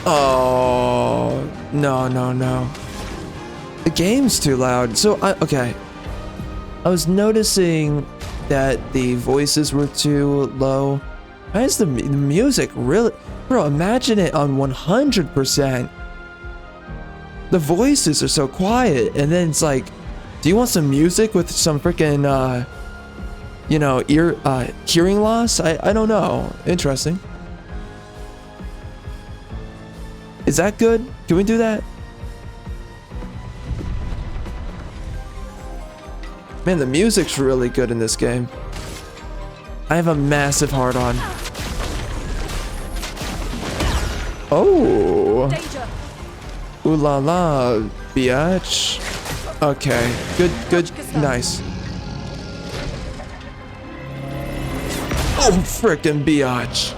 Oh, no, no, no. The game's too loud. So, okay. I was noticing that the voices were too low. Why is the music really... Bro, imagine it on 100%. The voices are so quiet, and then it's like, do you want some music with some freaking, you know, hearing loss? I don't know. Interesting. Is that good? Can we do that? Man, the music's really good in this game. I have a massive heart on. Oh. Danger! Ooh la la, biatch. Okay, good, nice. Oh, frickin' biatch.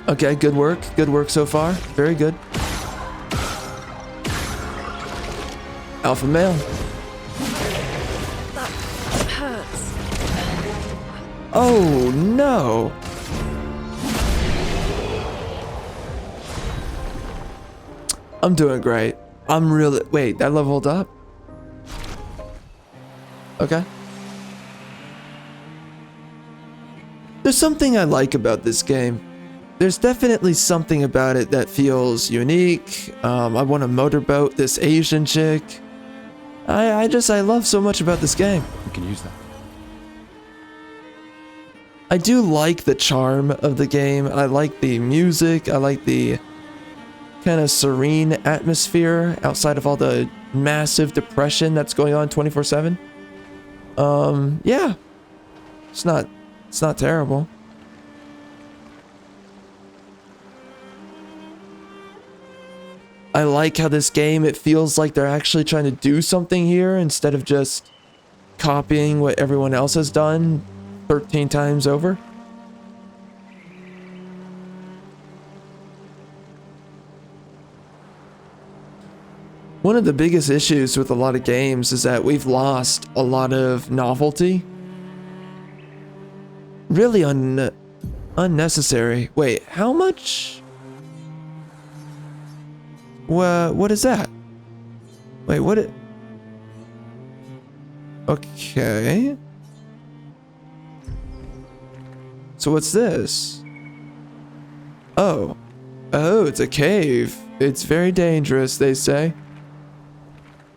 Okay, good work so far. Very good. Alpha male. That hurts. Oh no. I'm doing great. I'm really... Wait, that leveled up? Okay. There's something I like about this game. There's definitely something about it that feels unique. I want to motorboat this Asian chick. I love so much about this game. We can use that. I do like the charm of the game. I like the music. I like the kind of serene atmosphere outside of all the massive depression that's going on 24/7. Yeah. It's not terrible. I like how this game, it feels like they're actually trying to do something here instead of just copying what everyone else has done 13 times over. One of the biggest issues with a lot of games is that we've lost a lot of novelty. Really unnecessary. Wait, how much? What is that? Wait, what it? Okay. So what's this? Oh. Oh, it's a cave. It's very dangerous, they say.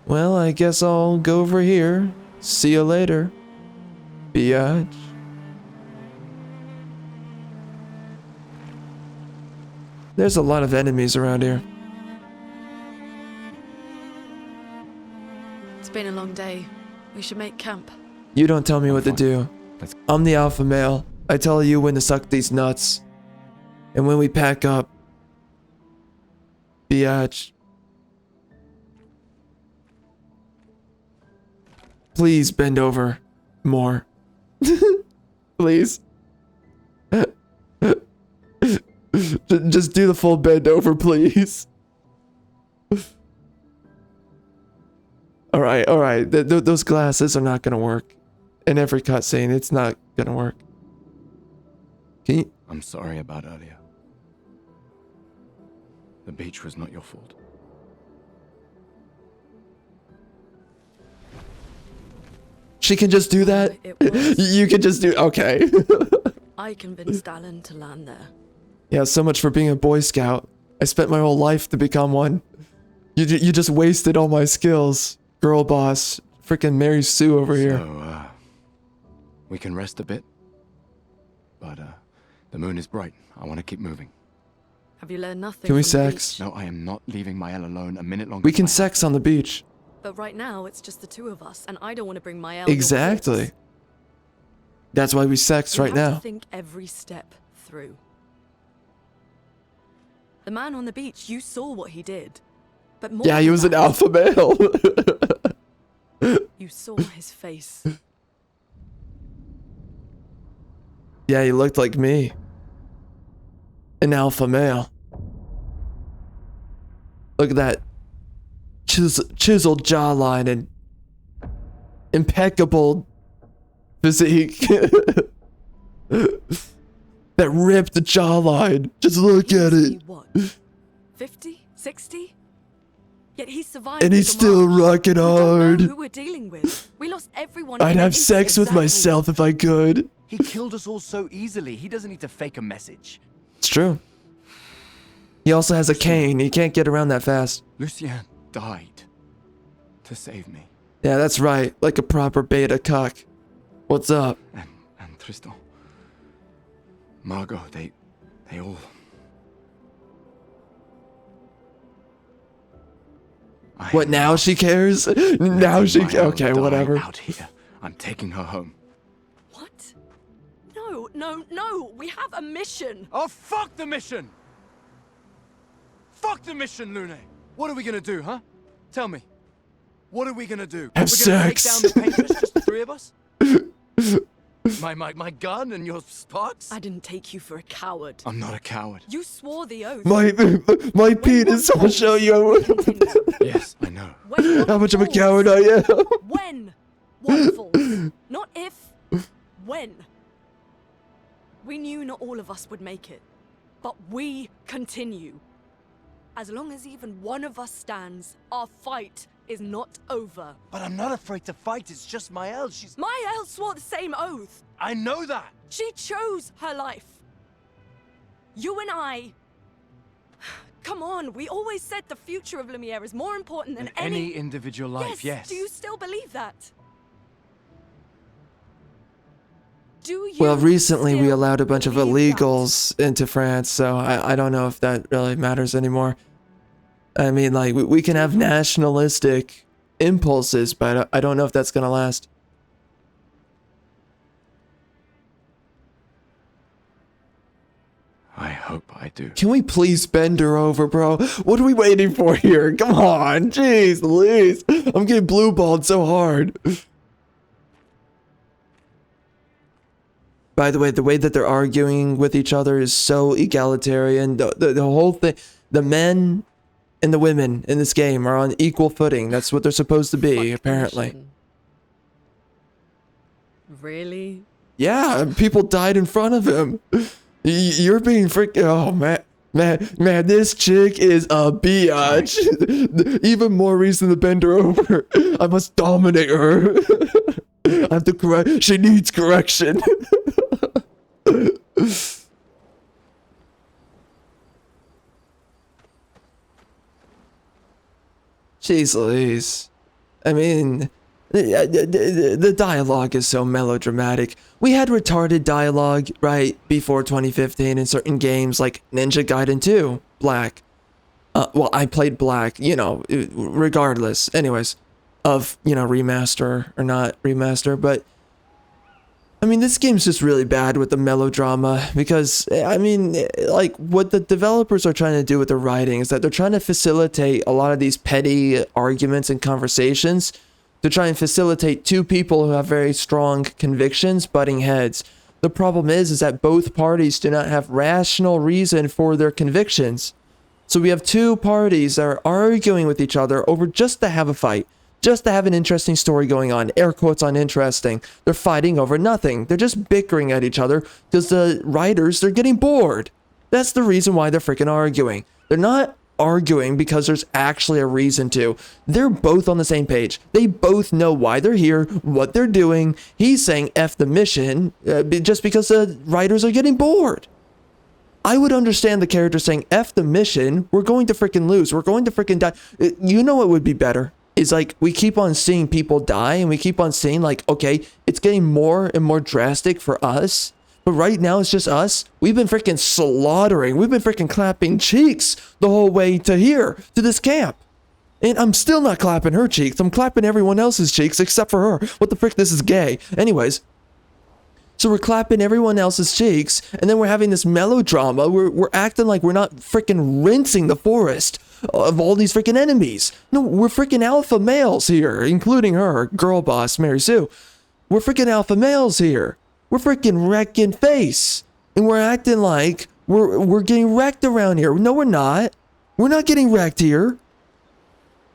Well, I guess I'll go over here. See you later, biatch. There's a lot of enemies around here. It's been a long day. We should make camp. You don't tell me what to do. I'm the alpha male. I tell you when to suck these nuts. And when we pack up, biatch. Please bend over more. Please. Just do the full bend over, please. Alright. Those glasses are not gonna work. In every cutscene, it's not gonna work. Can you? I'm sorry about earlier. The beach was not your fault. She can just do that? It was. You can just do. Okay. I convinced Alan to land there. Yeah, so much for being a Boy Scout. I spent my whole life to become one. You just wasted all my skills. Girl boss. Freaking Mary Sue over here. So, we can rest a bit. But, the moon is bright. I want to keep moving. Have you learned nothing? Can we from the sex? beach? No, I am not leaving Mael alone a minute longer. We can sex on the beach. But right now, it's just the two of us, and I don't want to bring my Exactly. That's why we sex right We have now. to think every step through. The man on the beach, you saw what he did. But more Yeah, he than was an that, alpha male. You saw his face. Yeah, he looked like me. An alpha male. Look at that chiseled jawline and impeccable physique. That ripped jawline. Just look at it. What? 50? 60? Yet he survived. And he's the still march. rocking We don't know hard. who we're dealing with. We lost everyone. I'd in an have sex instant. with myself if I could. He killed us all so easily. He doesn't need to fake a message. It's true. He also has a cane. He can't get around that fast. Lucien died to save me. Yeah, that's right. Like a proper beta cuck. What's up? And Tristan. Margot, they all... What, now she cares? Now she... Okay, whatever. Out here. I'm taking her home. What? No. We have a mission. Oh, fuck the mission! Fuck the mission, Lune! What are we gonna do, huh? Tell me. What are we gonna do? Have We're gonna take sex. down the painters, just the three of us? My gun and your sparks? I didn't take you for a coward. I'm not a coward. You swore the oath. My penis will show you Yes, I know. When how one much of a falls. coward I am. When one falls. Not if. When. We knew not all of us would make it. But we continue. As long as even one of us stands, our fight is not over. But I'm not afraid to fight. It's just Mael. She's... Mael swore the same oath. I know that. She chose her life. You and I... Come on, we always said the future of Lumiere is more important than Any individual life, yes. Do you still believe that? Do you Well, recently we still allowed a bunch of believe that? illegals into France, so I don't know if that really matters anymore. I mean, like, we can have nationalistic impulses, but I don't know if that's gonna last. I hope I do. Can we please bend her over, bro? What are we waiting for here? Come on, jeez, Louise. I'm getting blue-balled so hard. By the way that they're arguing with each other is so egalitarian. The whole thing, the men and the women in this game are on equal footing. That's what they're supposed to be, apparently. Mission. Really? Yeah, people died in front of him. You're being freaking... Oh, man, this chick is a biatch. Even more reason to bend her over. I must dominate her. I have to correct... She needs correction. Jeez Louise. I mean... The dialogue is so melodramatic. We had retarded dialogue, right, before 2015 in certain games like Ninja Gaiden 2, Black. Well, I played Black, you know, regardless, anyways, of, you know, remaster or not remaster, but I mean, this game's just really bad with the melodrama because, I mean, like, what the developers are trying to do with their writing is that they're trying to facilitate a lot of these petty arguments and conversations to try and facilitate two people who have very strong convictions butting heads. The problem is that both parties do not have rational reason for their convictions. So we have two parties that are arguing with each other over just to have a fight. Just to have an interesting story going on. Air quotes on interesting. They're fighting over nothing. They're just bickering at each other because the writers, they're getting bored. That's the reason why they're freaking arguing. They're not arguing because there's actually a reason to. They're both on the same page. They both know why they're here, what they're doing. He's saying F the mission just because the writers are getting bored. I would understand the character saying F the mission. We're going to freaking lose. We're going to freaking die. You know what would be better? Is like we keep on seeing people die and we keep on seeing like, okay, it's getting more and more drastic for us. But right now it's just us. We've been freaking slaughtering. We've been freaking clapping cheeks the whole way to here, to this camp. And I'm still not clapping her cheeks. I'm clapping everyone else's cheeks except for her. What the frick? This is gay. Anyways. So we're clapping everyone else's cheeks and then we're having this melodrama. We're acting like we're not freaking rinsing the forest of all these freaking enemies. No, we're freaking alpha males here, including her, girl boss, Mary Sue. We're freaking alpha males here. We're freaking wrecking face. And we're acting like we're getting wrecked around here. No, we're not. We're not getting wrecked here.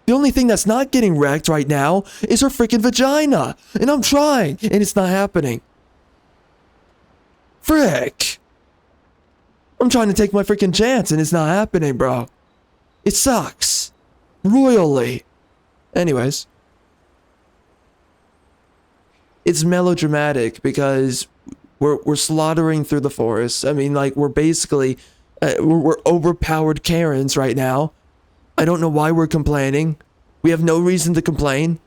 The only thing that's not getting wrecked right now is her freaking vagina. And I'm trying, and it's not happening. Frick. I'm trying to take my freaking chance, and it's not happening, bro. It sucks. Royally. Anyways. It's melodramatic because we're slaughtering through the forest. I mean, like, we're basically... we're overpowered Karens right now. I don't know why we're complaining. We have no reason to complain.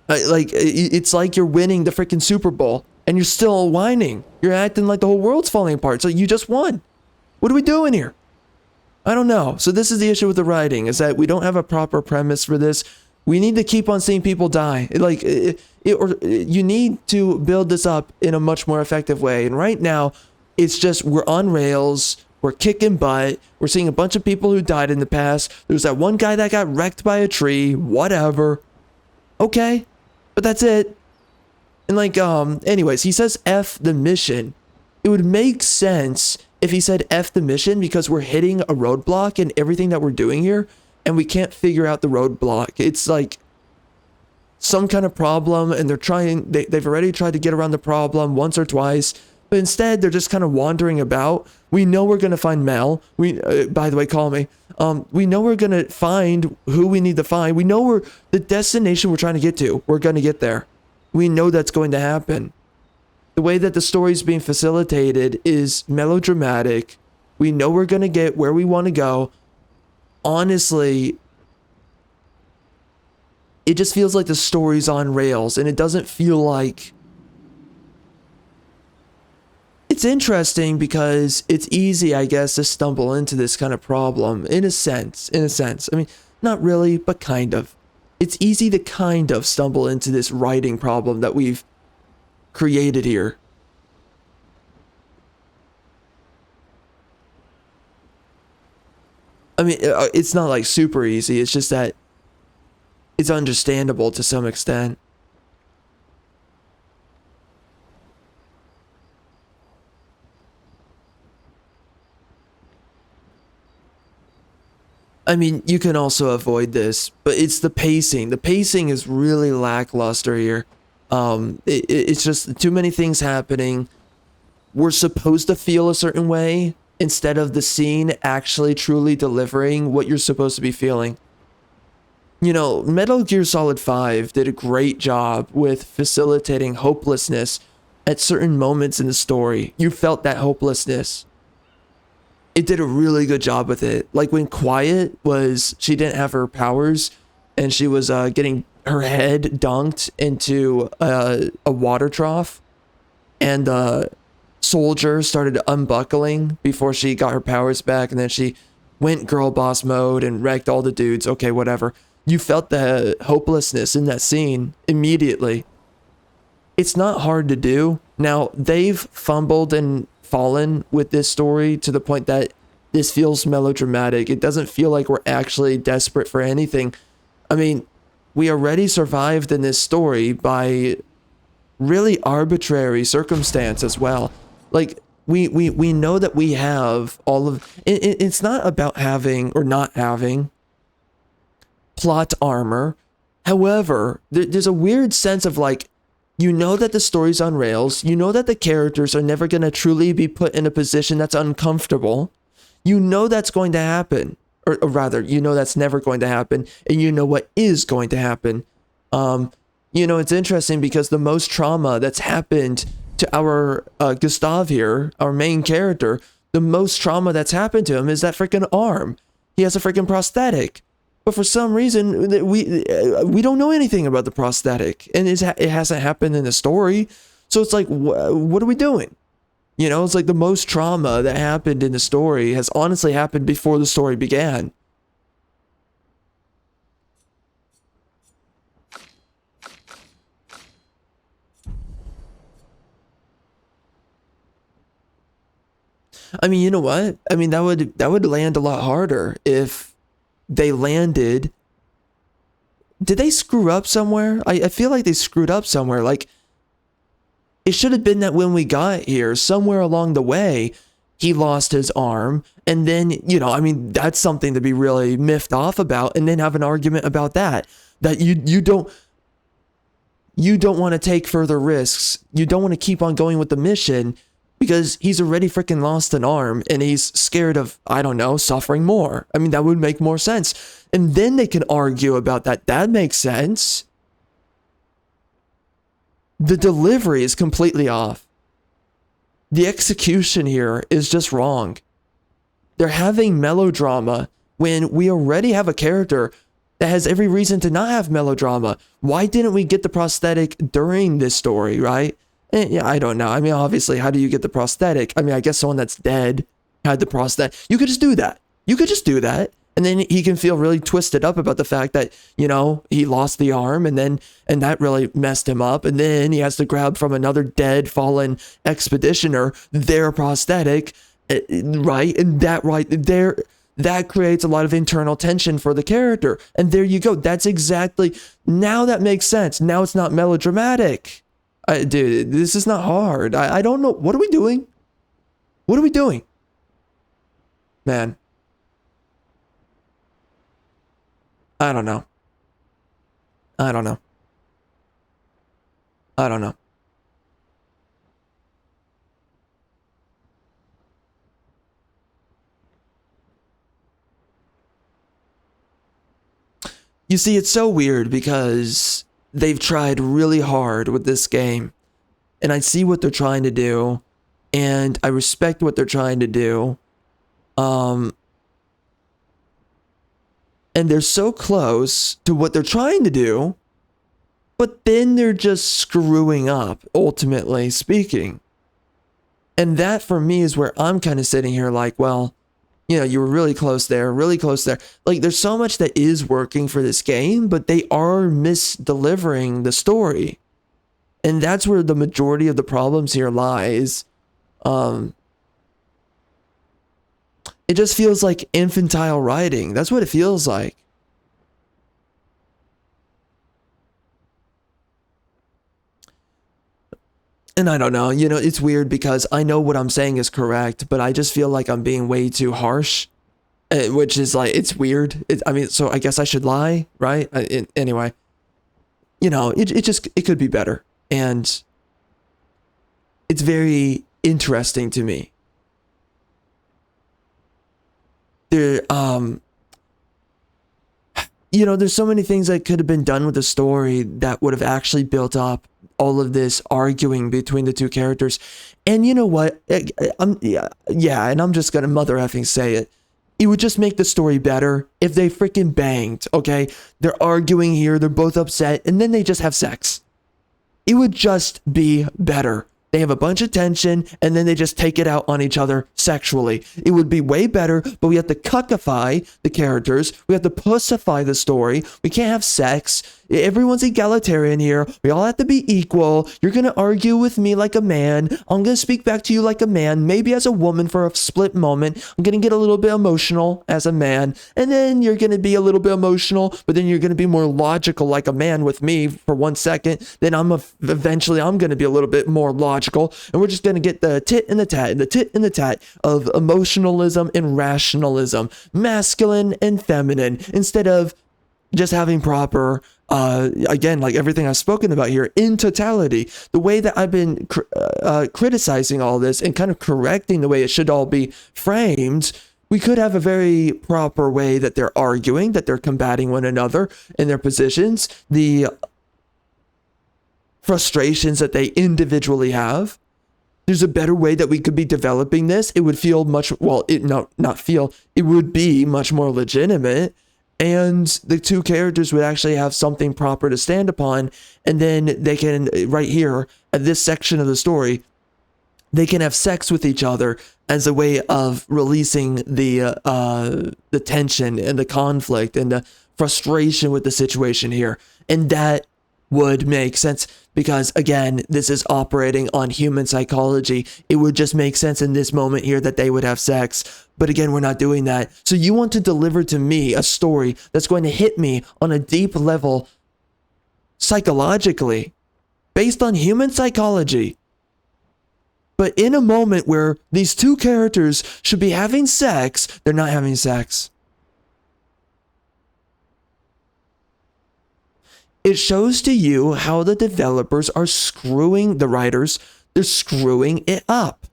It's like you're winning the freaking Super Bowl and you're still whining. You're acting like the whole world's falling apart. So you just won. What are we doing here? I don't know. So this is the issue with the writing, is that we don't have a proper premise for this. We need to keep on seeing people die. You need to build this up in a much more effective way. And right now, it's just we're on rails. We're kicking butt. We're seeing a bunch of people who died in the past. There's that one guy that got wrecked by a tree. Whatever. Okay. But that's it. And anyways, he says F the mission. It would make sense if he said F the mission because we're hitting a roadblock in everything that we're doing here and we can't figure out the roadblock. It's like some kind of problem and they've already tried to get around the problem once or twice, but instead they're just kind of wandering about. We know we're going to find Mel. By the way, call me. We know we're going to find who we need to find. We know the destination we're trying to get to. We're going to get there. We know that's going to happen. The way that the story is being facilitated is melodramatic. We know we're going to get where we want to go. Honestly, it just feels like the story's on rails and it doesn't feel like... It's interesting because it's easy, I guess, to stumble into this kind of problem in a sense. I mean, not really, but kind of. It's easy to kind of stumble into this writing problem that we've created here. I mean, it's not like super easy. It's just that it's understandable to some extent. I mean, you can also avoid this, but it's the pacing. The pacing is really lackluster here. It's just too many things happening. We're supposed to feel a certain way instead of the scene actually truly delivering what you're supposed to be feeling. You know, Metal Gear Solid 5 did a great job with facilitating hopelessness at certain moments in the story. You felt that hopelessness. It did a really good job with it. Like when Quiet she didn't have her powers and she was getting her head dunked into a water trough and the soldier started unbuckling before she got her powers back and then she went girl boss mode and wrecked all the dudes. Okay, whatever. You felt the hopelessness in that scene immediately. It's not hard to do, Now, they've fumbled and fallen with this story to the point that this feels melodramatic. It doesn't feel like we're actually desperate for anything. I mean, we already survived in this story by really arbitrary circumstance as well. Like, we know that we have all of... It's not about having or not having plot armor. However, there's a weird sense of like, you know that the story's on rails. You know that the characters are never going to truly be put in a position that's uncomfortable. You know that's going to happen. Or rather, you know that's never going to happen. And you know what is going to happen. You know, it's interesting because the most trauma that's happened to our Gustav here, our main character, the most trauma that's happened to him is that freaking arm. He has a freaking prosthetic. But for some reason, we don't know anything about the prosthetic. And it hasn't happened in the story. So it's like, what are we doing? You know, it's like the most trauma that happened in the story has honestly happened before the story began. I mean, you know what? I mean, that would land a lot harder if they landed. Did they screw up somewhere? I feel like they screwed up somewhere. Like, it should have been that when we got here, somewhere along the way, he lost his arm. And then, you know, I mean, that's something to be really miffed off about, and then have an argument about that. That you don't want to take further risks. You don't want to keep on going with the mission because he's already freaking lost an arm and he's scared of, I don't know, suffering more. I mean, that would make more sense. And then they can argue about that. That makes sense. The delivery is completely off. The execution here is just wrong. They're having melodrama when we already have a character that has every reason to not have melodrama. Why didn't we get the prosthetic during this story, right? Yeah, I don't know. I mean, obviously, how do you get the prosthetic? I mean, I guess someone that's dead had the prosthetic. You could just do that. You could just do that. And then he can feel really twisted up about the fact that, you know, he lost the arm and that really messed him up. And then he has to grab from another dead, fallen expeditioner their prosthetic, right? And that right there, that creates a lot of internal tension for the character. And there you go. That's exactly, now that makes sense. Now it's not melodramatic. Dude, this is not hard. I don't know. What are we doing? What are we doing? Man. I don't know. I don't know. I don't know. You see, it's so weird because they've tried really hard with this game, and I see what they're trying to do, and I respect what they're trying to do. And they're so close to what they're trying to do, but then they're just screwing up, ultimately speaking. And that for me is where I'm kind of sitting here like, well, you know, you were really close there, really close there. Like, there's so much that is working for this game, but they are misdelivering the story. And that's where the majority of the problems here lies. It just feels like infantile writing. That's what it feels like. And I don't know, you know, it's weird because I know what I'm saying is correct, but I just feel like I'm being way too harsh, which is like, it's weird. I mean, so I guess I should lie, right? Anyway, you know, it could be better. And it's very interesting to me. There, you know, there's so many things that could have been done with the story that would have actually built up all of this arguing between the two characters. And you know what? Yeah, and I'm just gonna mother effing say it. It would just make the story better if they freaking banged, okay? They're arguing here, they're both upset, and then they just have sex. It would just be better. They have a bunch of tension and then they just take it out on each other sexually. It would be way better, but we have to cuckify the characters. We have to pussify the story. We can't have sex. Everyone's egalitarian here. We all have to be equal. You're going to argue with me like a man. I'm going to speak back to you like a man, maybe as a woman for a split moment. I'm going to get a little bit emotional as a man. And then you're going to be a little bit emotional, but then you're going to be more logical like a man with me for 1 second. Then eventually I'm going to be a little bit more logical. And we're just going to get the tit and the tat of emotionalism and rationalism, masculine and feminine, instead of just having proper, again, like everything I've spoken about here, in totality. The way that I've been criticizing all this and kind of correcting the way it should all be framed, we could have a very proper way that they're arguing, that they're combating one another in their positions, the frustrations that they individually have. There's a better way that we could be developing this. It would feel much, well, it would be much more legitimate. And the two characters would actually have something proper to stand upon. And then they can, right here, at this section of the story, they can have sex with each other as a way of releasing the tension and the conflict and the frustration with the situation here. And that would make sense because, again, this is operating on human psychology. It would just make sense in this moment here that they would have sex. But again, we're not doing that. So you want to deliver to me a story that's going to hit me on a deep level psychologically, based on human psychology. But in a moment where these two characters should be having sex, they're not having sex. It shows to you how the developers are screwing the writers. They're screwing it up.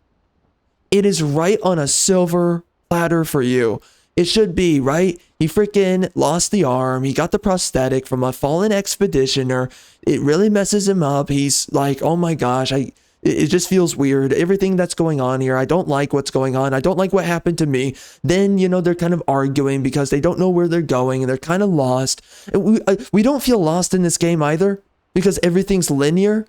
It is right on a silver platter for you. It should be, right? He freaking lost the arm. He got the prosthetic from a fallen expeditioner. It really messes him up. He's like, oh my gosh, it just feels weird. Everything that's going on here, I don't like what's going on. I don't like what happened to me. Then, they're kind of arguing because they don't know where they're going and they're kind of lost. And we don't feel lost in this game either because everything's linear.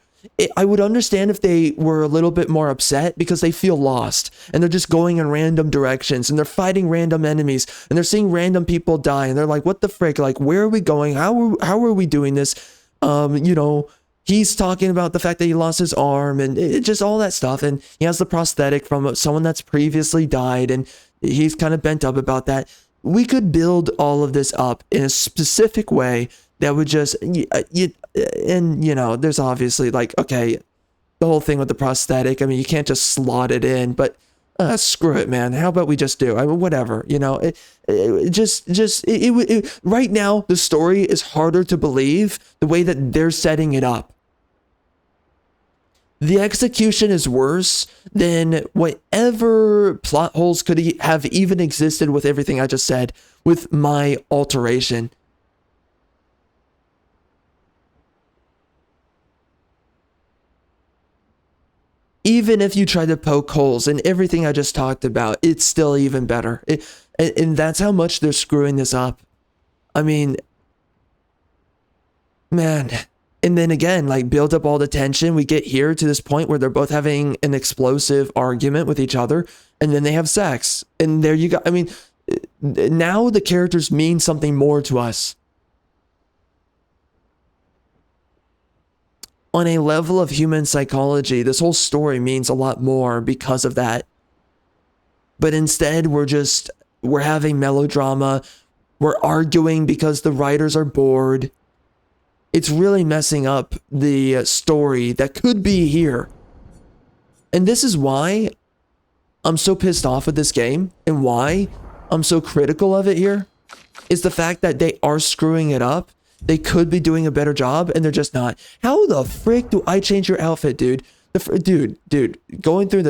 I would understand if they were a little bit more upset because they feel lost and they're just going in random directions and they're fighting random enemies and they're seeing random people die and they're like, what the frick? Like, where are we going? How are we doing this? He's talking about the fact that he lost his arm and just all that stuff. And he has the prosthetic from someone that's previously died. And he's kind of bent up about that. We could build all of this up in a specific way that would just, there's obviously like, okay, the whole thing with the prosthetic. I mean, you can't just slot it in, but screw it, man. How about we just do? I mean, whatever, right now, the story is harder to believe the way that they're setting it up. The execution is worse than whatever plot holes could have even existed with everything I just said, with my alteration. Even if you try to poke holes in everything I just talked about, it's still even better. And that's how much they're screwing this up. I mean, man. And then again, like, build up all the tension. We get here to this point where they're both having an explosive argument with each other, and then they have sex. And there you go. I mean, now the characters mean something more to us. On a level of human psychology, this whole story means a lot more because of that. But instead, we're having melodrama. We're arguing because the writers are bored. It's really messing up the story that could be here. And this is why I'm so pissed off with this game and why I'm so critical of it here is the fact that they are screwing it up. They could be doing a better job and they're just not. How the frick do I change your outfit, dude? Dude, going through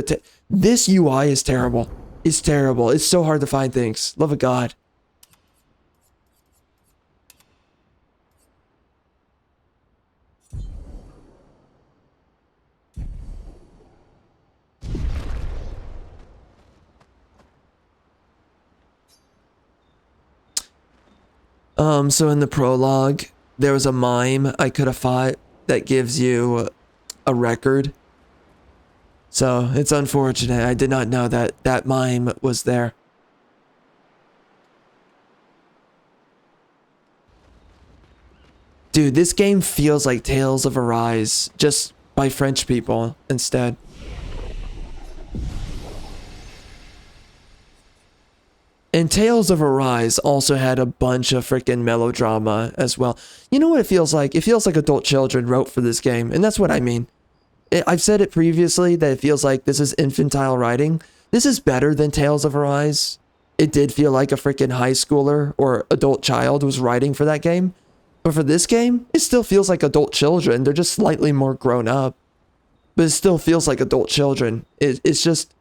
this UI is terrible. It's terrible. It's so hard to find things. Love of God. So in the prologue, there was a mime I could have fought that gives you a record. So it's unfortunate. I did not know that that mime was there. Dude, this game feels like Tales of Arise, just by French people instead. And Tales of Arise also had a bunch of freaking melodrama as well. You know what it feels like? It feels like adult children wrote for this game, and that's what I mean. I've said it previously that it feels like this is infantile writing. This is better than Tales of Arise. It did feel like a freaking high schooler or adult child was writing for that game. But for this game, it still feels like adult children. They're just slightly more grown up. But it still feels like adult children. It's just...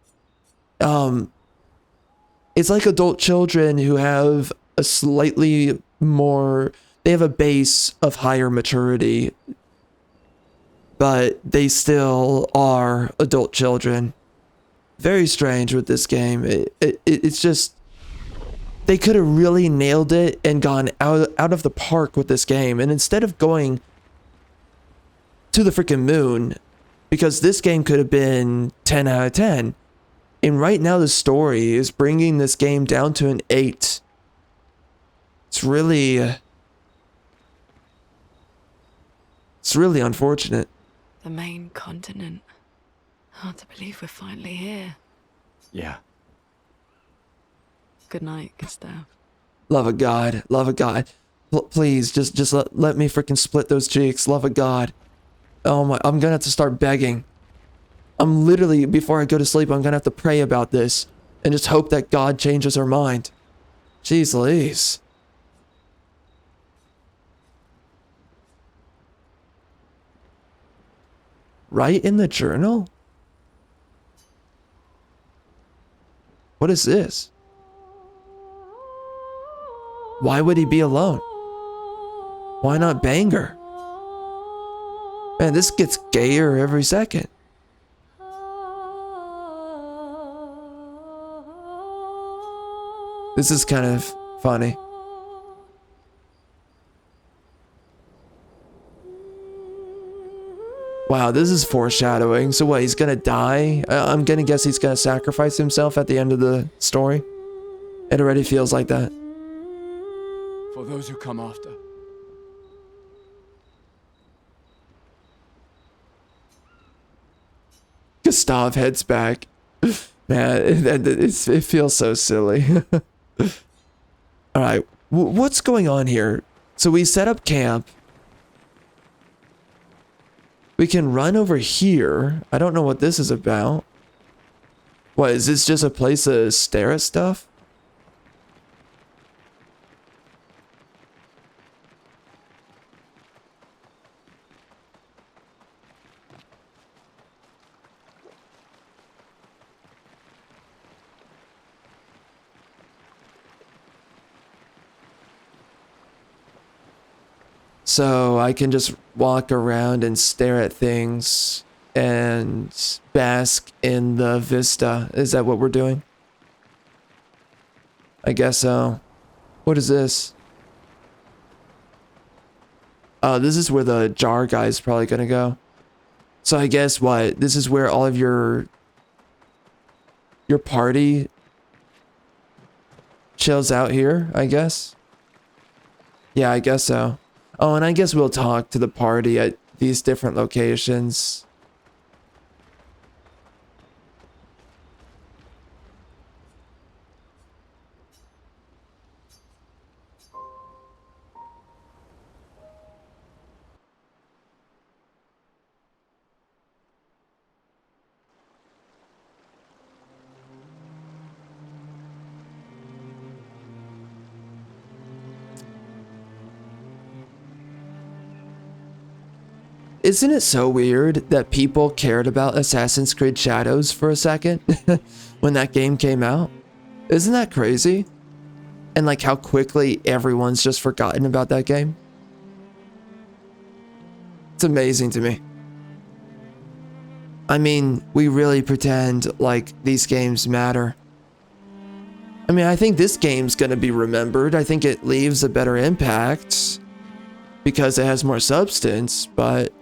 It's like adult children who have a slightly more... They have a base of higher maturity. But they still are adult children. Very strange with this game. It's just... They could have really nailed it and gone out of the park with this game. And instead of going to the freaking moon, because this game could have been 10 out of 10. And right now the story is bringing this game down to an 8. It's really unfortunate. The main continent. Hard to believe we're finally here. Yeah. Good night, Gustav. Love of God. Love of God. Please, just let me freaking split those cheeks. Love of God. Oh my, I'm gonna have to start begging. I'm literally, before I go to sleep, I'm gonna have to pray about this and just hope that God changes her mind. Jeez Louise. Write in the journal? What is this? Why would he be alone? Why not bang her? Man, this gets gayer every second. This is kind of funny. Wow, this is foreshadowing. So what, he's gonna die? I'm gonna guess he's gonna sacrifice himself at the end of the story. It already feels like that. For those who come after. Gustav heads back. Man, it feels so silly. Alright, what's going on here? So we set up camp. We can run over here. I don't know what this is about. What, is this just a place to stare at stuff? So I can just walk around and stare at things and bask in the vista. Is that what we're doing? I guess so. What is this? Oh, this is where the jar guy's probably gonna go. So I guess what? This is where all of your party chills out here, I guess? Yeah, I guess so. Oh, and I guess we'll talk to the party at these different locations. Isn't it so weird that people cared about Assassin's Creed Shadows for a second when that game came out? Isn't that crazy? And like how quickly everyone's just forgotten about that game? It's amazing to me. I mean, we really pretend like these games matter. I mean, I think this game's gonna be remembered. I think it leaves a better impact because it has more substance, but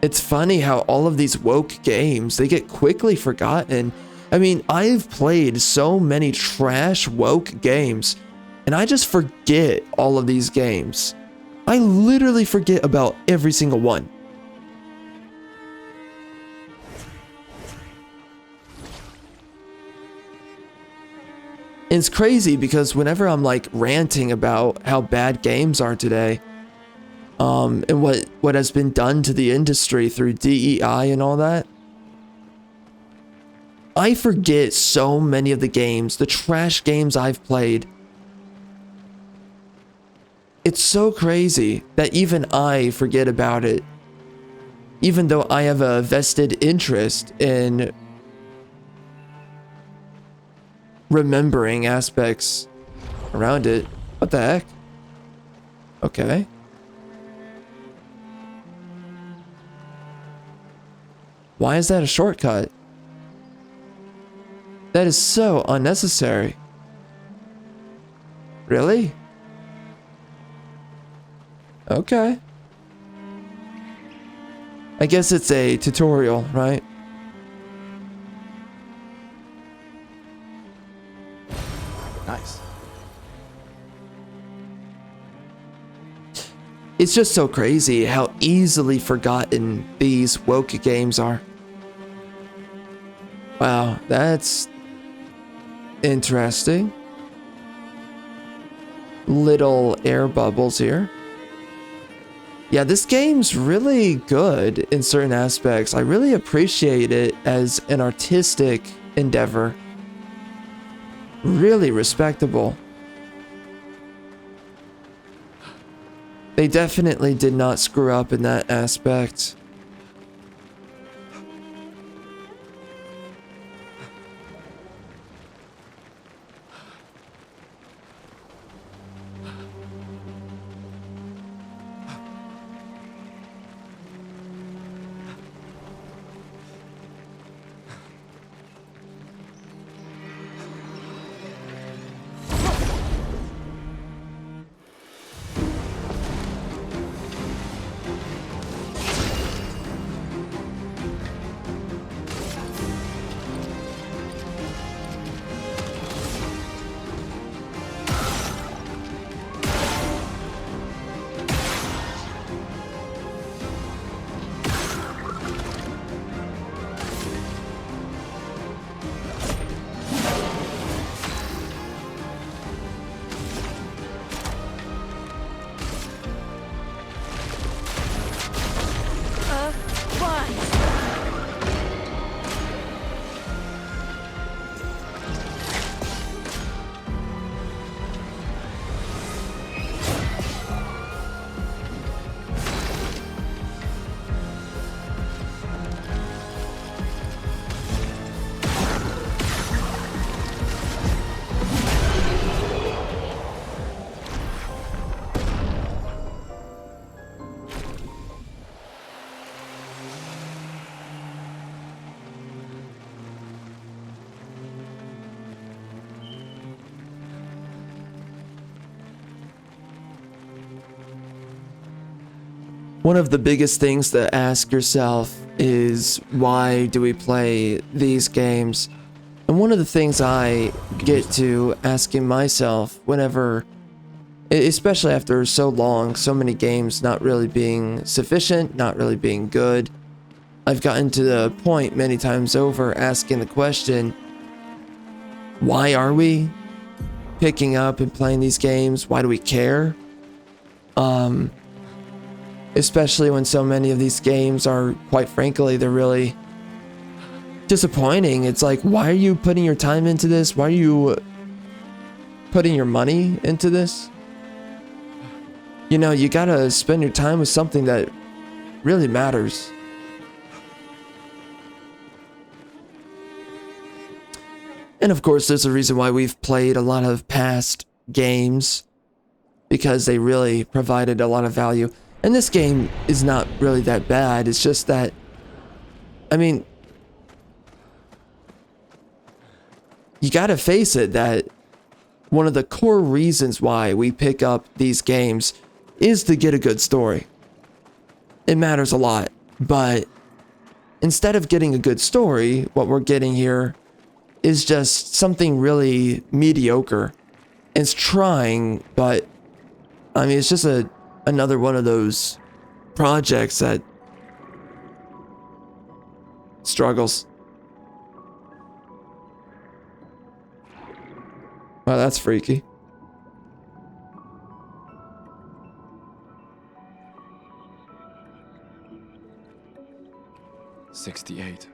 It's funny how all of these woke games, they get quickly forgotten. I mean, I've played so many trash woke games, and I just forget all of these games. I literally forget about every single one. It's crazy because whenever I'm like ranting about how bad games are today, and what has been done to the industry through DEI and all that, I forget so many of the games, the trash games I've played. It's so crazy that even I forget about it, even though I have a vested interest in remembering aspects around it. What the heck? Okay. Why is that a shortcut? That is so unnecessary. Really? Okay. I guess it's a tutorial, right? Nice. It's just so crazy how easily forgotten these woke games are. Wow, that's interesting. Little air bubbles here. Yeah, this game's really good in certain aspects. I really appreciate it as an artistic endeavor. Really respectable. They definitely did not screw up in that aspect. One of the biggest things to ask yourself is, why do we play these games? And one of the things I get to asking myself whenever, especially after so long, so many games not really being sufficient, not really being good, I've gotten to the point many times over asking the question, why are we picking up and playing these games? Why do we care? Especially when so many of these games are, quite frankly, they're really disappointing. It's like, why are you putting your time into this? Why are you putting your money into this? You know, you gotta spend your time with something that really matters. And of course, there's a reason why we've played a lot of past games, because they really provided a lot of value. And this game is not really that bad. It's just that, I mean, you gotta face it that one of the core reasons why we pick up these games is to get a good story. It matters a lot. But instead of getting a good story, what we're getting here is just something really mediocre. It's trying, but I mean, it's just another one of those projects that struggles. Wow, that's freaky. '68.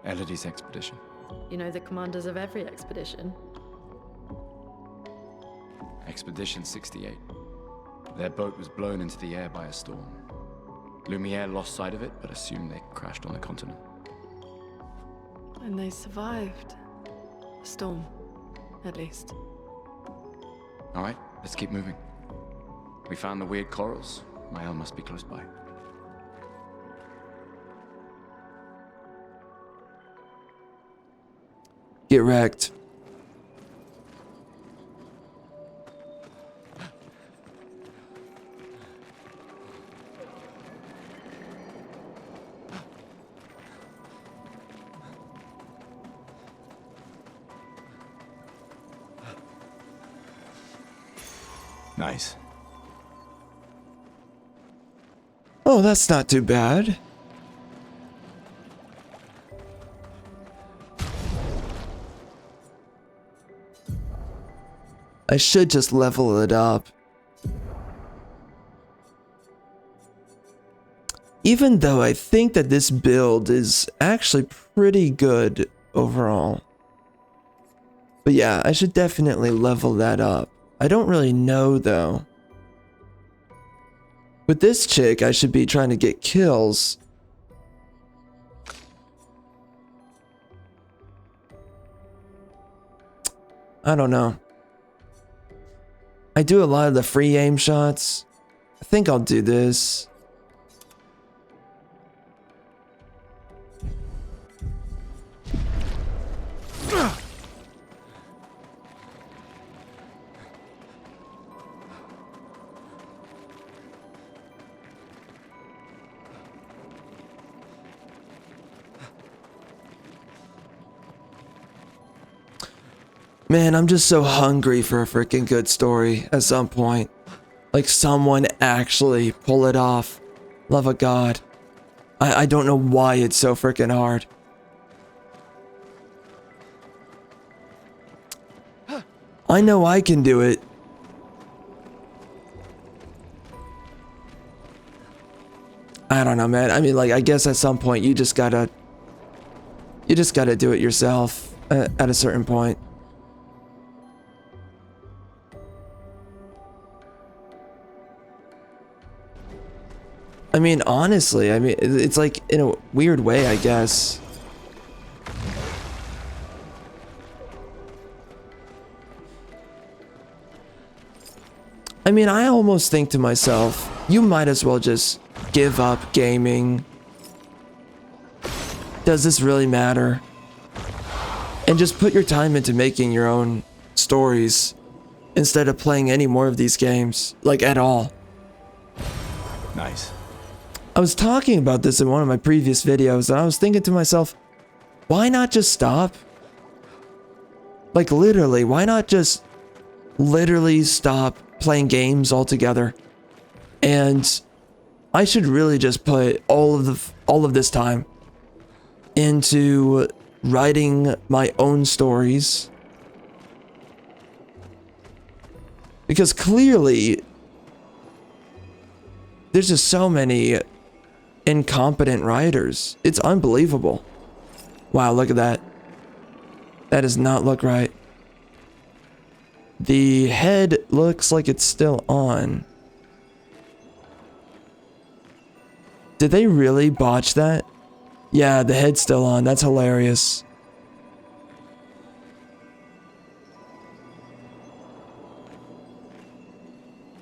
Elodie's expedition. You know the commanders of every expedition. Expedition 68. Their boat was blown into the air by a storm. Lumiere lost sight of it, but assumed they crashed on the continent. And they survived. A storm, at least. All right, let's keep moving. We found the weird corals. Mael must be close by. Get wrecked. Nice. Oh, that's not too bad. I should just level it up. Even though I think that this build is actually pretty good overall. But yeah, I should definitely level that up. I don't really know though. With this chick, I should be trying to get kills. I don't know. I do a lot of the free aim shots. I think I'll do this. Man, I'm just so hungry for a freaking good story at some point. Like someone actually pull it off. Love of God. I don't know why it's so freaking hard. I know I can do it. I don't know, man. I mean, like, I guess at some point you just gotta do it yourself at a certain point. I mean, honestly, I mean, it's like in a weird way, I guess. I mean, I almost think to myself, you might as well just give up gaming. Does this really matter? And just put your time into making your own stories instead of playing any more of these games, like at all. Nice. I was talking about this in one of my previous videos, and I was thinking to myself, why not just stop? Like literally, why not just literally stop playing games altogether? And I should really just put all of this time into writing my own stories. Because clearly there's just so many incompetent writers. It's unbelievable. Wow, look at that. That does not look right. The head looks like it's still on. Did they really botch that? Yeah, the head's still on. That's hilarious.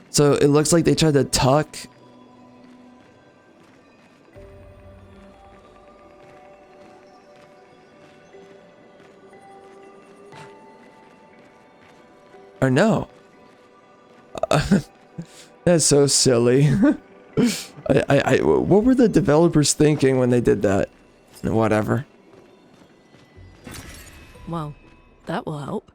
So it looks like they tried to tuck. Or no. That's so silly. What were the developers thinking when they did that? Whatever. Well, that will help.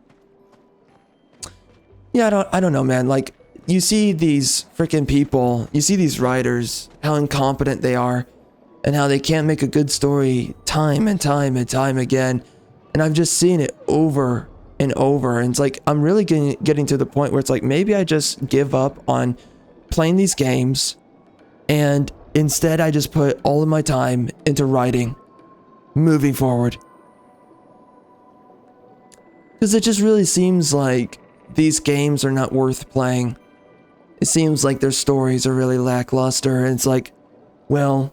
Yeah, I don't know, man. Like, you see these freaking people, you see these writers, how incompetent they are, and how they can't make a good story time and time and time again. And I've just seen it over and over. And it's like, I'm really getting to the point where it's like, maybe I just give up on playing these games, and instead I just put all of my time into writing, moving forward. Because it just really seems like these games are not worth playing. It seems like their stories are really lackluster, and it's like, well,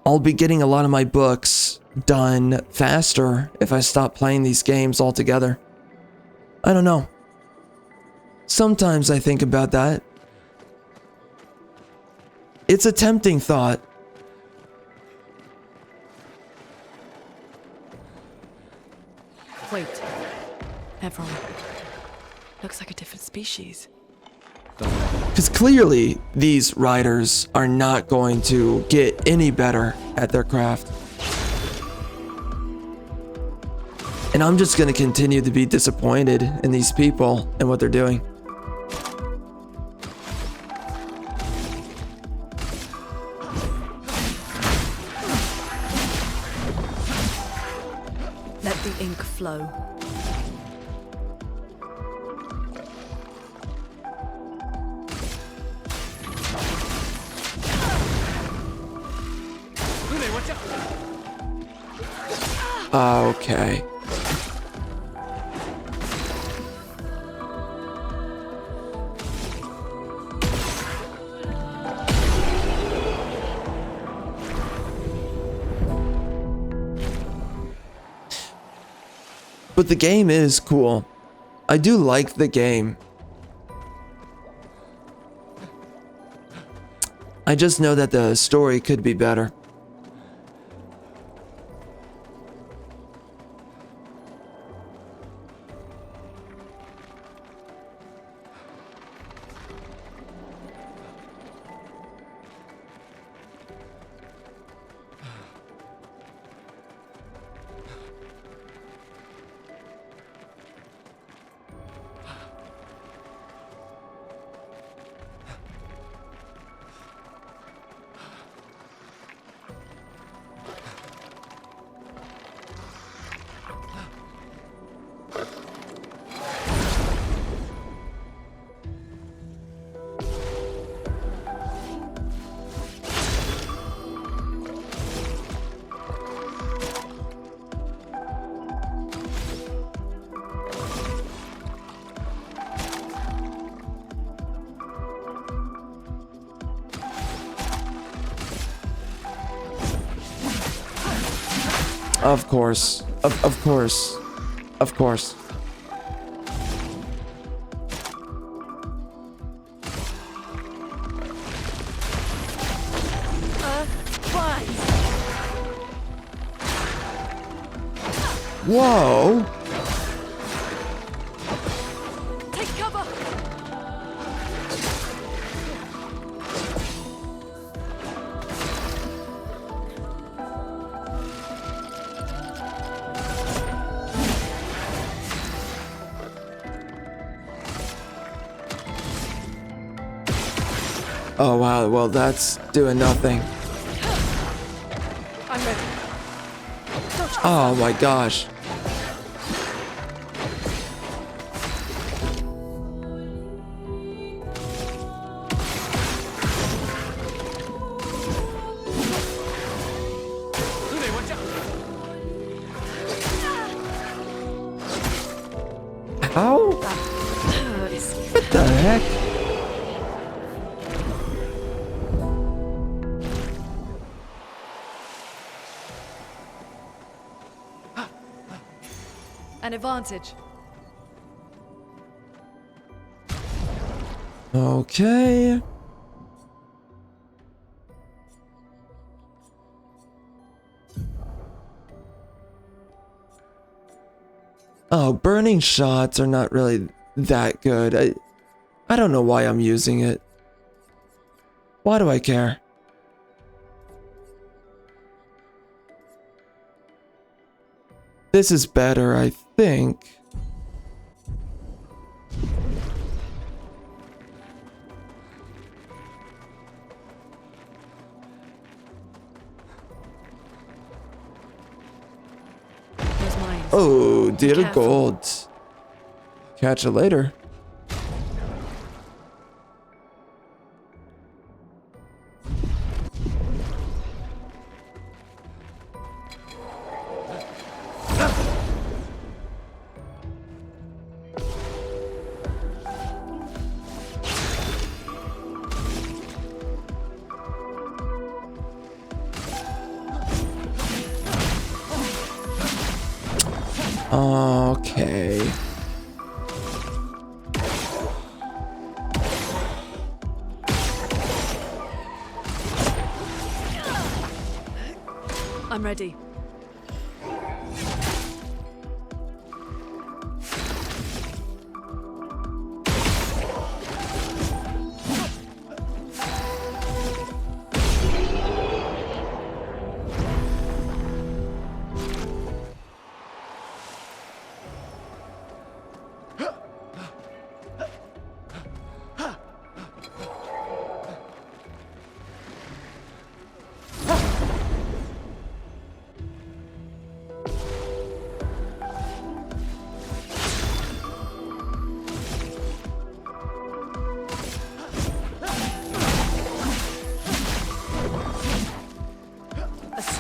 I'll be getting a lot of my books done faster if I stop playing these games altogether. I don't know. Sometimes I think about that. It's a tempting thought. Wait. Everyone. Looks like a different species. Because clearly, these writers are not going to get any better at their craft. And I'm just going to continue to be disappointed in these people and what they're doing. Let the ink flow. Okay. But the game is cool. I do like the game. I just know that the story could be better. Of course. Of course. Of course. Whoa. Take cover. Oh wow, well that's doing nothing. I'm ready. Oh my gosh. How? What the heck? An advantage. Okay. Oh, burning shots are not really that good. I don't know why I'm using it. Why do I care? This is better, I think. Those mines. Oh, dear Careful. God. Catch you later. Okay. I'm ready.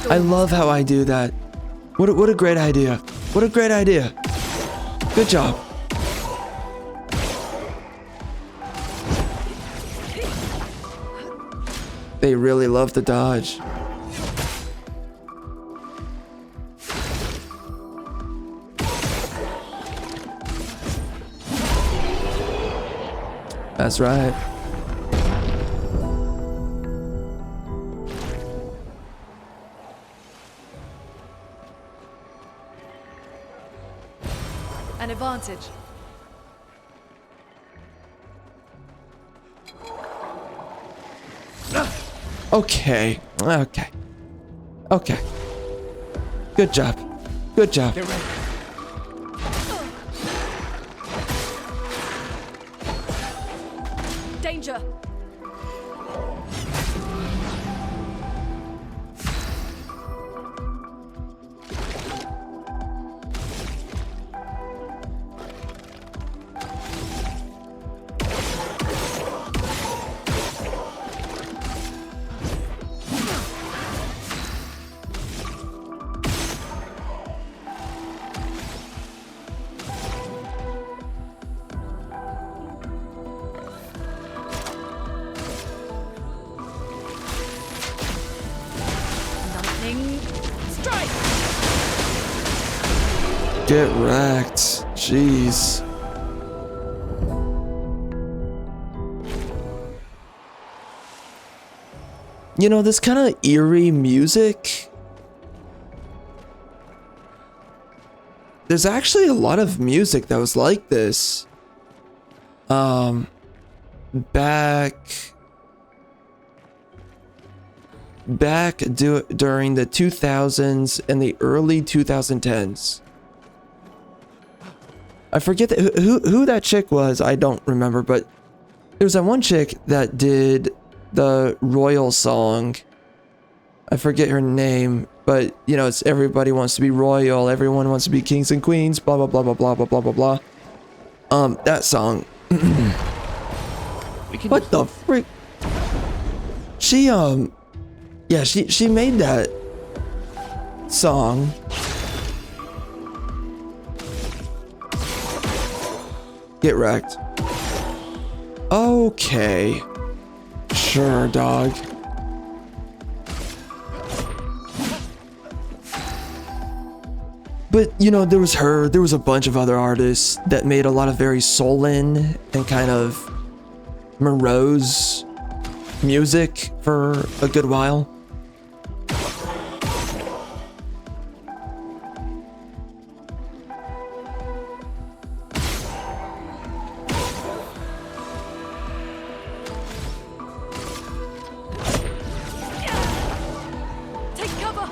I love how I do that. What a great idea. What a great idea. Good job. They really love to dodge. That's right. An advantage. Okay. Okay. Okay. Good job. Good job. Get ready. Danger. Lightning strike. Get wrecked. Jeez. You know, this kind of eerie music. There's actually a lot of music that was like this. During the 2000s and the early 2010s. I forget who that chick was. I don't remember, but there was that one chick that did the royal song. I forget her name, but you know, it's everybody wants to be royal, everyone wants to be kings and queens, blah blah blah blah blah blah blah blah blah. That song. What the freak? She yeah, she made that song. Get wrecked. Okay. Sure, dog. But, you know, there was her, there was a bunch of other artists that made a lot of very sullen and kind of morose music for a good while. Cover!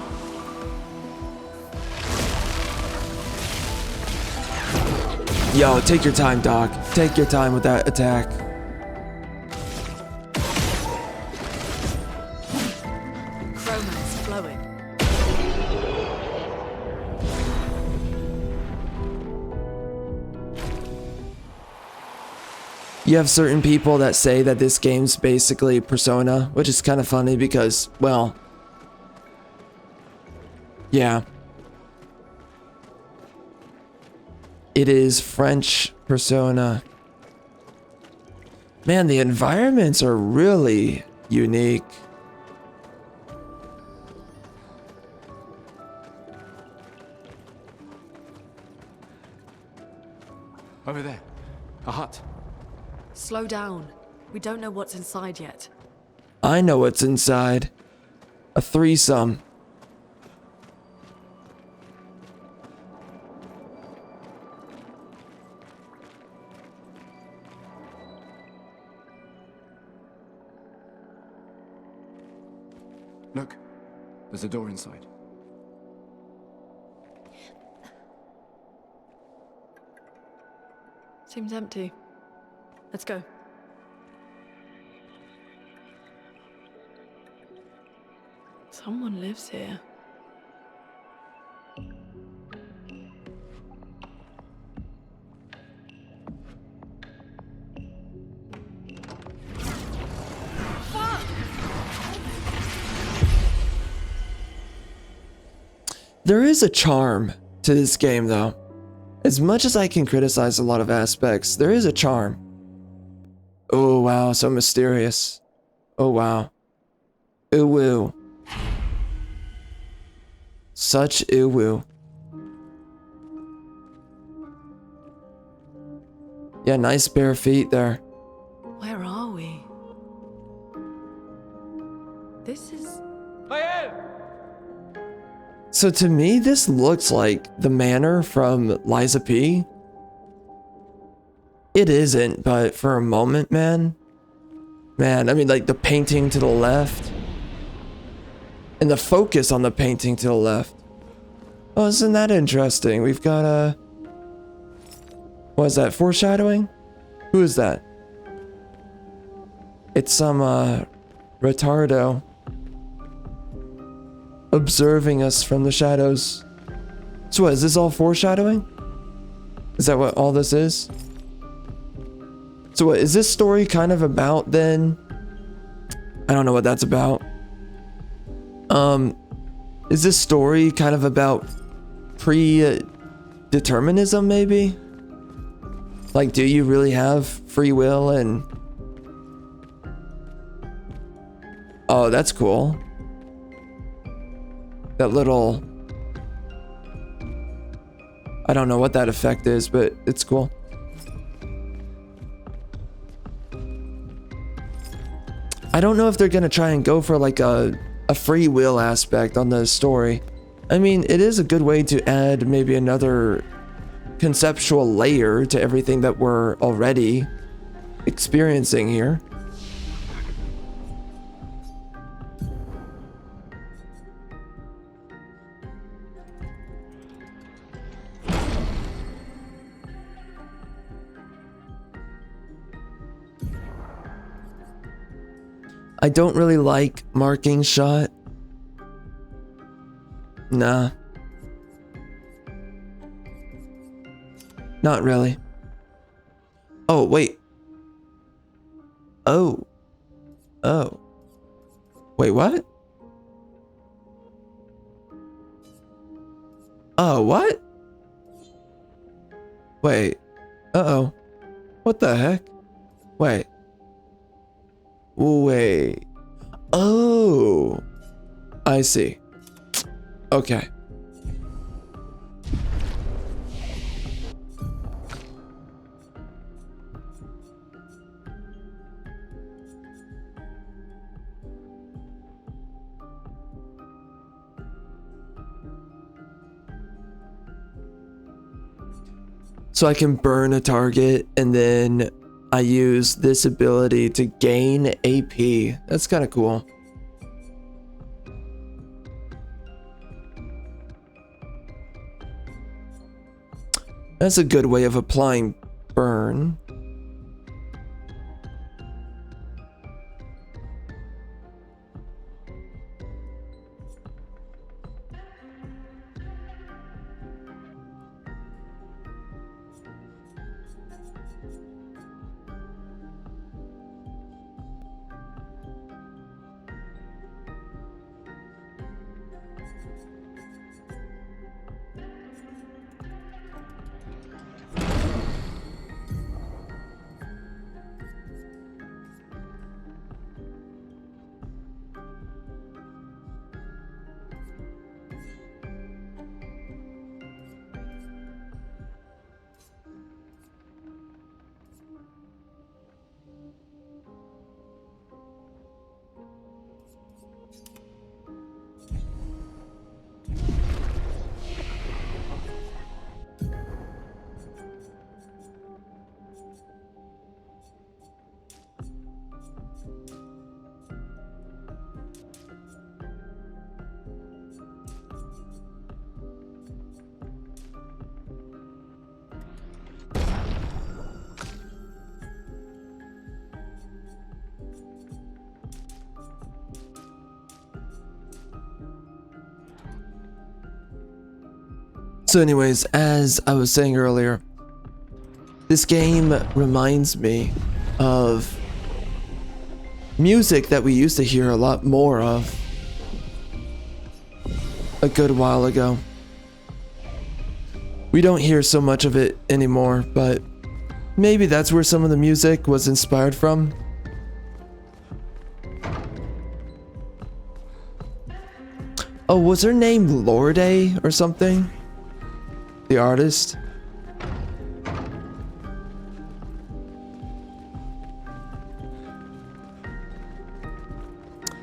Yo, take your time, Doc. Take your time with that attack. Chroma's flowing. You have certain people that say that this game's basically Persona, which is kind of funny because, well, yeah. It is French Persona. Man, the environments are really unique. Over there. A hut. Slow down. We don't know what's inside yet. I know what's inside. A threesome. Look. There's a door inside. Seems empty. Let's go. Someone lives here. There is a charm to this game, though. As much as I can criticize a lot of aspects, there is a charm. Oh wow, so mysterious. Oh wow. Ooh woo. Such ooh woo. Yeah, nice bare feet there. Where are we? This is... So to me, this looks like the manor from Liza P. It isn't, but for a moment, man. Man, I mean, like the painting to the left. And the focus on the painting to the left. Oh, isn't that interesting? We've got a... What is that, foreshadowing? Who is that? It's some, retardo. Observing us from the shadows. So what, is this all foreshadowing? Is that what all this is? So what, is this story kind of about then? I don't know what that's about. Is this story kind of about pre-determinism maybe? Like, do you really have free will and... Oh, that's cool. That little... I don't know what that effect is, but it's cool. I don't know if they're gonna try and go for like a free will aspect on the story. I mean, it is a good way to add maybe another conceptual layer to everything that we're already experiencing here. I don't really like marking shot. Nah. Not really. Oh, wait. Oh. Oh. Wait, what? Oh, what? Wait. Uh-oh. What the heck? Wait. Wait. Oh. I see. Okay. So I can burn a target and then I use this ability to gain AP. That's kind of cool. That's a good way of applying burn. So anyways, as I was saying earlier, this game reminds me of music that we used to hear a lot more of a good while ago. We don't hear so much of it anymore, but maybe that's where some of the music was inspired from. Oh, was her name Lorde or something? The artist?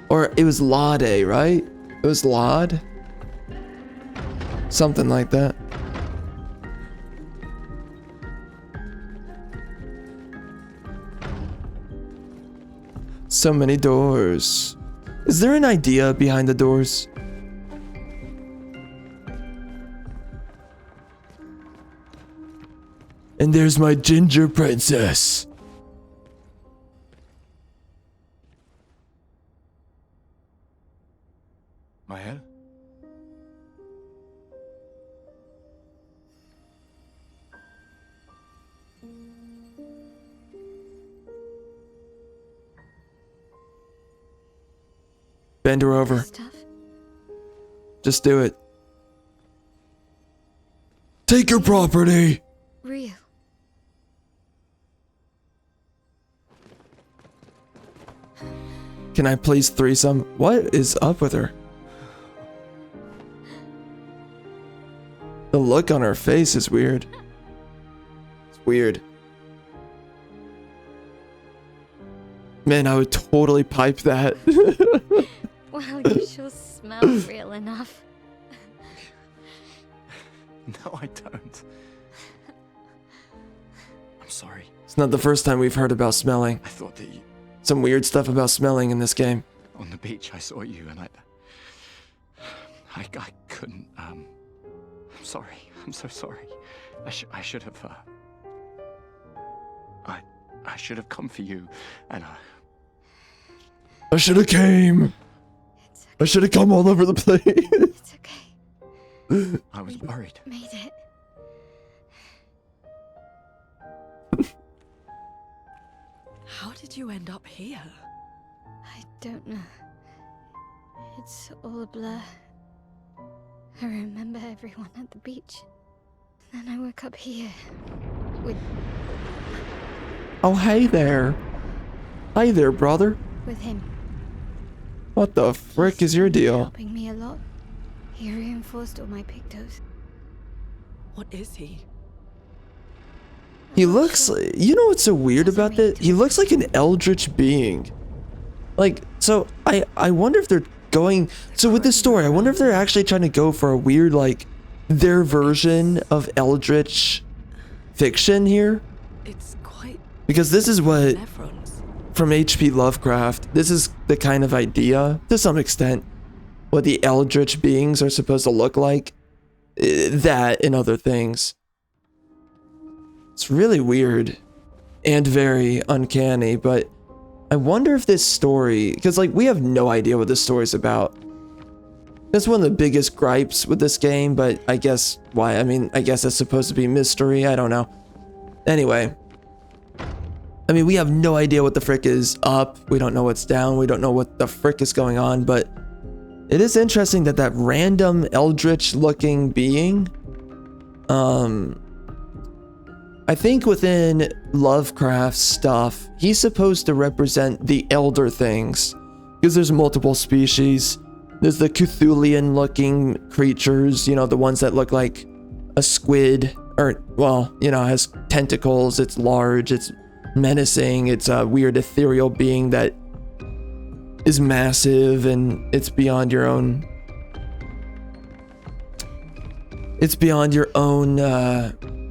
Or it was Lade, right? It was Lod? Something like that. So many doors. Is there an idea behind the doors? And there's my ginger princess. Mahel? Bend her over. Stuff. Just do it. Take your property. Real. Can I please threesome? What is up with her? The look on her face is weird. It's weird. Man, I would totally pipe that. Well, you sure smell real enough. No, I don't. I'm sorry. It's not the first time we've heard about smelling. I thought that you... Some weird stuff about smelling in this game. On the beach, I saw you and I couldn't, I'm sorry. I'm so sorry. I should have, I should have come for you, and I should have came. It's okay. I should have come all over the place. It's okay. I was worried. Made it. How did you end up here? I don't know. It's all a blur. I remember everyone at the beach. Then I woke up here. With Oh, hey there. Hi there, brother. him. What the frick is your deal? Helping me a lot. He reinforced all my pictos. What is he? He looks, you know what's so weird about that? He looks like an eldritch being. Like, so I wonder if they're going, so with this story, I wonder if they're actually trying to go for a weird, like, their version of eldritch fiction here. It's quite Because this is what, Nephron's. from H.P. Lovecraft, this is the kind of idea, to some extent, what the eldritch beings are supposed to look like. That and other things. It's really weird and very uncanny, but I wonder if this story, because like we have no idea what this story's about. That's one of the biggest gripes with this game, but I guess why? I mean, I guess it's supposed to be mystery. I don't know. Anyway, I mean, we have no idea what the frick is up. We don't know what's down. We don't know what the frick is going on, but it is interesting that that random eldritch looking being, I think within Lovecraft's stuff, he's supposed to represent the elder things, because there's multiple species. There's the Cthulhian looking creatures, you know, the ones that look like a squid, or, well, you know, has tentacles, it's large, it's menacing, it's a weird ethereal being that is massive, and it's beyond your own... It's beyond your own,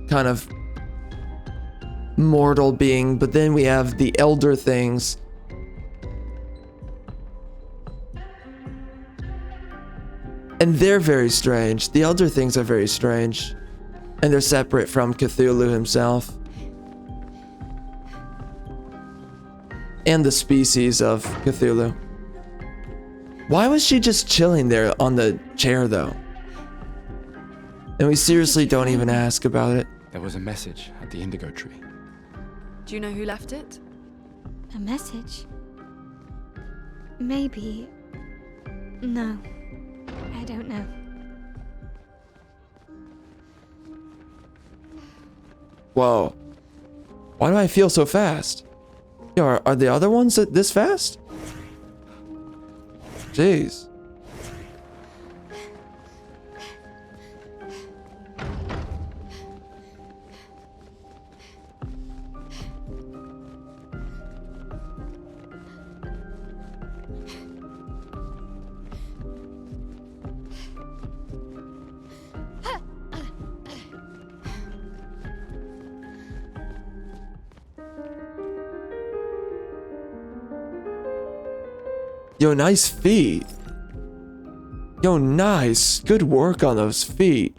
kind of mortal being. But then we have the elder things. And they're very strange. The elder things are very strange. And they're separate from Cthulhu himself. And the species of Cthulhu. Why was she just chilling there on the chair, though? And we seriously don't even ask about it. There was a message at the indigo tree. Do you know who left it? A message? Maybe. No. I don't know. Whoa. Why do I feel so fast? Yo, are the other ones this fast? Jeez. Yo, nice feet. Yo, nice. Good work on those feet.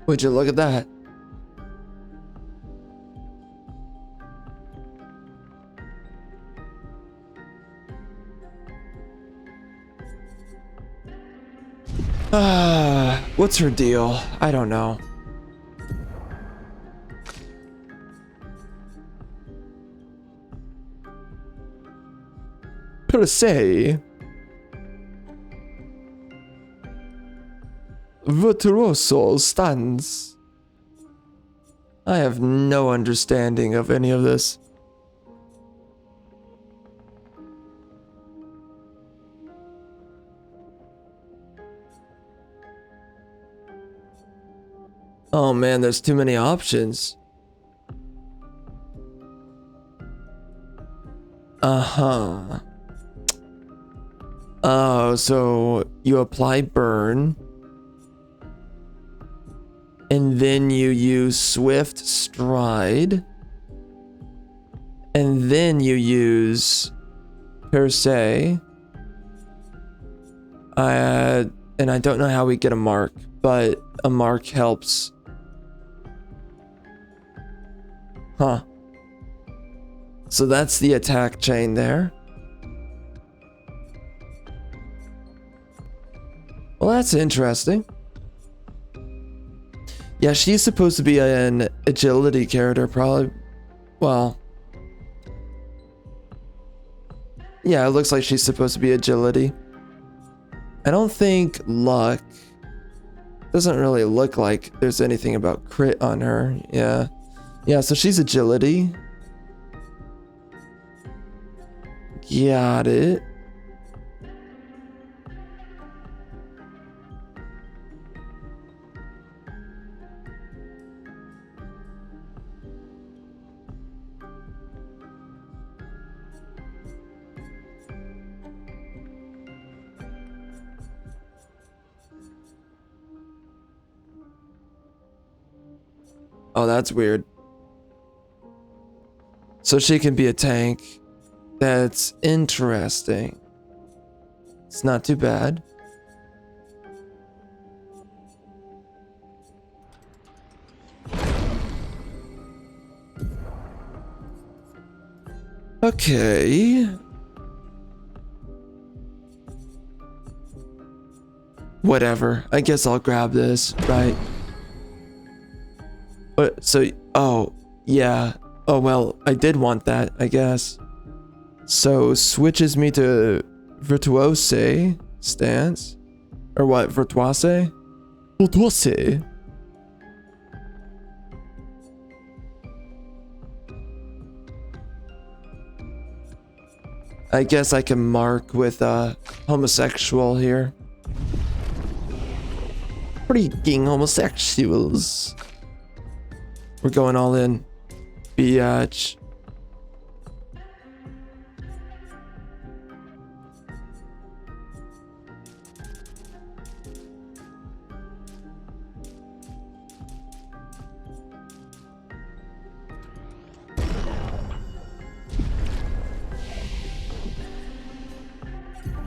Would you look at that? What's her deal? I don't know. Per se. Virtuoso stands. I have no understanding of any of this. Oh man, there's too many options. Uh-huh. Oh, so you apply burn. And then you use Swift Stride. And then you use Per se. And I don't know how we get a mark, but a mark helps. Huh. So that's the attack chain there. Well, that's interesting. Yeah, she's supposed to be an agility character, probably. Well. Yeah, it looks like she's supposed to be agility. I don't think luck. Doesn't really look like there's anything about crit on her. Yeah. Yeah, so she's agility. Got it. Oh, that's weird. So she can be a tank. That's interesting. It's not too bad. Okay. Whatever. I guess I'll grab this, right? But so, oh, yeah. Oh, well, I did want that, I guess. So, switches me to virtuose stance. Or what? Virtuose? Virtuose. I guess I can mark with homosexual here. Freaking homosexuals. We're going all in. Biatch.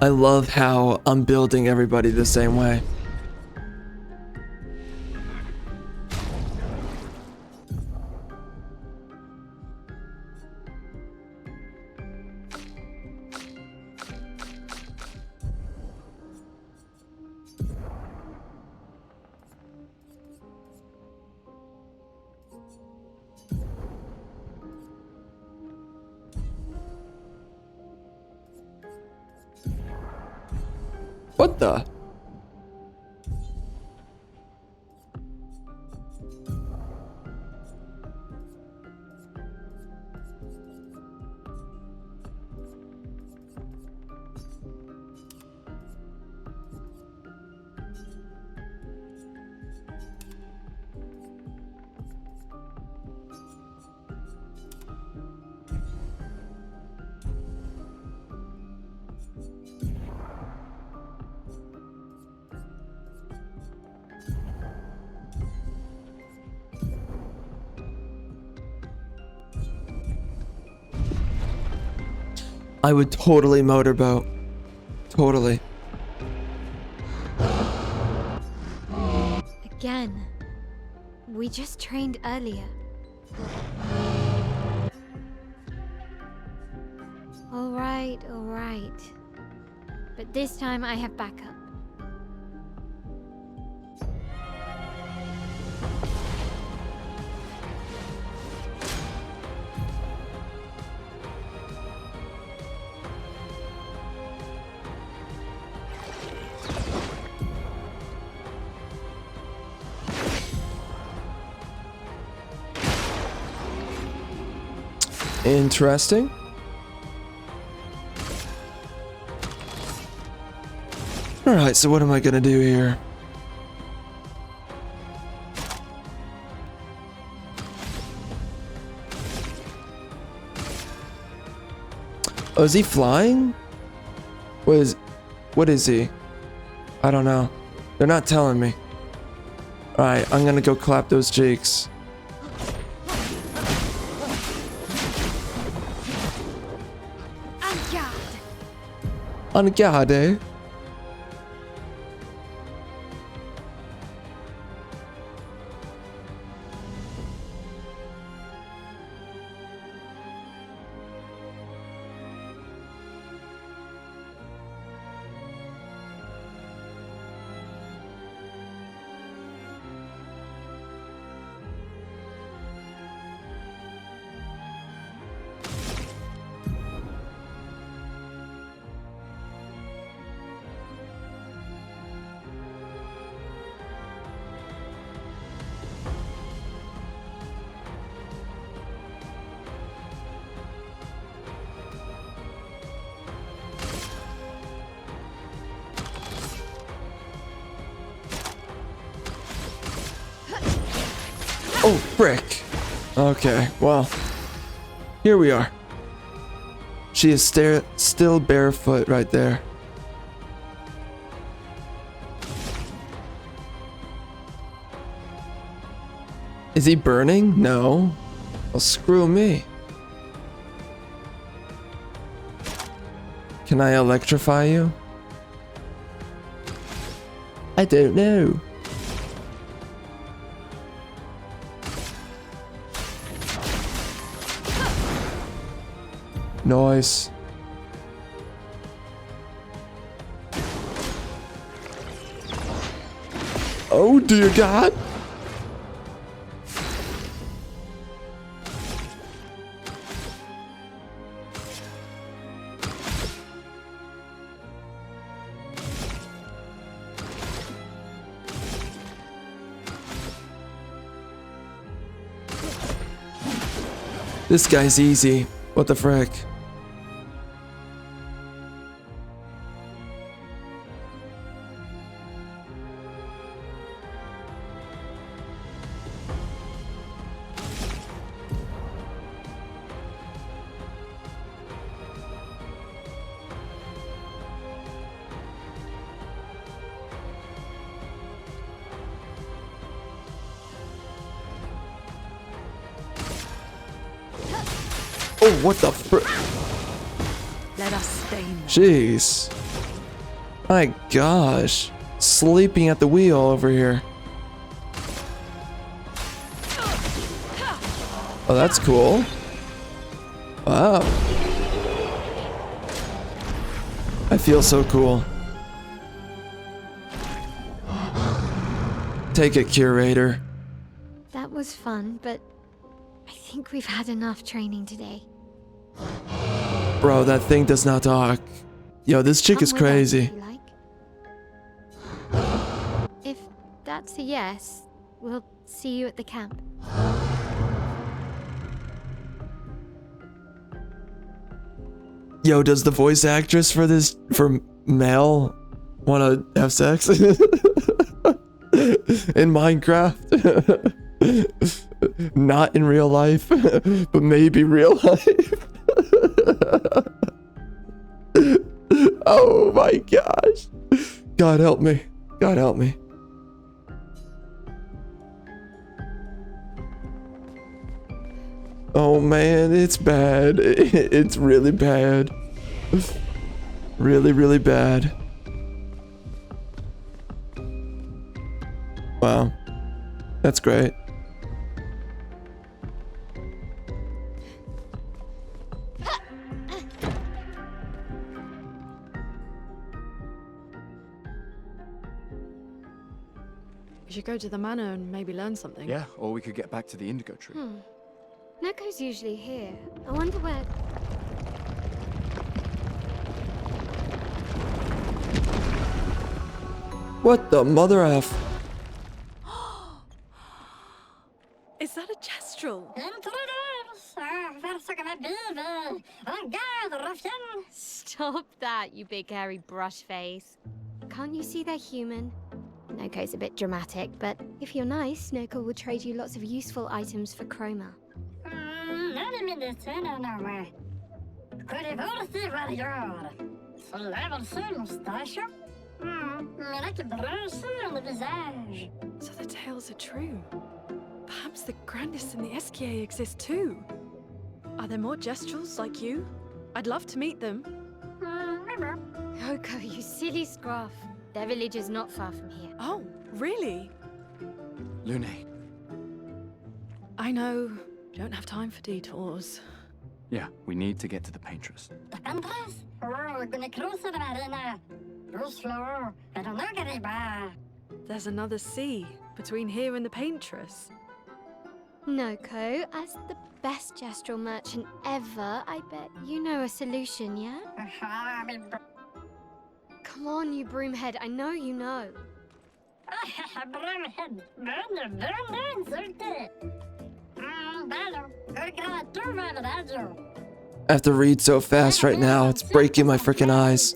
I love how I'm building everybody the same way. What the? I would totally motorboat. Totally. Again. We just trained earlier. Alright, alright. But this time I have backup. Interesting. Alright, so what am I gonna do here? Oh, is he flying? What is he? I don't know. They're not telling me. Alright, I'm gonna go clap those cheeks. En garde. Oh, frick. Okay, well, here we are. She is still barefoot right there. Is he burning? No. Well, screw me. Can I electrify you? I don't know. Nice. Oh dear God. This guy's easy. What the frick? Oh, what the frick? Let us stain them. Jeez. My gosh. Sleeping at the wheel over here. Oh, that's cool. Wow. I feel so cool. Take it, curator. That was fun, but I think we've had enough training today. Bro, that thing does not talk. Yo, this chick Come is with us if crazy. you like. If that's a yes, we'll see you at the camp. Yo, does the voice actress for Mel wanna have sex? In Minecraft? Not in real life, but maybe real life. Oh my gosh. God help me. God help me. Oh man, it's bad. It's really bad. Really, really bad. Wow. That's great. We should go to the manor and maybe learn something. Yeah, or we could get back to the indigo tree. Noko's usually here. I wonder where... What the mother F? Is that a gestural? Stop that, you big hairy brush face. Can't you see they're human? Noko's a bit dramatic, but if you're nice, Noko will trade you lots of useful items for Chroma. So the tales are true. Perhaps the grandest in the SKA exist too. Are there more gestrals like you? I'd love to meet them. Noko, you silly scruff. Their village is not far from here. Oh, really? Lune, I know. Don't have time for detours. yeah, we need to get to the paintress. There's another sea between here and the paintress. Noko, as the best gestural merchant ever, I bet you know a solution, yeah? Come on, you broomhead, I know you know. I have to read so fast right now, it's breaking my freaking eyes.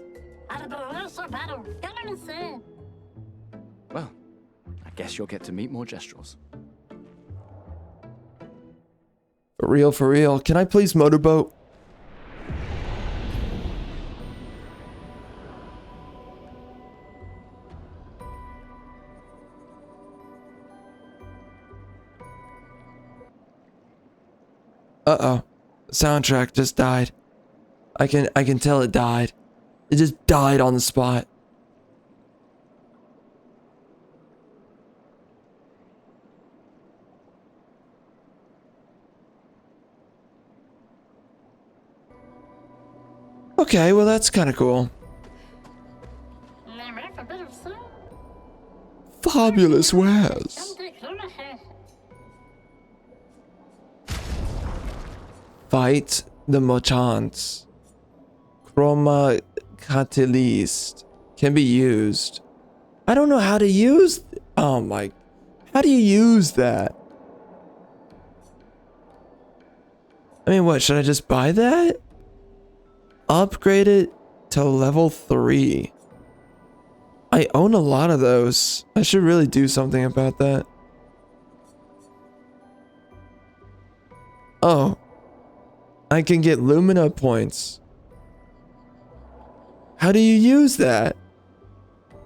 Well, I guess you'll get to meet more gestrals. For real, for real. Can I please motorboat? Uh-oh. The soundtrack just died. I can tell it died. It just died on the spot. Okay, well that's kind of cool. Fabulous wares. Fight the Mochants. Chroma catalyst can be used. I don't know how to use. Oh my. How do you use that? I mean, what? Should I just buy that? Upgrade it to level 3. I own a lot of those. I should really do something about that. Oh. I can get Lumina points. How do you use that?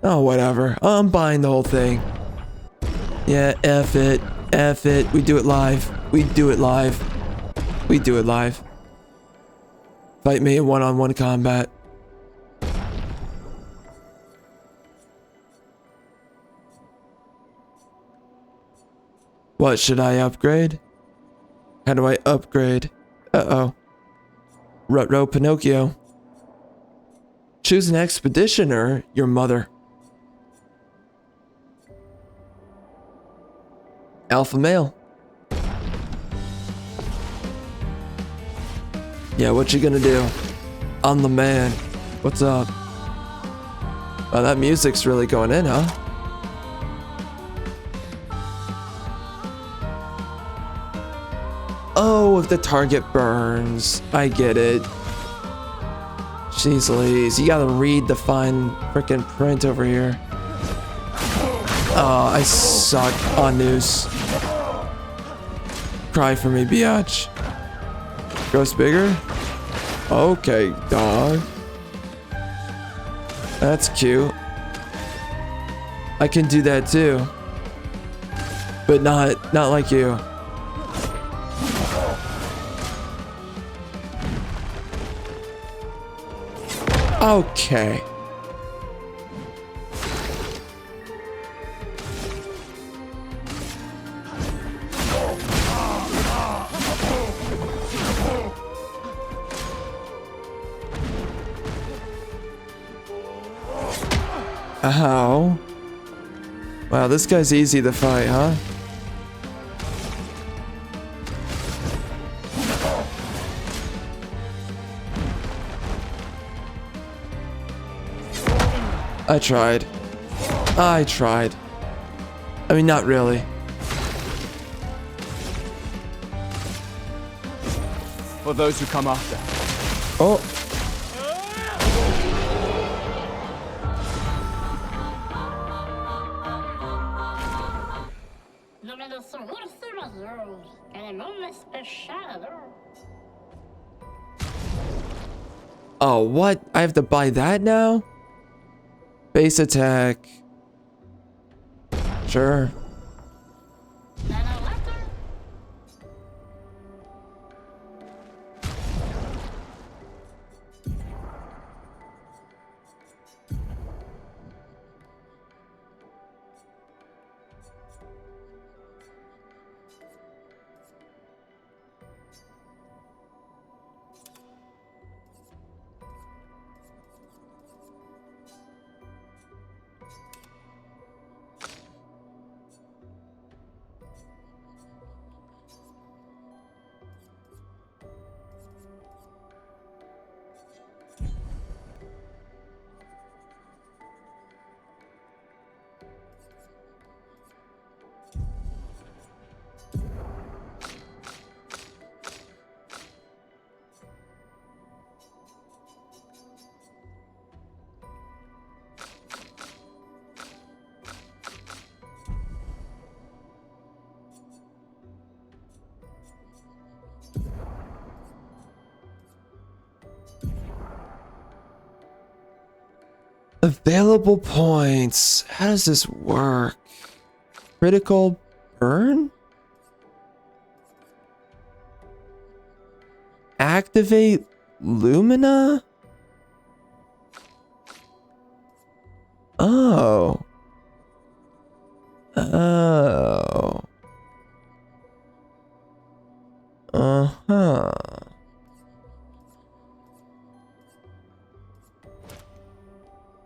Oh, whatever. I'm buying the whole thing. Yeah, F it. F it. We do it live. We do it live. We do it live. Fight me in one-on-one combat. What should I upgrade? How do I upgrade? Uh-oh. Rutro Pinocchio. Choose an expeditioner, your mother. Alpha male. Yeah, what you gonna do? I'm the man. What's up? Oh, that music's really going in, huh? Oh, if the target burns. I get it. Jeez Louise, you gotta read the fine frickin' print over here. Oh, I suck on news. Cry for me, biatch. Ghost bigger? Okay, dog. That's cute. I can do that too. But not like you. Okay. Ow. Wow, this guy's easy to fight, huh? I tried. I mean, not really. For those who come after. Oh. Oh, what? I have to buy that now? Base attack. Sure. Available points. How does this work? Critical burn? activate Lumina? Oh. Oh. Uh-huh.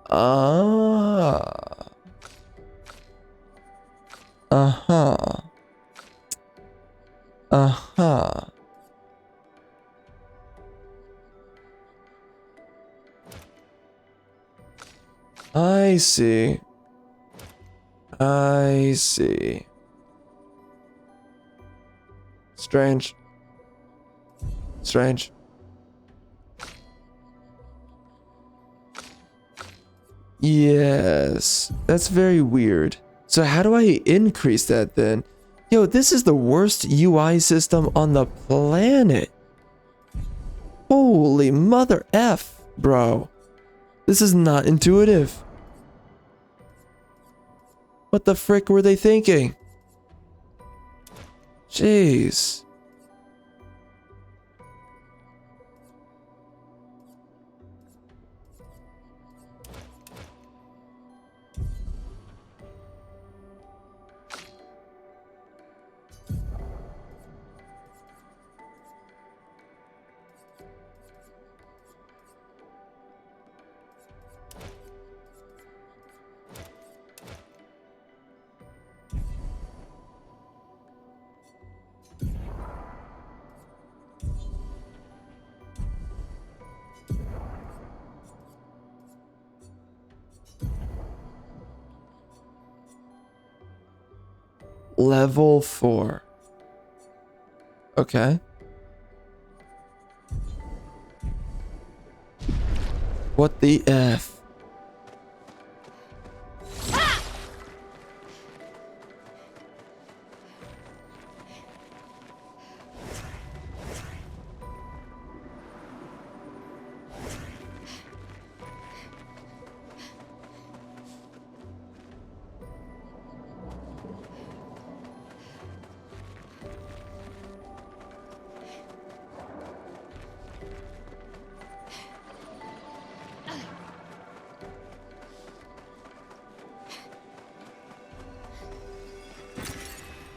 Ah. Uh-huh. Uh-huh. I see. I see. Strange. Strange. Yes, that's very weird. So how do I increase that then? Yo, this is the worst UI system on the planet. Holy mother F, bro. This is not intuitive. What the frick were they thinking? Jeez. Level 4. Okay. What the F?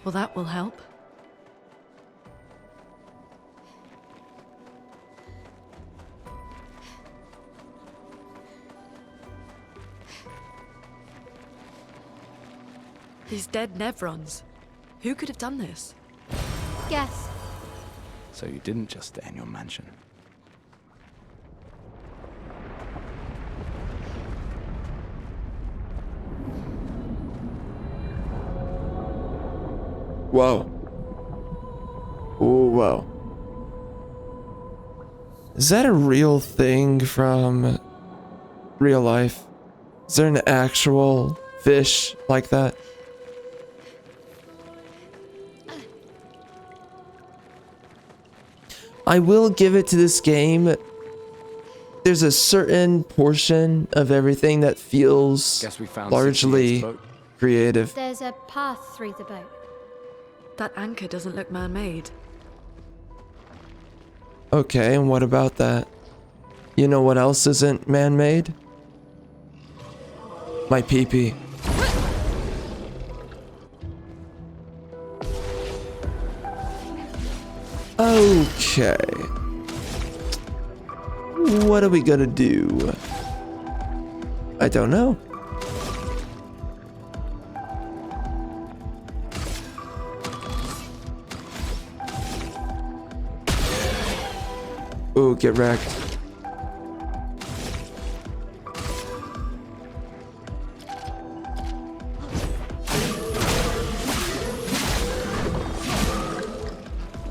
Well, that will help. These dead Nevrons. Who could have done this? Guess. So you didn't just stay in your mansion. Whoa. Oh, whoa. Is that a real thing from real life? Is there an actual fish like that? I will give it to this game. There's a certain portion of everything that feels Guess we found largely 68's boat. creative. There's a path through the boat. That anchor doesn't look man-made. Okay, and what about that? You know what else isn't man-made? My pee-pee. Okay. What are we gonna do? I don't know. Ooh, get wrecked.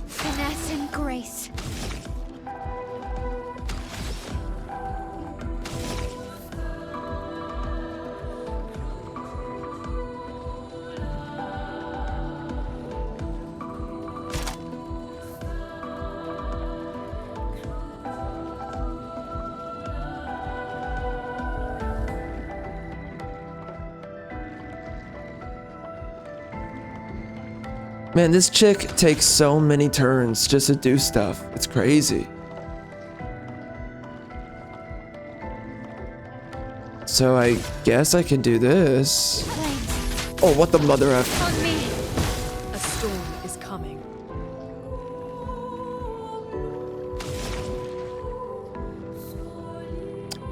Finesse and grace. Man, this chick takes so many turns just to do stuff. It's crazy. So I guess I can do this. Oh, what the mother F. On me. A storm is coming.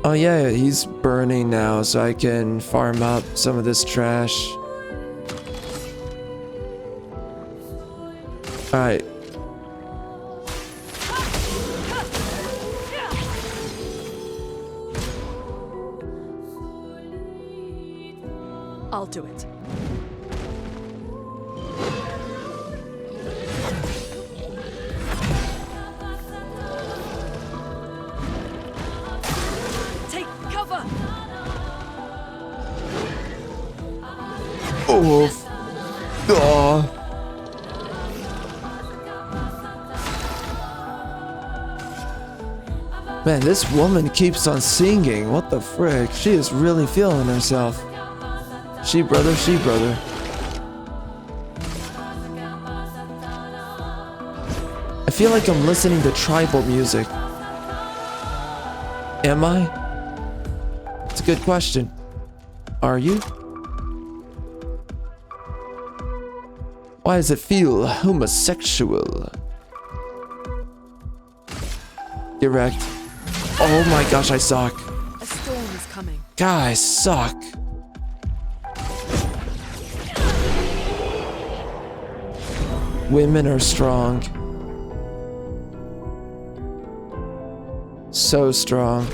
Oh yeah, he's burning now, so I can farm up some of this trash. Alright. I'll do it. Take cover! Oh. Oh. Man, this woman keeps on singing. What the frick? She is really feeling herself. She brother, she brother. I feel like I'm listening to tribal music. Am I? It's a good question. Are you? Why does it feel homosexual? Direct. Oh my gosh, I suck. A storm is coming. Guys, suck. Women are strong. So strong.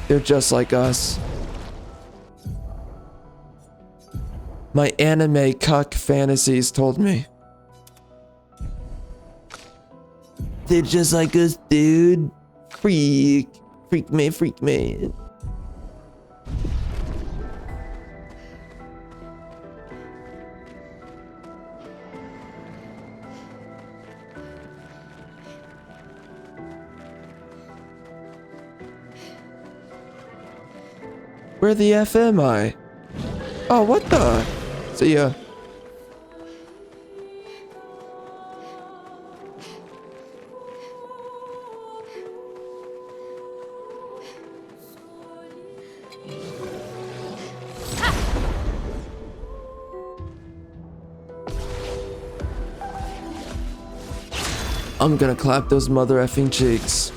They're just like us. My anime cuck fantasies told me. They're just like us, dude. Freak. Freak me, freak me. Where the F am I? Oh, what the? See ya. I'm gonna clap those mother effing cheeks.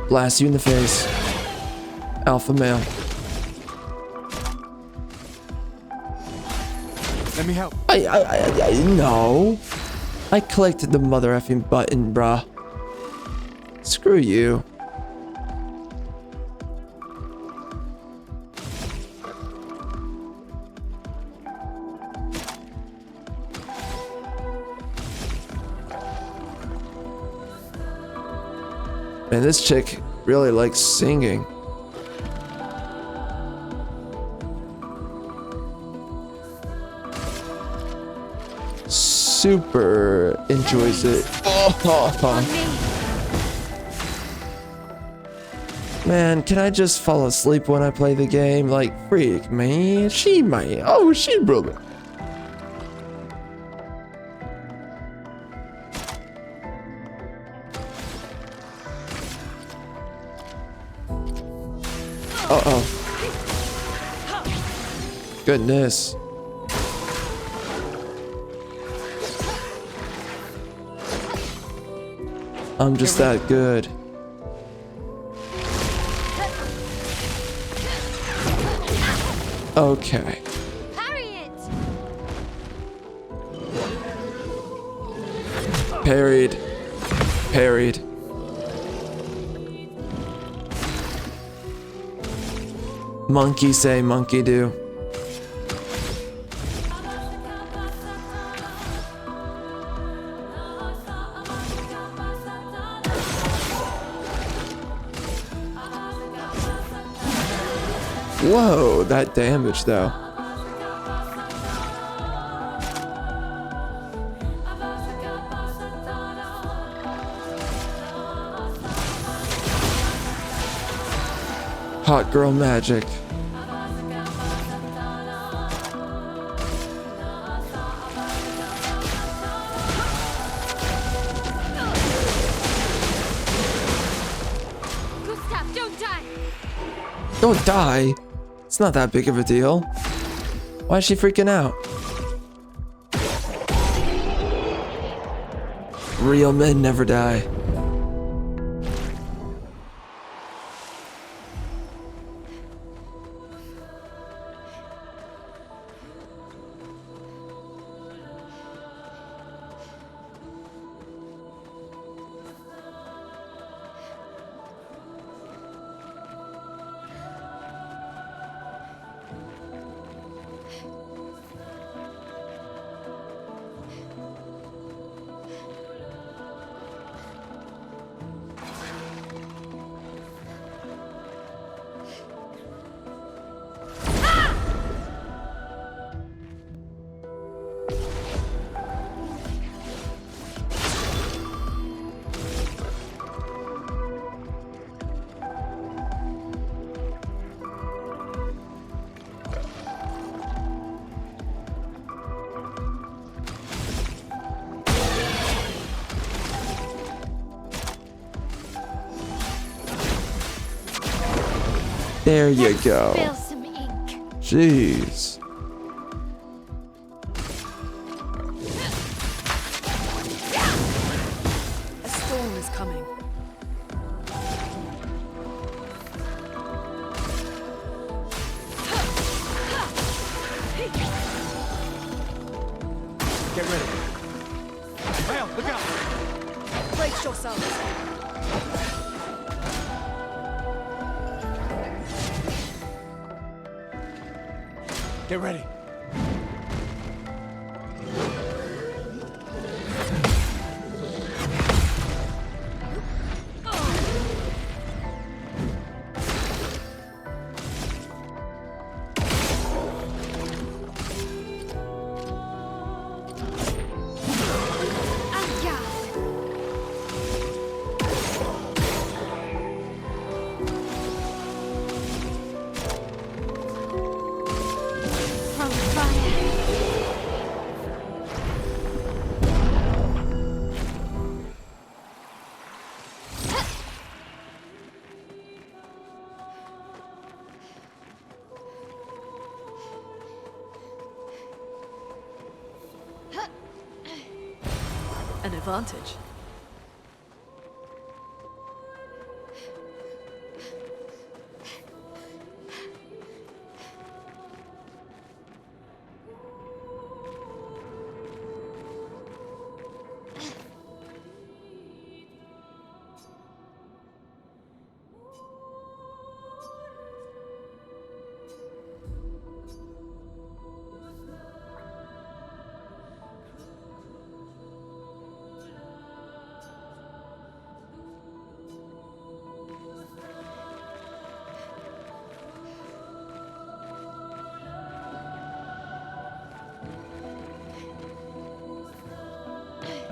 Blast you in the face. Alpha male. Let me help. No. I clicked the mother effing button, bruh. Screw you. Man, this chick really likes singing. Super enjoys it. Man, can I just fall asleep when I play the game? Like, freak me. She might. Oh, she brother. Uh-oh. Goodness. I'm just that good. Okay. Parry it. Parried. Parried. Monkey say, monkey do. Whoa, that damage though. Hot girl magic. Don't die. It's not that big of a deal. Why is she freaking out? Real men never die. There you go. Spill some ink. Jeez. A storm is coming. Get ready. Vale, look out! Brace yourselves. Get ready. From fire. An advantage.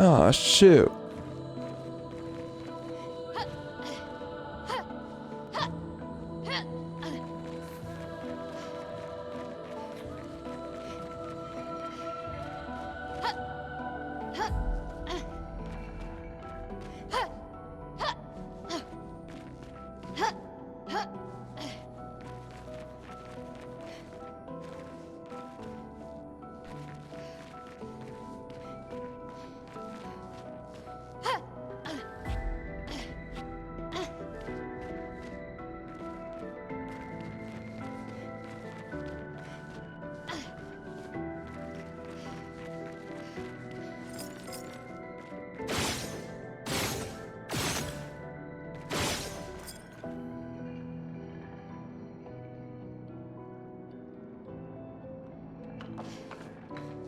Oh, shoot.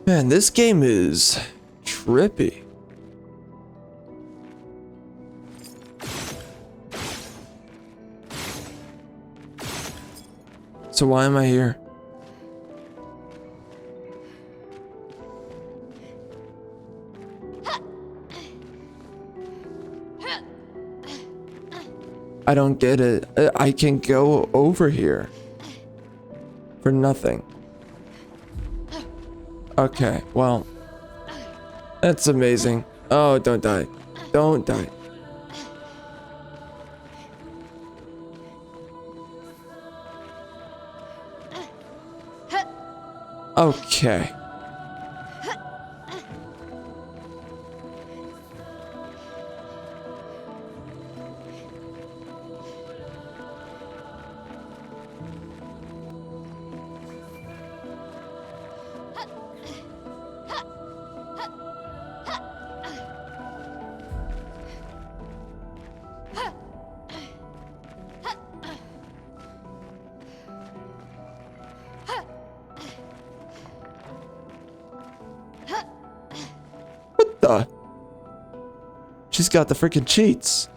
Man, this game is trippy. So why am I here? I don't get it. I can go over here for nothing. Okay, well, that's amazing. Oh, don't die. Don't die. Okay. What the? She's got the freaking cheats.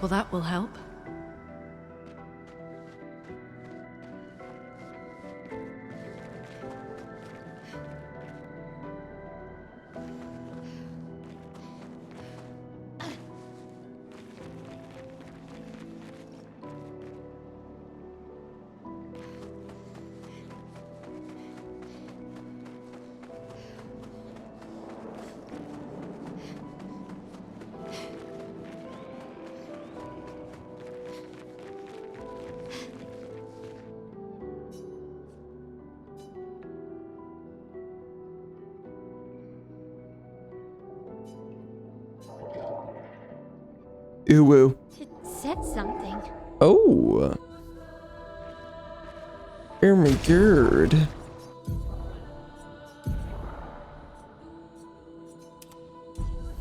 Well, that will help. Ooh woo. It said something. Oh. Oh my god.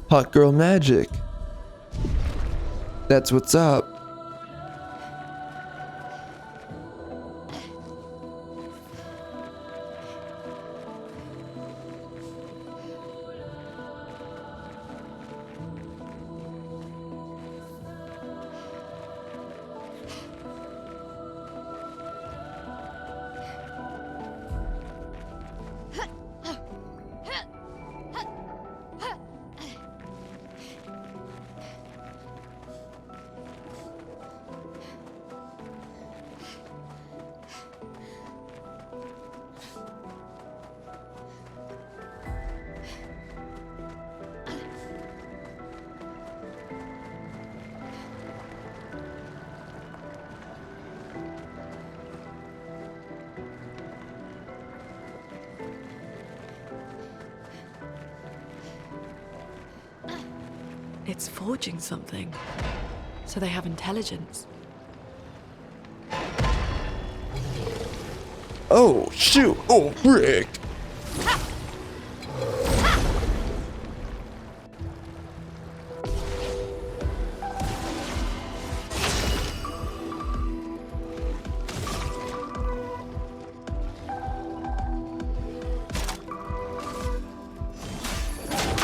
Hot girl magic. That's what's up. It's forging something. So they have intelligence. Oh shoot. Oh frick.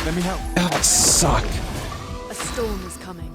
Let me help. Oh, suck. A storm is coming.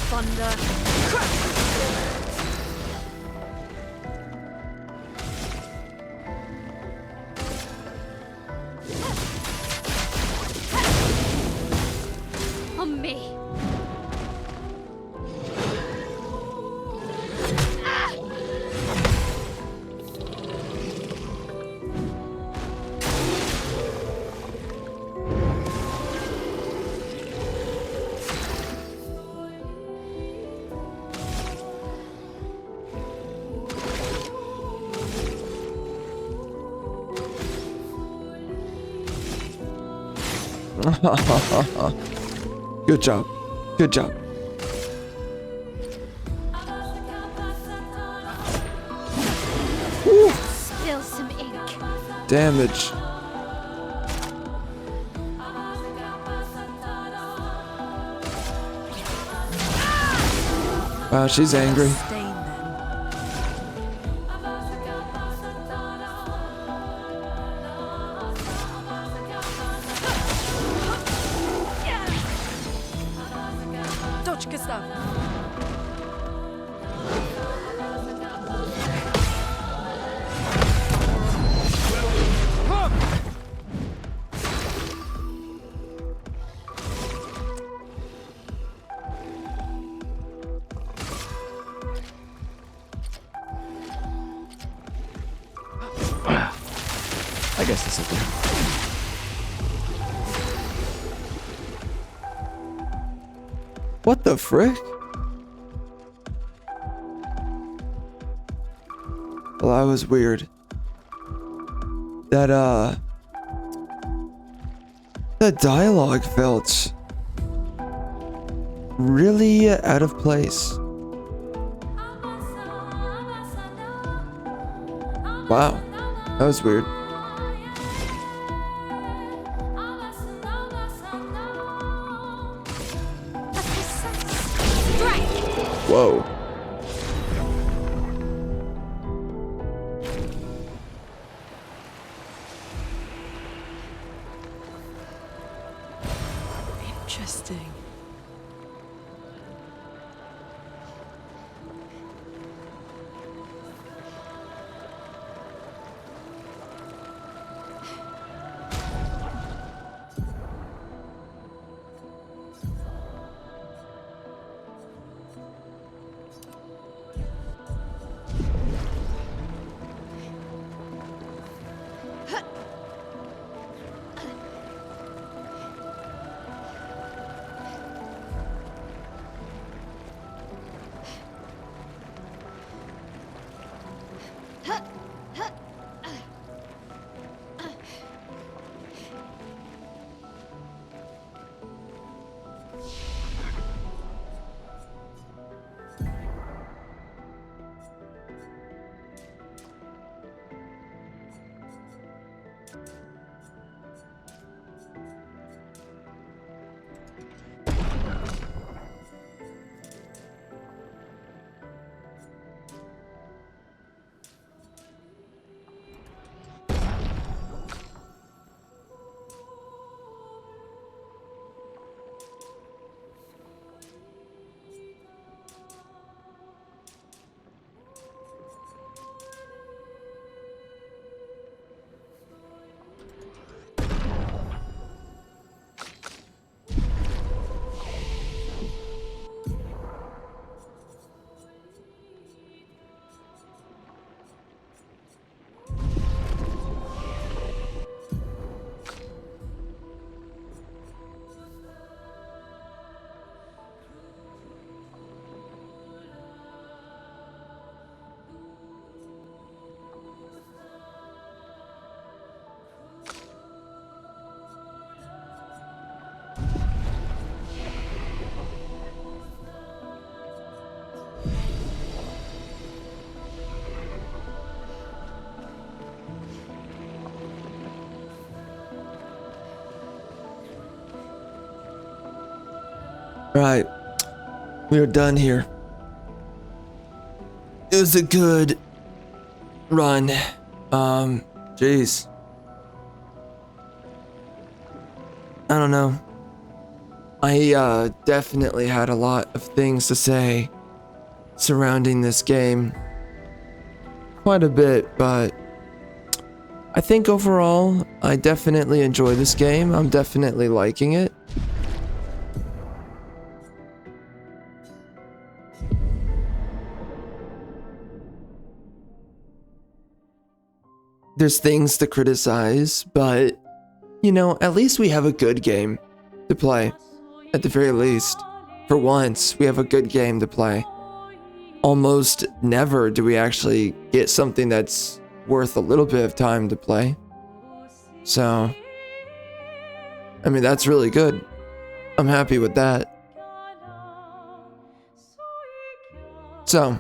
Thunder. On me. Good job. Good job. Spill some ink. Damage. Wow, she's angry. Stain then. Dodge, Gustav. I guess this will do. What the frick? Well, that was weird. That dialogue felt really out of place. Wow, that was weird. Whoa. Interesting. Right. We are done here. It was a good run. Jeez. I don't know. I definitely had a lot of things to say surrounding this game. Quite a bit, but I think overall, I definitely enjoy this game. I'm definitely liking it. There's things to criticize, but, you know, at least we have a good game to play. At the very least. For once, we have a good game to play. Almost never do we actually get something that's worth a little bit of time to play. So, I mean, that's really good. I'm happy with that. So,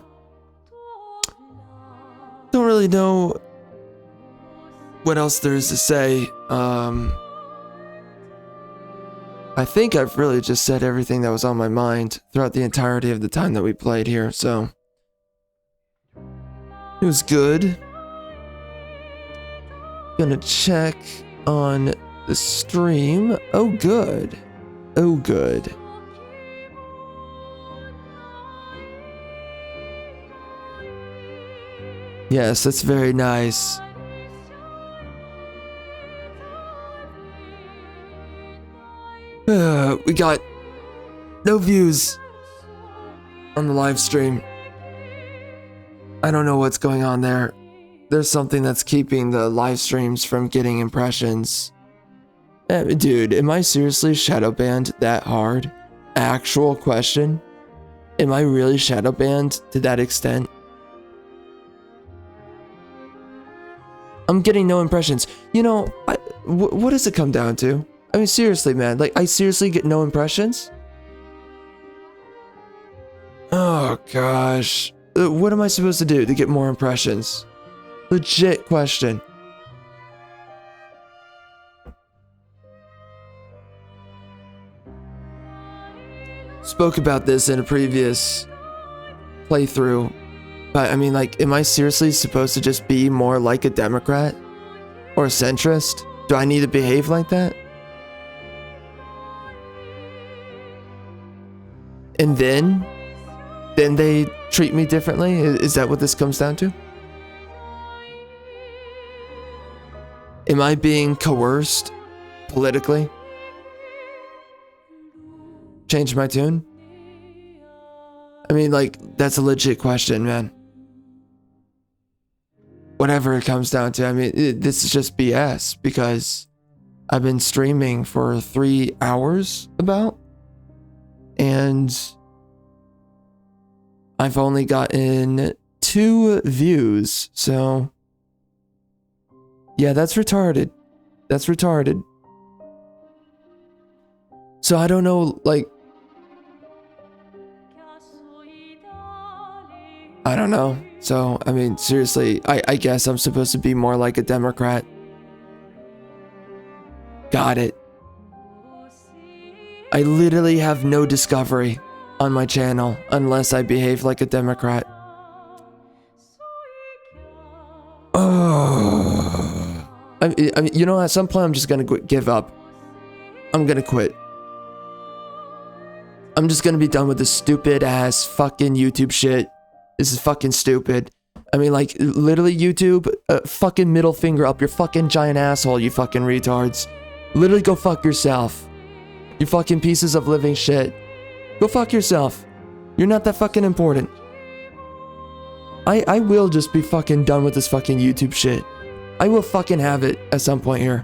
don't really know what else there is to say. I think I've really just said everything that was on my mind throughout the entirety of the time that we played here, so it was good. Gonna check on the stream. Oh, good. Oh, good. Yes, that's very nice. We got no views on the live stream. I don't know what's going on there. There's something that's keeping the live streams from getting impressions. Dude, am I seriously shadow banned that hard? Actual question. Am I really shadow banned to that extent? I'm getting no impressions. You know, what does it come down to? I mean, seriously, man. Like, I seriously get no impressions? Oh, gosh. What am I supposed to do to get more impressions? Legit question. Spoke about this in a previous playthrough. But, I mean, like, am I seriously supposed to just be more like a Democrat? Or a centrist? Do I need to behave like that? And then they treat me differently? Is that what this comes down to? Am I being coerced politically? Change my tune? I mean, like, that's a legit question, man. Whatever it comes down to, I mean, this is just BS because I've been streaming for 3 hours about, and I've only gotten 2 views, so yeah, that's retarded. That's retarded. So I don't know, like, I don't know. So, I mean, seriously, I guess I'm supposed to be more like a Democrat. Got it. I literally have no discovery on my channel unless I behave like a Democrat. Oh. I mean, you know, at some point I'm just gonna give up. I'm gonna quit. I'm just gonna be done with this stupid ass fucking YouTube shit. This is fucking stupid. I mean, like, literally, YouTube, fucking middle finger up your fucking giant asshole, you fucking retards. Literally, go fuck yourself. You fucking pieces of living shit. Go fuck yourself. You're not that fucking important. I will just be fucking done with this fucking YouTube shit. I will fucking have it at some point here.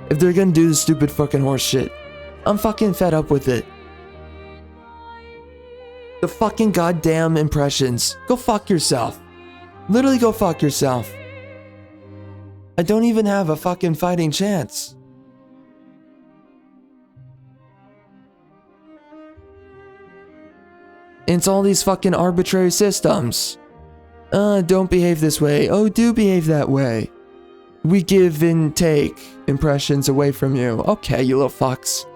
If they're gonna do this stupid fucking horse shit. I'm fucking fed up with it. The fucking goddamn impressions. Go fuck yourself. Literally go fuck yourself. I don't even have a fucking fighting chance. It's all these fucking arbitrary systems. Don't behave this way. Oh, do behave that way. We give and take impressions away from you. Okay, you little fucks.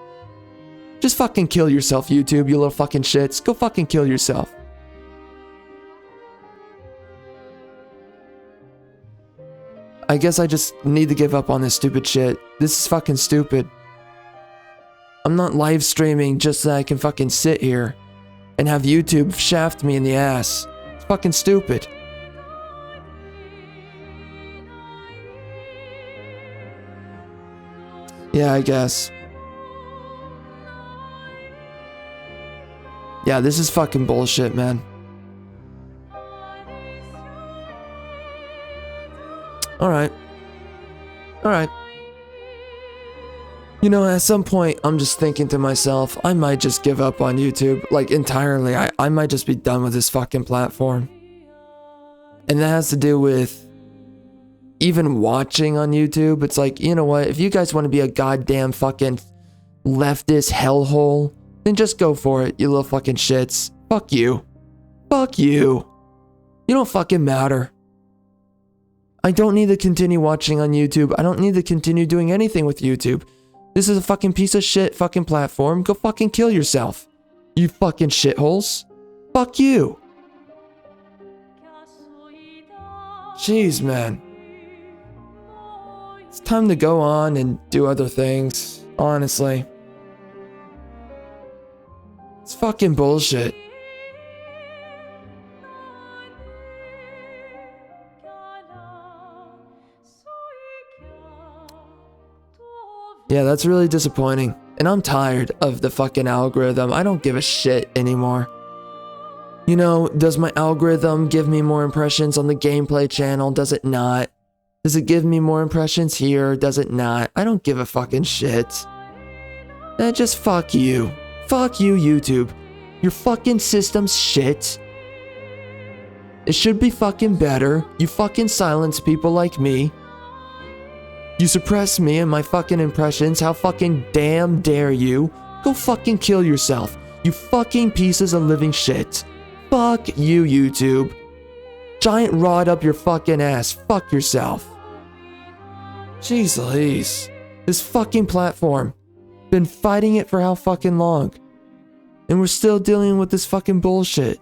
Just fucking kill yourself, YouTube, you little fucking shits. Go fucking kill yourself. I guess I just need to give up on this stupid shit. This is fucking stupid. I'm not live streaming just so I can fucking sit here and have YouTube shaft me in the ass. It's fucking stupid. Yeah, I guess. Yeah, this is fucking bullshit, man. Alright. Alright. You know, at some point, I'm just thinking to myself, I might just give up on YouTube, like, entirely. I might just be done with this fucking platform. And that has to do with even watching on YouTube. It's like, you know what, if you guys want to be a goddamn fucking leftist hellhole, then just go for it, you little fucking shits. Fuck you. Fuck you. You don't fucking matter. I don't need to continue watching on YouTube. I don't need to continue doing anything with YouTube. This is a fucking piece of shit fucking platform. Go fucking kill yourself. You fucking shitholes. Fuck you. Jeez, man. It's time to go on and do other things, honestly. It's fucking bullshit. Yeah, that's really disappointing. And I'm tired of the fucking algorithm. I don't give a shit anymore. You know, does my algorithm give me more impressions on the gameplay channel? Does it not? Does it give me more impressions here? Does it not? I don't give a fucking shit. Just fuck you. Fuck you, YouTube. Your fucking system's shit. It should be fucking better. You fucking silence people like me. You suppress me and my fucking impressions. How fucking damn dare you? Go fucking kill yourself. You fucking pieces of living shit. Fuck you, YouTube. Giant rod up your fucking ass. Fuck yourself. Jeez Louise. This fucking platform. Been fighting it for how fucking long? And we're still dealing with this fucking bullshit.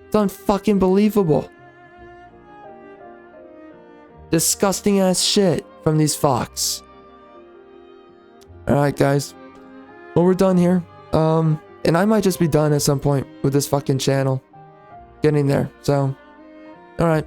It's unfucking believable. Disgusting ass shit from these fucks. Alright guys. Well, we're done here. And I might just be done at some point with this fucking channel. Getting there, so. Alright.